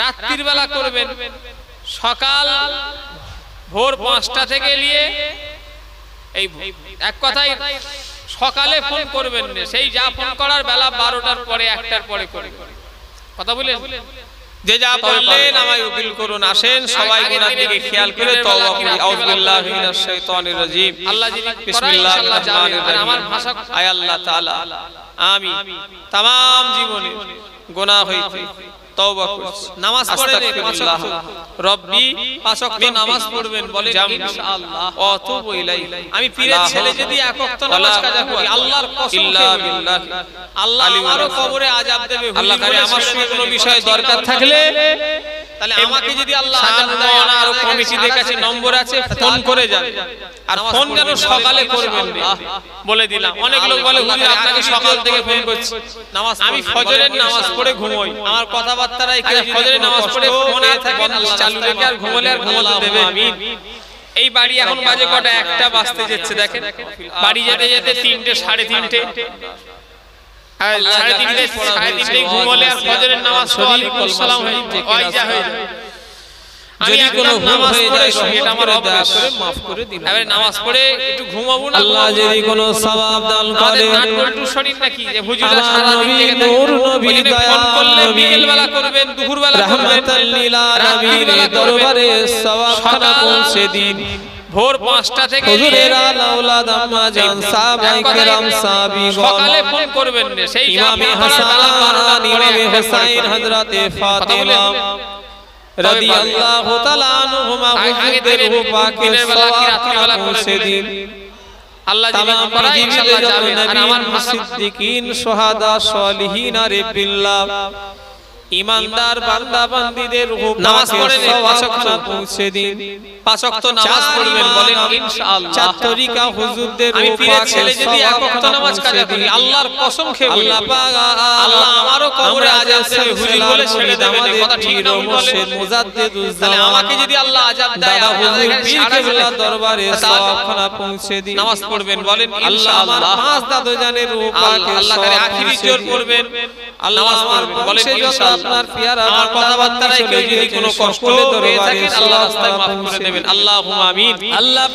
রাত্রির বেলা করবেন সকাল ভোর 5টা থেকে নিয়ে এই এক কথাই সকালে ফোন করবেন না সেই যা ফোন করার বেলা 12টার পরে 1টার পরে করবেন কথা বলেন যে যা বললেন আমায় উকিল করুন আসেন সবাই গুনার দিকে খেয়াল করে তওবা করি আউযুবিল্লাহি মিনাশ শাইতানির রাজিম আল্লাহ যিনি বিসমিল্লাহির রহমানির রহিম আমার ভাষা আয় আল্লাহ তাআলা আমি तमाम জীবনে গুনাহ হইতে তওবা করছি নামাজ পড়েন আস্তাগফিরুল্লাহ রব্বি 5 ওয়াক্ত নামাজ পড়বেন বলেন ইনশাআল্লাহ অতুবু ইলাইহি আমি পীরের ছেলে যদি এক ওয়াক্ত নামাজ কাজা করি আল্লাহর কসম ইল্লা বিল্লাহ আল্লাহ আমারও কবরে আযাব দেবে আল্লাহ করে আমার সঙ্গে কোনো বিষয় দরকার থাকলে তাহলে আমাকে যদি আল্লাহ আযাব দেয় না আর কমিটির কাছে নম্বর আছে ফোন করে যান আর ফোন যেন সকালে করবেন না বলে দিলাম অনেক লোক বলে হুজুর আপনাকে সকাল থেকে ফোন করছি নামাজ আমি ফজরের নামাজ পড়ে ঘুমোই আমার কথাবার্তারাই কি ফজরের নামাজ পড়ে ফোন আর থাকে চালু রেখে আর ঘুমোলে আর ঘুমোতে দেবে আমিন এই বাড়ি এখন বাজে কটা 1টা বাজতে যাচ্ছে দেখেন বাড়ি যেতে যেতে 3টে 3:30 আর 3:30 ঘুমোলে আর ফজরের নামাজ ওয়ালাইকুম আসসালাম হয়ে যায় যদি কোনো ভুল হয়ে যায় সেটা আমার অভ্যাস করে maaf করে দিন এবারে নামাজ পড়ে একটু ঘুমাবো না আল্লাহ যদি কোনো সওয়াব দান করে নাট বল্টু শরীর নাকি যে হুজুরা সারা দিন জেগে থাকে নূর নবী ফোন করলে বিকেল বেলা করবেন দুপুর বেলা করবেন রাহমাতাল লিল আলামিন দরবারে সওয়াব খানা পৌঁছে দিন ভোর 5টা থেকে হুজুরের আওলাদ আম্মা জান সাহাবায়ে কেরাম সাহাবীগণ সকালে ফোন করবেন না সেই ইমামে হাসান ইমামে হুসাইন হযরতে ফাতিমা রাদিয়াল্লাহু তাআলা আনহুমা হুজুরদের রূহ পাকের সওয়াব পৌঁছে দিন আল্লাহ যিনি করায় ইনশাআল্লাহ যাবেন আর আমার সিদ্দিকিন শুহাদা সালিহিন আরে বিল্লাহ ইমানদার বান্দা বান্দীদের রূহ নামাজ পড়েন, পাক পৌঁছে দিন। 5 ওয়াক্ত নামাজ পড়বেন, বলেন ইনশাআল্লাহ। চার তরিকা হুজুরদের আমি রূহ পীরের পাক ছেলে যদি 1 ওয়াক্ত নামাজ কাজা করি, আল্লাহর কসম খেয়ে বলি, আল্লাহ পাক আল্লাহ আমারও কবরে আযাব দেবে, হুজুর বলে ছেড়ে দেবে। কথা ঠিক না ভুল বলেন? তাহলে আমাকে যদি আল্লাহ আযাব দেয়, হুজুর পীর কেবলা দরবারে সওয়াবখানা পৌঁছে দিন। নামাজ পড়বেন, বলেন আল্লাহ আমার ইনশাআল্লাহ। 5 দাদু জানের রূহ পাক আল্লাহ করে আখিরি জোর পড়বেন, নামাজ পড়বেন, বলেন ইনশাআল্লাহ। আপনার পিয়ারা আমার কথাবার্তায় কেউ যদি কোনো কষ্ট হয়ে থাকে, আল্লাহ রাস্তায় মাফ করে দেবেন। আল্লাহুম্মা আমিন। আল্লাহ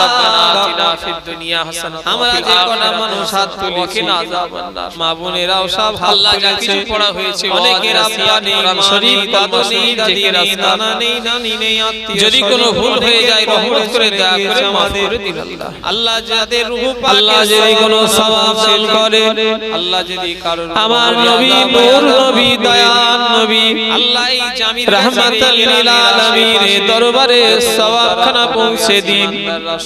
রব্বানা আতিনা ফিদ দুনিয়া হাসানাতাও আমরা ওয়া ফিল যে কটা আখিরাতি মানুষ হাত হাসানাতাও ওয়া তুলেছি, কিনা আযাবান নার। মা বোনেরাও সব হাত আল্লাহ যা তুলেছে। কিছু পড়া হয়েছে, অনেকের আব্বা নেই, শরীফ দাদু নেই, দাদি নেই, নানা নেই, নানি নেই, আত্মীয় যদি কোনো ভুল হয়ে যায়, রহমত করে দয়া করে মাফ আমাদের করে দিন আল্লাহ। আল্লাহ যাদের রূহ পাক আল্লাহ যদি কোনো সওয়াব দান করে, আল্লাহ যদি কারোর আমার নবী নূর নবী দয়াল নবী আল্লাহ এই জামির রাহমাতাল লিল আলামিনের দরবারে সওয়াবখানা পৌঁছে দিন।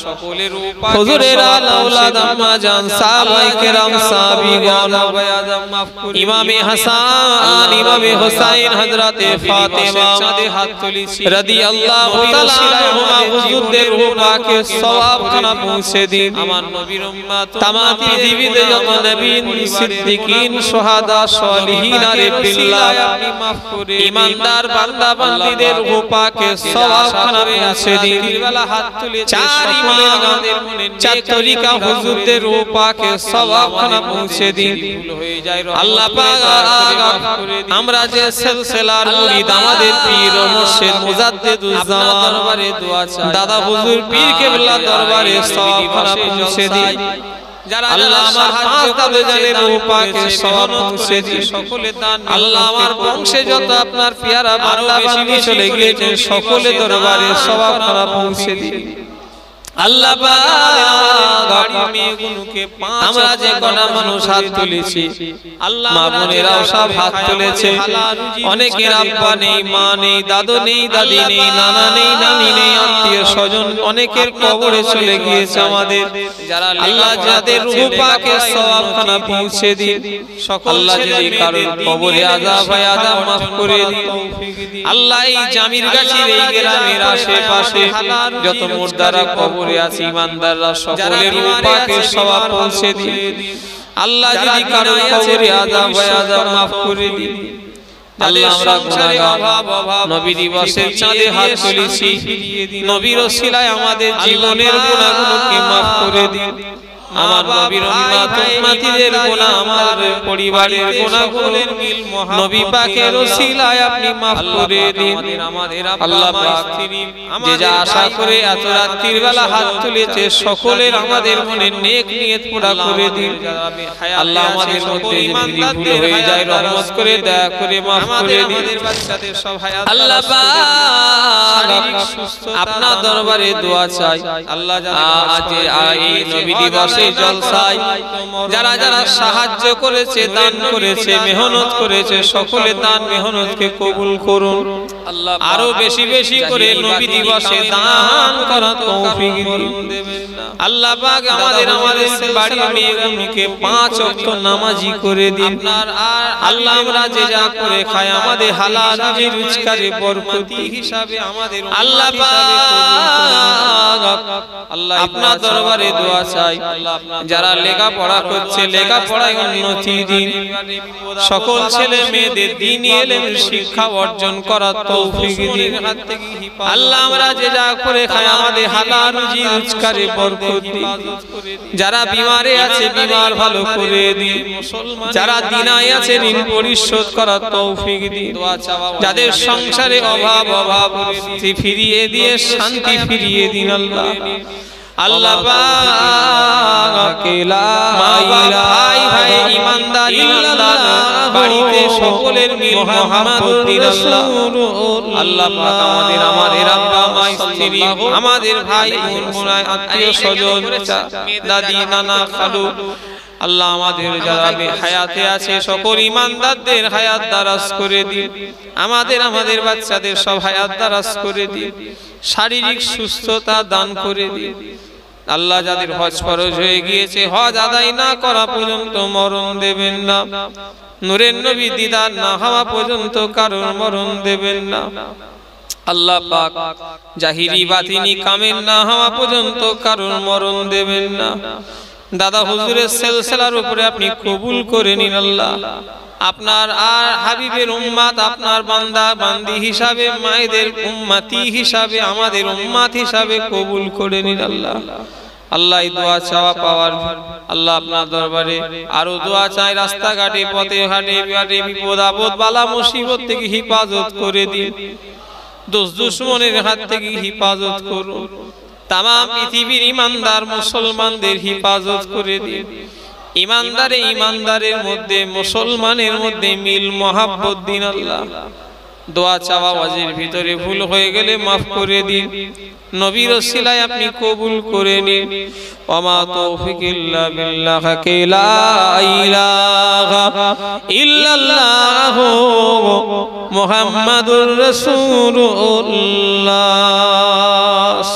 সকলের রূহ পাক হুজুরের আওলাদ আম্মা জান সাহাবায়ে কেরাম সাহাবীগণ ইমামে হাসান ইমামে হুসাইন হযরতে ফাতেমা হাত তুলেছি রাদিয়াল্লাহু তাআলা আনহুমা হুজুরদের রূহ পাকে সওয়াবখানা পৌঁছে দিন। আমার নবীর উম্মত তামাম পৃথিবীতে যত নবী সিদ্দিকিন শাহাদা সালিহিন আরে বিল্লাহ ইমানদার বান্দা বান্দীদের রূহ পাকে সওয়াবখানা পৌঁছে দিন। হাত তুলে চার ইমাম চার তরিকা হুজুরদের রূহ পাকে সওয়াবখানা পৌঁছে দিন। আল্লাহ পাক আমরা যে সিলসিলার মুরিদ আমাদের পীর ও মুর্শিদ মুজাদ্দিদুজ জামান দরবারে দোয়া চাই, দাদা হুজুর পীর কেবলা দরবারে সওয়াবখানা পৌঁছে দিন। যারা আল্লাহ আমার 5 দাদু জানের রূহ পাকে সওয়াব পৌঁছে দিন। সকলে দান আল্লাহ আমার বংশে যত আপনার পিয়ারা বান্দা বান্দী চলে গিয়েছেন, সকলে দরবারে সওয়াবখানা পৌঁছে দিন। আল্লাহ পাক আমরা যে কটা মানুষ হাত তুলেছি, মা বোনেরাও সব হাত তুলেছে। অনেকের আব্বা নেই, মা নেই, দাদু নেই, দাদি নেই, নানা নেই, নানি নেই, আত্মীয় স্বজন অনেকের কবরে চলে গিয়েছে আমাদের। আল্লাহ যাদের রূহ পাকে সওয়াবখানা পৌঁছে দিন। আল্লাহ যদি কারোর কবরে আযাব হয়, আযাব মাফ করে দিন। আল্লাহ এই জামির গাছির এই গ্রামের আশেপাশে যত মুর্দারা কবরে আছে, ইমানদাররা সকলের রূহ পাকে সওয়াব পৌঁছে দিন। আল্লাহ যদি কারোর কবরে আযাব হয়, আযাব মাফ করে দিন। আল্লাহ আমরা গুনাহগার, নবী দিবসের চাঁদে হাত তুলেছি, নবীর ওসিলায় আমাদের জীবনের গুনাহগুলোকে মাফ করে দিন। আমার নবীর উম্মত উম্মতিদের গুনাহ, আমার পরিবারের গুনাহগুলো নবী পাকের ওসিলায় আপনি মাফ করে দিন। আল্লাহ পাক যে যা আশা করে এত রাত্রির বেলা হাত তুলেছে, সকলের আমাদের মনে নেক নিয়ত পুরা করে দিন। আল্লাহ আমাদের মধ্যে যদি ভুল হয়ে যায়, রহমত করে দয়া করে মাফ করে দিন। আল্লাহ পাক আপনার দরবারে দোয়া চাই। আল্লাহ আজ এই নবী দিবসে জলসায় যারা যারা সাহায্য করেছে, দান করেছে, মেহনত করেছে, সকলে দান মেহনতকে কবুল করুন। আরো বেশি বেশি করে নবী দিবসে দান করার তৌফিক দিন। আল্লাহ পাক আমাদের বাড়ির মেয়েগুলোকে 5 ওয়াক্ত নামাজি করে দিন। আল্লাহ আমরা যে যা করে খাই, আমাদের হালাল রুজগারে বরকতি হিসাবে আমাদের আল্লাহ পাক আপনার দরবারে দোয়া চাই। যারা লেখাপড়া করছে, লেখাপড়ায় উন্নতি দিন। সকল ছেলে মেয়েদের দ্বীনি ইলম শিক্ষা অর্জন করার তৌফিক দিন। আল্লাহ আমরা যে যা করে খাই, আমাদের হালাল রুজগারে বরকত দিন। যারা বিমারে আছে, বিমার ভালো করে দিন। যারা দিনায় আছে, ঋণ পরিশোধ করার তৌফিক দিন। যাদের সংসারে অভাব ফিরিয়ে দিয়ে শান্তি ফিরিয়ে দিন। আল্লাহ আল্লাহ পাক ভাই ভাই ইমানদার ইমানদার বাড়িতে সকলের মিল মোহাম্মদ দিন। আল্লাহ আল্লাহ পাক আমাদের আব্বা মা স্ত্রী, আমাদের ভাই বোন, আত্মীয় স্বজন, দাদি নানা খালু, আল্লাহ আমাদের যারা হায়াতে আছে সকল ইমানদারদের হায়াত দারাজ করে দিন। আমাদের বাচ্চাদের সব হায়াত দারাজ করে দিন। শারীরিক সুস্থতা দান করে দিন। আল্লাহ যাদের হজ ফরজ হয়ে গিয়েছে, হজ আদায় না করা পর্যন্ত মরণ দেবেন না। নূরের নবী দিদার না হওয়া পর্যন্ত কারোর মরণ দেবেন না। আল্লাহ পাক জাহিরি বাতিনি কামের না হওয়া পর্যন্ত কারোর মরণ দেবেন না। দাদা হুজুরের সিলসিলার উপরে আপনি কবুল করে নিন আল্লাহ। আপনার আর হাবিবের উম্মাত, আপনার বান্দা বান্দি হিসাবে, মায়েদের উম্মতি হিসাবে, আমাদের উম্মাত হিসাবে কবুল করে নিন আল্লাহ। আল্লাহ এই দোয়া চাওয়া পাওয়ার আল্লাহ আপনার দরবারে আরো দোয়া চাই, রাস্তাঘাটে পথে ঘাটে বিপদ আপদ বালা মুসিবত থেকে হিফাজত করে দিন, দুশ্মনের হাত থেকে হিফাজত করুন, তাম পৃথিবীর ইমানদার মুসলমানদের হিফাজত করে দিন। ইমানদারের মধ্যে মুসলমানের মধ্যে মিল মহাব্বত দিন আল্লাহ। দোয়া চাওয়া ওয়াজির ভিতরে ভুল হয়ে গেলে মাফ করে দিন, নবীর ওসিলায় আপনি কবুল করে নিন। ওমা তৌফিক ইল্লা বিল্লাহ, লা ইলাহা ইল্লাল্লাহ মুহাম্মাদুর রাসূলুল্লাহ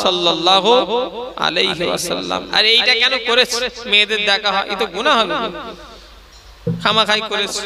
সাল্লাল্লাহু আলাইহি ওয়াসাল্লাম। আর এইটা কেন করেছে? মেয়েদের দেখা হয়, এ তো গুনাহ হবে, খামাখাই করেছে।